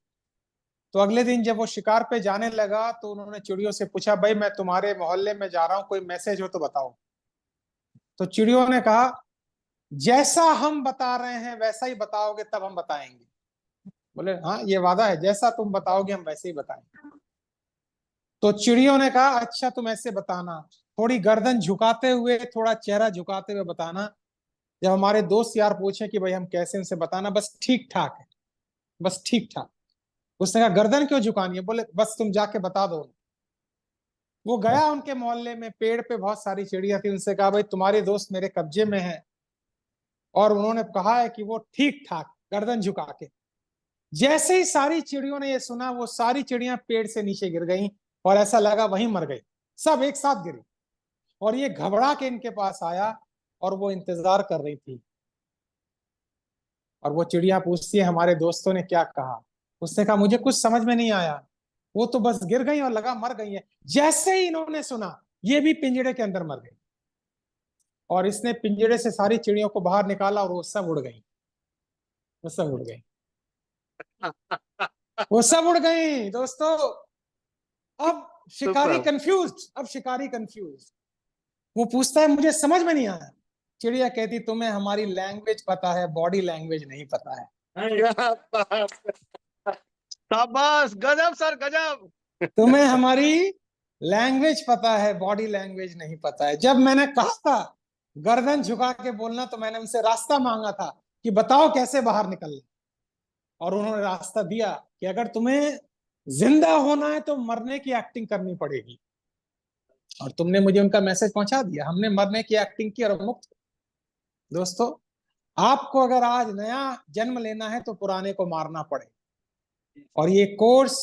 तो अगले दिन जब वो शिकार पे जाने लगा तो उन्होंने चिड़ियों से पूछा, भाई मैं तुम्हारे मोहल्ले में जा रहा हूँ, कोई मैसेज हो तो बताओ। तो चिड़ियों ने कहा, जैसा हम बता रहे हैं वैसा ही बताओगे तब हम बताएंगे। बोले हाँ ये वादा है, जैसा तुम बताओगे हम वैसे ही बताएंगे। तो चिड़ियों ने कहा अच्छा तुम ऐसे बताना, थोड़ी गर्दन झुकाते हुए, थोड़ा चेहरा झुकाते हुए बताना। जब हमारे दोस्त यार पूछे कि भाई हम कैसे, उनसे बताना बस ठीक ठाक है, बस ठीक ठाक। उसने कहा गर्दन क्यों झुकानी है? बोले बस तुम जाके बता दो। वो गया उनके मोहल्ले में, पेड़ पे बहुत सारी चिड़िया थी, उनसे कहा भाई तुम्हारे दोस्त मेरे कब्जे में है, और उन्होंने कहा है कि वो ठीक ठाक, गर्दन झुका के। जैसे ही सारी चिड़ियों ने ये सुना, वो सारी चिड़ियां पेड़ से नीचे गिर गईं और ऐसा लगा वहीं मर गई, सब एक साथ गिरी। और ये घबरा के इनके पास आया और वो इंतजार कर रही थी। और वो चिड़िया पूछती है हमारे दोस्तों ने क्या कहा? उसने कहा मुझे कुछ समझ में नहीं आया, वो तो बस गिर गई और लगा मर गई है। जैसे ही इन्होंने सुना ये भी पिंजड़े के अंदर मर गई, और इसने पिंजड़े से सारी चिड़ियों को बाहर निकाला और वो सब उड़ गई, वो सब उड़ गई, वो सब उड़ गई। दोस्तों अब शिकारी कंफ्यूज्ड, अब शिकारी कंफ्यूज्ड। वो पूछता है मुझे समझ में नहीं आया। चिड़िया कहती तुम्हें हमारी लैंग्वेज पता है, बॉडी लैंग्वेज नहीं पता है। शाबाश, गजब सर, गजब। तुम्हें हमारी लैंग्वेज पता है, बॉडी लैंग्वेज नहीं पता है। जब मैंने कहा था गर्दन झुका के बोलना, तो मैंने उनसे रास्ता मांगा था कि बताओ कैसे बाहर निकलना, और उन्होंने रास्ता दिया कि अगर तुम्हें जिंदा होना है तो मरने की एक्टिंग करनी पड़ेगी। और तुमने मुझे उनका मैसेज पहुंचा दिया, हमने मरने की एक्टिंग की और मुक्त। दोस्तों आपको अगर आज नया जन्म लेना है तो पुराने को मारना पड़े, और ये कोर्स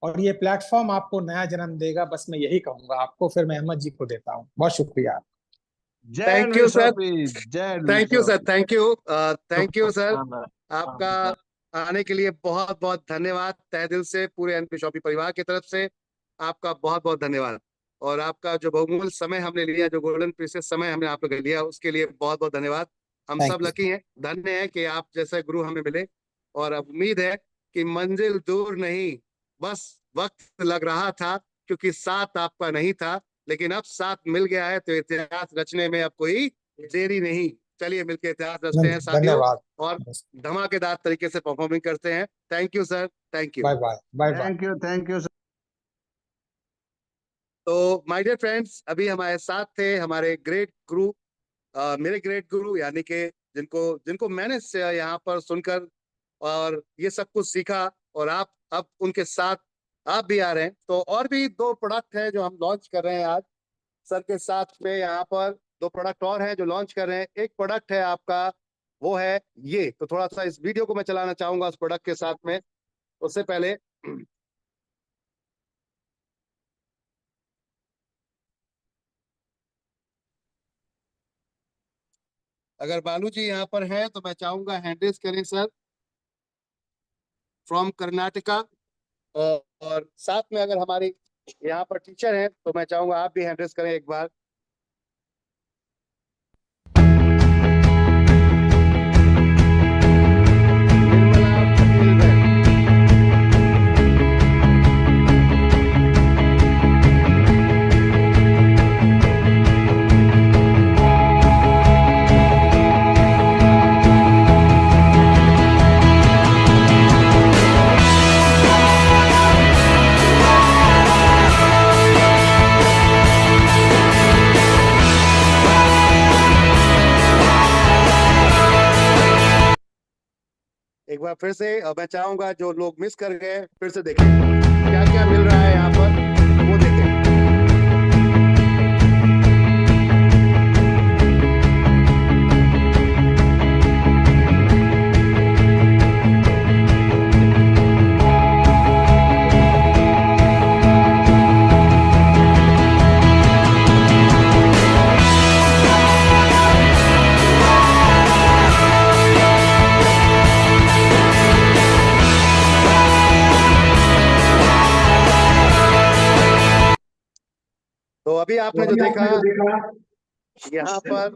और ये प्लेटफॉर्म आपको नया जन्म देगा। बस मैं यही कहूंगा आपको, फिर मैं अहमद जी को देता हूँ। बहुत शुक्रिया। Thank you sir, thank you sir, thank you, thank you sir. आपका आने के लिए बहुत बहुत धन्यवाद, तहे दिल से पूरे एनपी शॉपी परिवार की तरफ से आपका बहुत बहुत धन्यवाद। और आपका जो बहुमूल्य समय हमने लिया, जो गोल्डन प्रीशियस समय हमने आप लोग लिया, उसके लिए बहुत बहुत धन्यवाद। हम सब लकी हैं, धन्य हैं कि आप जैसे गुरु हमें मिले। और अब उम्मीद है कि मंजिल दूर नहीं, बस वक्त लग रहा था, क्योंकि साथ आपका नहीं था, लेकिन अब साथ मिल गया है, तो इतिहास रचने में अब कोई देरी नहीं। चलिए मिलकर इतिहास रचते हैं साथियों, और धमाकेदार तरीके से परफॉर्मिंग करते हैं। Thank you sir, thank you, bye bye, bye bye, thank you sir. तो माय डियर फ्रेंड्स, अभी हमारे साथ थे हमारे ग्रेट गुरु, मेरे ग्रेट गुरु, यानी कि जिनको मैंने यहाँ पर सुनकर और ये सब कुछ सीखा, और आप अब उनके साथ आप भी आ रहे हैं। तो और भी 2 प्रोडक्ट हैं जो हम लॉन्च कर रहे हैं आज सर के साथ में। यहाँ पर 2 प्रोडक्ट और हैं जो लॉन्च कर रहे हैं। एक प्रोडक्ट है आपका, वो है ये। तो थोड़ा सा इस वीडियो को मैं चलाना चाहूंगा उस प्रोडक्ट के साथ में। उससे पहले अगर बालू जी यहाँ पर हैं तो मैं चाहूंगा हैंड रेज करें सर, फ्रॉम कर्नाटका। और साथ में अगर हमारी यहाँ पर टीचर हैं तो मैं चाहूंगा आप भी हैंड रेज करें एक बार। एक बार फिर से मैं चाहूंगा जो लोग मिस कर गए फिर से देखें क्या क्या मिल रहा है यहाँ पर, वो देखें। तो अभी आपने जो देखा यहाँ पर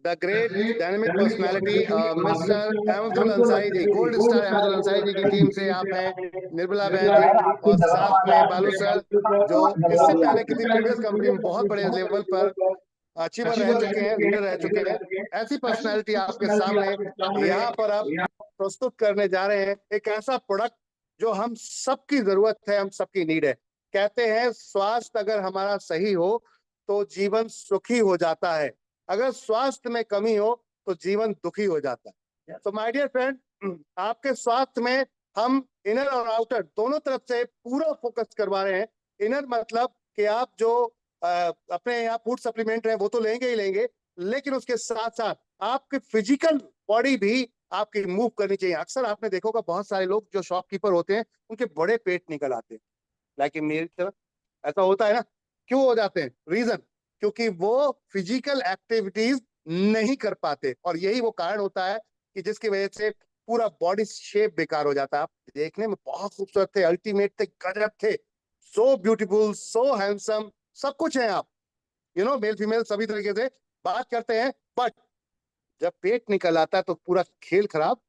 the great dynamic personality mister Ahmadul Ansari ji, gold star Ahmadul Ansari ji की टीम से आप हैं, निर्मला बहन जी, और साथ में बालू सर, जो इससे पहले किसी प्रीवियस कंपनी में बहुत बड़े लेवल पर अचीवर रह चुके हैं, लीडर रह चुके हैं। ऐसी पर्सनालिटी आपके सामने यहाँ पर आप प्रस्तुत करने जा रहे हैं एक ऐसा प्रोडक्ट जो हम सबकी जरूरत है, हम सबकी नीड है। कहते हैं स्वास्थ्य अगर हमारा सही हो तो जीवन सुखी हो जाता है, अगर स्वास्थ्य में कमी हो तो जीवन दुखी हो जाता है। तो माय डियर फ्रेंड, आपके स्वास्थ्य में हम इनर और आउटर दोनों तरफ से पूरा फोकस करवा रहे हैं। इनर मतलब कि आप जो अपने यहाँ फूड सप्लीमेंट है वो तो लेंगे ही लेंगे, लेकिन उसके साथ साथ आपके फिजिकल बॉडी भी आपकी मूव करनी चाहिए। अक्सर आपने देखा होगा बहुत सारे लोग जो शॉपकीपर होते हैं उनके बड़े पेट निकल आते हैं, लाइक मेरी तरह ऐसा होता है ना। क्यों हो जाते हैं? रीजन, क्योंकि वो फिजिकल एक्टिविटीज नहीं कर पाते, और यही वो कारण होता है कि जिसकी वजह से पूरा बॉडी शेप बेकार हो जाता है। आप देखने में बहुत खूबसूरत थे, अल्टीमेट थे, गजब थे, सो ब्यूटीफुल, सो हैंडसम, सब कुछ है आप, यू नो, मेल फीमेल सभी तरीके से बात करते हैं, बट जब पेट निकल आता है तो पूरा खेल खराब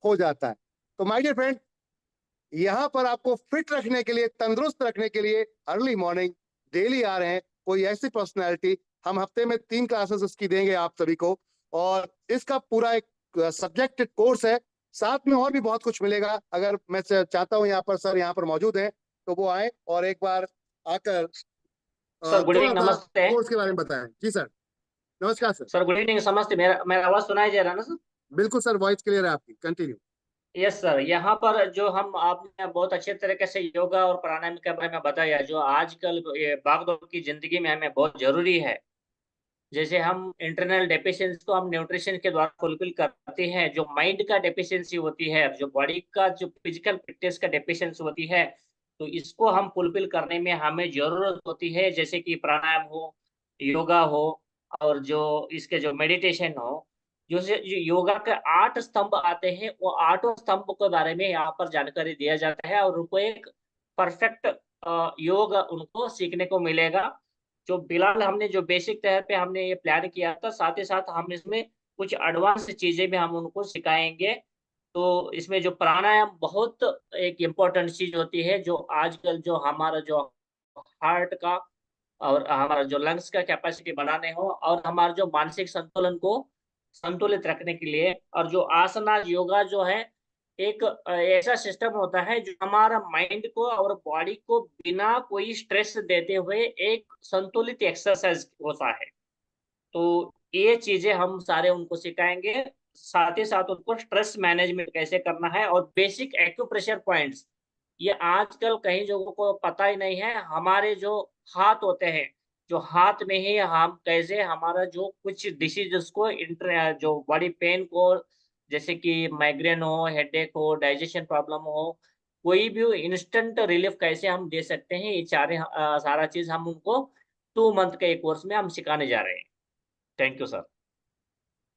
हो जाता है। तो माय डियर फ्रेंड, यहाँ पर आपको फिट रखने के लिए, तंदुरुस्त रखने के लिए अर्ली मॉर्निंग डेली आ रहे हैं कोई ऐसी पर्सनैलिटी। हम हफ्ते में 3 क्लासेस इसकी देंगे आप सभी को, और इसका पूरा एक सब्जेक्टेड कोर्स है, साथ में और भी बहुत कुछ मिलेगा। अगर मैं चाहता हूँ यहाँ पर सर यहाँ पर मौजूद हैं तो वो आए और एक बार आकर सर गुड इवनिंग, नमस्ते। कोर्स के बारे में बताएं। जी सर, नमस्कार सर। सर गुड इवनिंग, नमस्ते। मेरा आवाज सुनाई दे रहा है ना सर? बिल्कुल सर, वॉइस क्लियर है आपकी, कंटिन्यू। यस सर, यहाँ पर जो हम आपने बहुत अच्छे तरीके से योगा और प्राणायाम के बारे में बताया, जो आजकल ये भागदौड़ की जिंदगी में हमें बहुत जरूरी है। जैसे हम इंटरनल डेफिशिएंसी को हम न्यूट्रिशन के द्वारा फुलफिल करते हैं, जो माइंड का डेफिशिएंसी होती है, जो बॉडी का जो फिजिकल फिटनेस का डेफिशिएंसी होती है, तो इसको हम फुलफिल करने में हमें जरूरत होती है, जैसे कि प्राणायाम हो, योगा हो, और जो इसके जो मेडिटेशन हो। जो योगा के 8 स्तंभ आते हैं, वो 8 स्तंभ के बारे में यहाँ पर जानकारी दिया जाता है, और उनको एक परफेक्ट योग उनको सीखने को मिलेगा। जो फिलहाल हमने जो बेसिक तौर पे हमने ये प्लान किया था, साथ ही साथ हम इसमें कुछ एडवांस चीजें भी हम उनको सिखाएंगे। तो इसमें जो प्राणायाम बहुत एक इम्पोर्टेंट चीज होती है, जो आजकल जो हमारा जो हार्ट का और हमारा जो लंग्स का कैपेसिटी बढ़ाने हो, और हमारे जो मानसिक संतुलन को संतुलित रखने के लिए। और जो आसना योगा जो है, एक ऐसा सिस्टम होता है जो हमारा माइंड को और बॉडी को बिना कोई स्ट्रेस देते हुए एक संतुलित एक्सरसाइज होता है। तो ये चीजें हम सारे उनको सिखाएंगे, साथ ही साथ उनको स्ट्रेस मैनेजमेंट कैसे करना है, और बेसिक एक्यूप्रेशर पॉइंट्स। ये आजकल कई लोगों को पता ही नहीं है। हमारे जो हाथ होते हैं, जो हाथ में ही हम कैसे हमारा जो कुछ डिसीजेस को जो बॉडी पेन को, जैसे कि माइग्रेन हो, हेडेक हो, डाइजेशन प्रॉब्लम हो, कोई भी इंस्टेंट रिलीफ कैसे हम दे सकते हैं, ये सारा चीज हम उनको 2 मंथ के कोर्स में हम सिखाने जा रहे हैं। Thank you sir.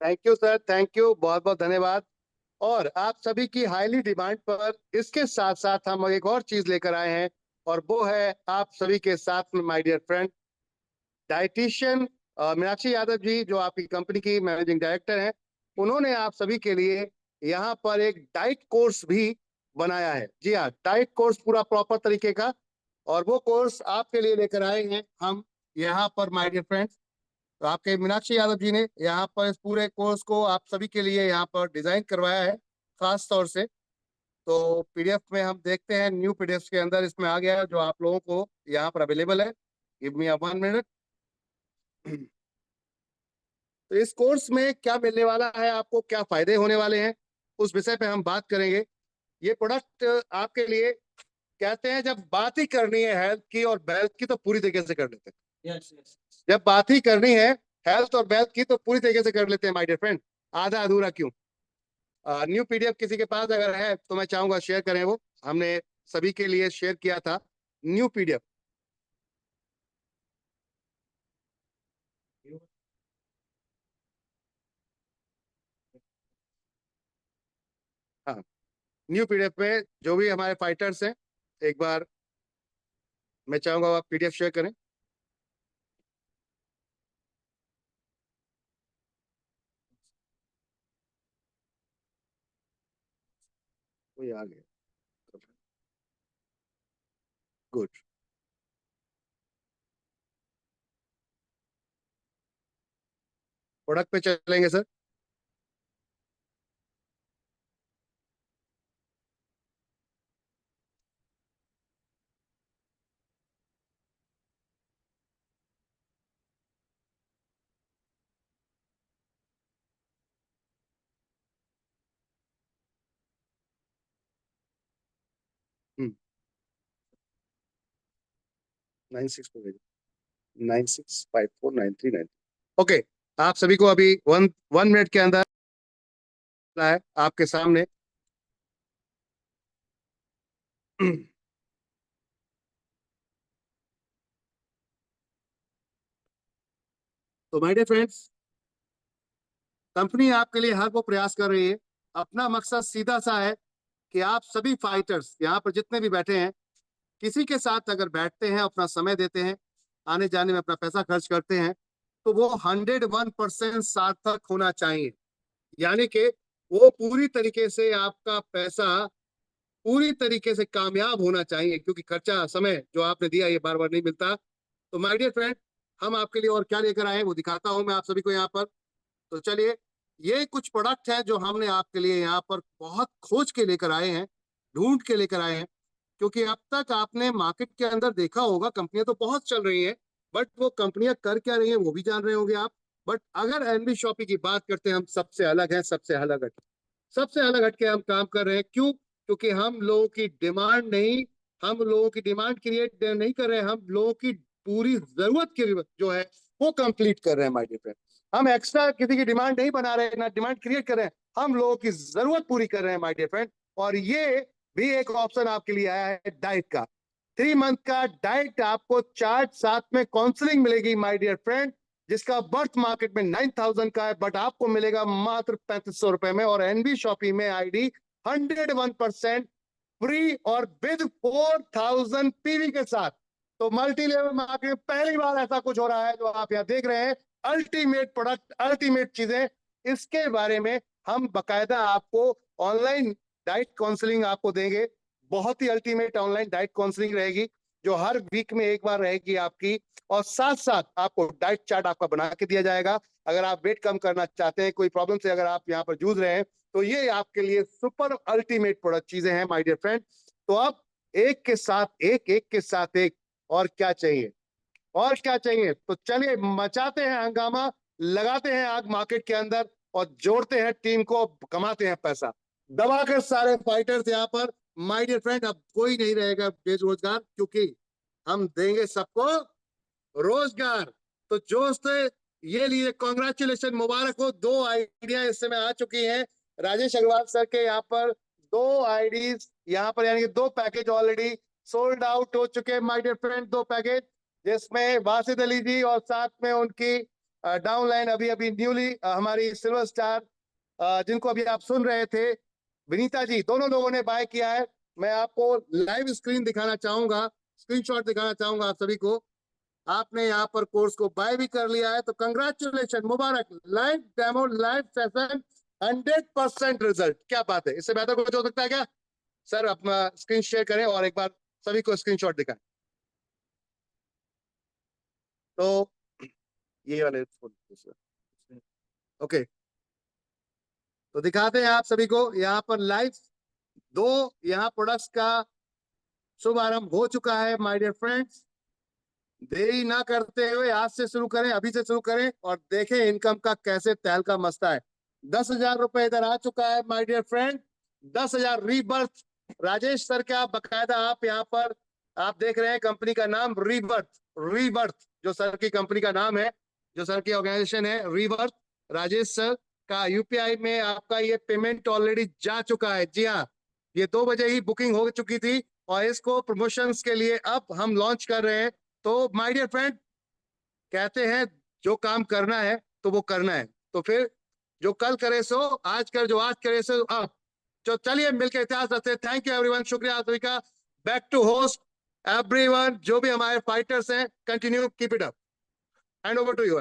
Thank you sir, thank you, बहुत बहुत धन्यवाद। और आप सभी की हाईली डिमांड पर इसके साथ साथ हम एक और चीज लेकर आए हैं, और वो है आप सभी के साथ में my dear friend dietitian Meenakshi Yadav ji, जो आपकी कंपनी की मैनेजिंग डायरेक्टर हैं। उन्होंने आप सभी के लिए यहाँ पर एक डाइट कोर्स भी बनाया है। जी हाँ, डाइट कोर्स पूरा प्रॉपर तरीके का, और वो कोर्स आपके लिए लेकर आए हैं हम यहाँ पर माय डियर फ्रेंड्स। तो आपके मीनाक्षी यादव जी ने यहाँ पर इस पूरे कोर्स को आप सभी के लिए यहाँ पर डिजाइन करवाया है खास तौर से। तो पीडीएफ में हम देखते हैं, न्यू पीडीएफ के अंदर इसमें आ गया है, जो आप लोगों को यहाँ पर अवेलेबल है। Give me 1 minute. तो इस कोर्स में क्या मिलने वाला है आपको, क्या फायदे होने वाले हैं, उस विषय पे हम बात करेंगे। ये प्रोडक्ट आपके लिए, कहते हैं जब बात ही करनी है हेल्थ की और वेल्थ की तो पूरी तरीके से कर लेते हैं। जब बात ही करनी है हेल्थ और वेल्थ की तो पूरी तरीके से कर लेते हैं माय डियर फ्रेंड, आधा अधूरा क्यों। न्यू पीडीएफ किसी के पास अगर है तो मैं चाहूंगा शेयर करें, वो हमने सभी के लिए शेयर किया था न्यू पीडीएफ। हाँ, न्यू पीडीएफ में जो भी हमारे फाइटर्स हैं, एक बार मैं चाहूंगा आप PDF शेयर करें। कोई आ गया, गुड। प्रोडक्ट पे चलेंगे सर। हम्म 96549393। ओके, आप सभी को अभी वन मिनट के अंदर है आपके सामने। तो माय डियर फ्रेंड्स, कंपनी आपके लिए हर वो प्रयास कर रही है। अपना मकसद सीधा सा है कि आप सभी फाइटर्स यहाँ पर जितने भी बैठे हैं, किसी के साथ अगर बैठते हैं, अपना समय देते हैं, आने जाने में अपना पैसा खर्च करते हैं, तो वो 101% सार्थक होना चाहिए। यानी कि वो पूरी तरीके से आपका पैसा पूरी तरीके से कामयाब होना चाहिए, क्योंकि खर्चा समय जो आपने दिया ये बार बार नहीं मिलता। तो माय डियर फ्रेंड, हम आपके लिए और क्या लेकर आए हैं वो दिखाता हूं मैं आप सभी को यहाँ पर। तो चलिए, ये कुछ प्रोडक्ट है जो हमने आपके लिए यहाँ पर बहुत खोज के लेकर आए हैं, ढूंढ के लेकर आए हैं। क्योंकि अब तक आपने मार्केट के अंदर देखा होगा कंपनियां तो बहुत चल रही हैं, बट वो कंपनियां कर क्या रही हैं वो भी जान रहे होंगे आप। बट अगर एनबी शॉपी की बात करते हैं, हम सबसे अलग हैं, सबसे अलग हट के हम काम कर रहे हैं। क्यों? क्योंकि हम लोगों की डिमांड नहीं, हम लोगों की डिमांड क्रिएट नहीं कर रहे हैं, हम लोगों की पूरी जरूरत की जो है वो कंप्लीट कर रहे हैं माय डियर फ्रेंड। हम एक्स्ट्रा किसी की डिमांड नहीं बना रहे हैं, ना डिमांड क्रिएट कर रहे हैं, हम लोगों की जरूरत पूरी कर रहे हैं माय डियर फ्रेंड। और ये भी एक ऑप्शन आपके लिए आया है डाइट का। 3 मंथ का डाइट, आपको चार्ट साथ में काउंसलिंग मिलेगी माय डियर फ्रेंड, जिसका बर्थ मार्केट में 9000 का है, बट आपको मिलेगा मात्र 3500 रुपए में। और एनबी शॉपी में आईडी 101% फ्री और विद 4000 पीवी के साथ। तो मल्टी लेवल मार्केट में पहली बार ऐसा कुछ हो रहा है जो आप यहाँ देख रहे हैं। अल्टीमेट प्रोडक्ट, अल्टीमेट चीजें, इसके बारे में हम बकायदा आपको ऑनलाइन डाइट काउंसलिंग आपको देंगे। बहुत ही अल्टीमेट ऑनलाइन डाइट काउंसलिंग रहेगी जो हर वीक में एक बार रहेगी आपकी। और साथ साथ आपको डाइट चार्ट आपका बना के दिया जाएगा। अगर आप वेट कम करना चाहते हैं, कोई प्रॉब्लम से अगर आप यहाँ पर जूझ रहे हैं, तो ये आपके लिए सुपर अल्टीमेट प्रोडक्ट चीजें हैं माय डियर फ्रेंड। तो अब एक के साथ एक और क्या चाहिए, और क्या चाहिए? तो चलिए मचाते हैं हंगामा, लगाते हैं आग मार्केट के अंदर और जोड़ते हैं टीम को, कमाते हैं पैसा, दबाकर सारे फाइटर्स यहाँ पर माय डियर फ्रेंड। अब कोई नहीं रहेगा बेरोजगार, क्योंकि हम देंगे सबको रोजगार। तो दोस्त ये लिए कॉन्ग्रेचुलेशन, मुबारक हो। 2 आइडिया इस समय आ चुकी हैं राजेश अग्रवाल सर के यहाँ पर। 2 आईडीज यहाँ पर, यानी कि 2 पैकेज ऑलरेडी सोल्ड आउट हो चुके हैं माय डियर फ्रेंड। 2 पैकेज जिसमें वासिद अली जी और साथ में उनकी डाउनलाइन अभी न्यूली हमारी सिल्वर स्टार जिनको अभी आप सुन रहे थे, विनीता जी, दोनों लोगों ने बाय किया है। मैं आपको लाइव स्क्रीन दिखाना चाहूंगा, स्क्रीनशॉट दिखाना चाहूंगा आप सभी को। आपने यहाँ पर कोर्स को बाय भी कर लिया है, तो कंग्रेचुलेशन, मुबारक। Live demo, live session, 100% result. क्या बात है, इससे बेहतर कुछ हो सकता है क्या? सर अपना स्क्रीन शेयर करें और एक बार सभी को स्क्रीनशॉट दिखाएं। तो ये वाले ओके, तो दिखाते हैं आप सभी को यहाँ पर लाइव 2 यहाँ प्रोडक्ट्स का शुभारंभ हो चुका है माय डियर फ्रेंड्स। देरी ना करते हुए आज से शुरू करें, अभी से शुरू करें और देखें इनकम का कैसे तहलका मचता है। 10,000 रुपए इधर आ चुका है my dear friend. 10,000 rebirth Rajesh sir का बकायदा आप यहाँ पर आप देख रहे हैं, कंपनी का नाम रीबर्थ जो सर की कंपनी का नाम है, जो सर की ऑर्गेनाइजेशन है रीबर्थ, राजेश सर का यूपीआई में आपका ये पेमेंट ऑलरेडी जा चुका है। जी हाँ, ये 2 बजे ही बुकिंग हो चुकी थी और इसको प्रमोशंस के लिए अब हम लॉन्च कर रहे हैं। तो माय डियर फ्रेंड, कहते हैं जो काम करना है तो वो करना है, तो फिर जो कल करे सो आज कर, जो आज करे सो अब। तो चलिए मिलकर इतिहास रचते हैं। थैंक यू एवरीवन, शुक्रिया आप सभी का। बैक टू होस्ट एवरीवन, जो भी हमारे फाइटर्स हैं, continue, keep it up. Hand over to you.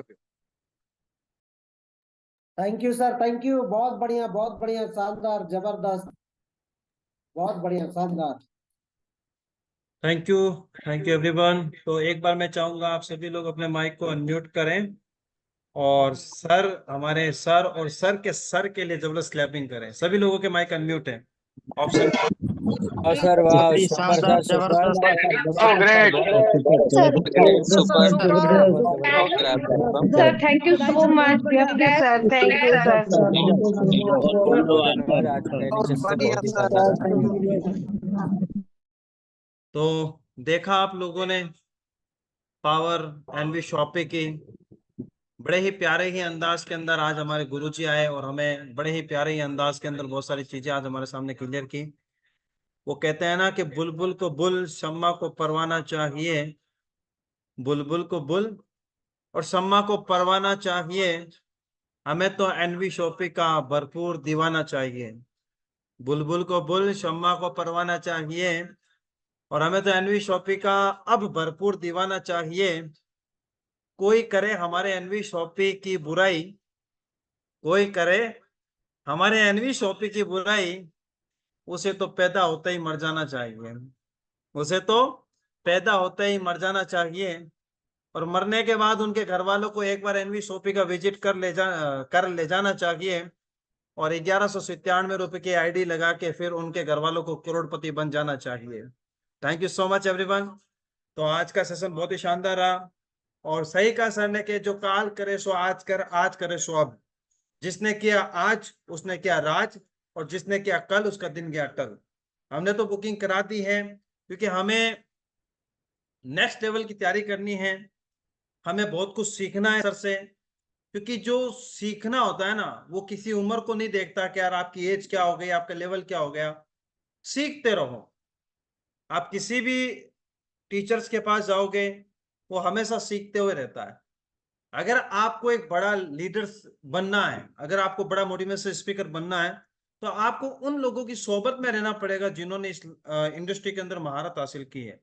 Thank you sir, thank you. बहुत बढ़िया, शानदार, जबरदस्त, बहुत बढ़िया, शानदार। Thank you everyone. तो एक बार मैं चाहूंगा आप सभी लोग अपने माइक को अनम्यूट करें और सर, हमारे सर और सर के लिए जबरदस्त क्लैपिंग करें। सभी लोगों के माइक अनम्यूट है। ऑप्शन सर, वाह, super sir, super sir, thank you so much. Sir, thank you sir. तो देखा आप लोगों ने पावर एनवी शॉपी की। बड़े ही प्यारे ही अंदाज के अंदर आज हमारे गुरुजी आए और हमें बड़े ही प्यारे ही अंदाज के अंदर बहुत सारी चीजें आज हमारे सामने क्लियर की। वो कहते हैं ना कि बुलबुल को बुल, शम्मा को परवाना चाहिए। बुलबुल को बुल और शम्मा को परवाना चाहिए। हमें तो एनवी शॉपी का भरपूर दीवाना चाहिए। बुलबुल को बुल, शम्मा को परवाना चाहिए और हमें तो एनवी शॉपी का अब भरपूर दीवाना चाहिए। कोई करे हमारे एनवी शॉपी की बुराई, कोई करे हमारे एनवी शॉपी की बुराई, उसे तो पैदा होते ही मर जाना चाहिए। उसे तो पैदा होते ही मर जाना चाहिए और मरने के बाद उनके घर वालों को एक बार एनवी शॉपी का विजिट कर ले जाना चाहिए और 1197 रुपए की आईडी लगा के फिर उनके घर वालों को करोड़पति बन जाना चाहिए। Thank you so much everyone. तो आज का सेशन बहुत ही शानदार रहा और सही कहा सर ने कि जो काल करे सो आज कर, आज करे सो अब। जिसने किया आज उसने किया राज और जिसने किया कल उसका दिन गया टल। हमने तो बुकिंग करा दी है क्योंकि हमें नेक्स्ट लेवल की तैयारी करनी है। हमें बहुत कुछ सीखना है सर से, क्योंकि जो सीखना होता है ना वो किसी उम्र को नहीं देखता कि यार आपकी एज क्या हो गई, आपका लेवल क्या हो गया। सीखते रहो। आप किसी भी टीचर्स के पास जाओगे वो हमेशा सीखते हुए रहता है। अगर आपको एक बड़ा लीडर बनना है, अगर आपको बड़ा मोटिवेशनल स्पीकर बनना है, तो आपको उन लोगों की सोबत में रहना पड़ेगा जिन्होंने इस इंडस्ट्री के अंदर महारत हासिल की है।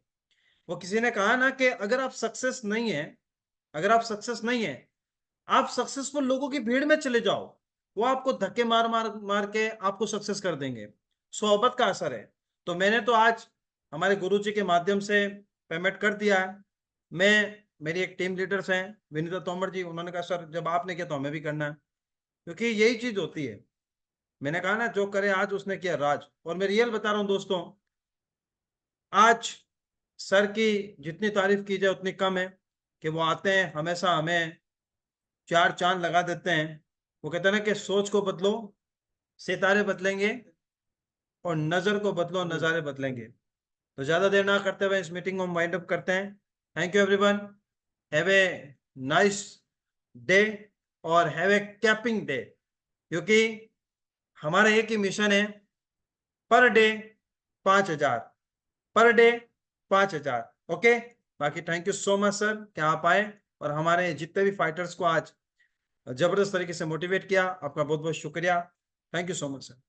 वो किसी ने कहा ना कि अगर आप सक्सेस नहीं है, अगर आप सक्सेस नहीं है, आप सक्सेसफुल लोगों की भीड़ में चले जाओ, वो आपको धक्के मार मार मार के आपको सक्सेस कर देंगे। सोहबत का असर है। तो मैंने तो आज हमारे गुरुजी के माध्यम से पेमेंट कर दिया है। मेरी एक टीम लीडर्स हैं विनीता तोमर जी, उन्होंने कहा सर जब आपने किया तो हमें भी करना है, क्योंकि यही चीज होती है। मैंने कहा ना जो करे आज उसने किया राज। और मैं रियल बता रहा हूं दोस्तों, आज सर की जितनी तारीफ की जाए उतनी कम है कि वो आते हैं हमेशा हमें 4 चांद लगा देते हैं। वो कहते हैं ना कि सोच को बदलो सितारे बदलेंगे और नजर को बदलो नजारे बदलेंगे। तो ज्यादा देर ना करते हुए इस मीटिंग को हम वाइंड अप करते हैं। Thank you everyone, have a nice day और हैव ए कैपिंग डे, क्योंकि हमारा एक ही मिशन है, पर डे 5000, पर डे 5000। ओके, बाकी thank you so much sir कि आप आए और हमारे जितने भी फाइटर्स को आज जबरदस्त तरीके से मोटिवेट किया। आपका बहुत बहुत शुक्रिया। Thank you so much sir.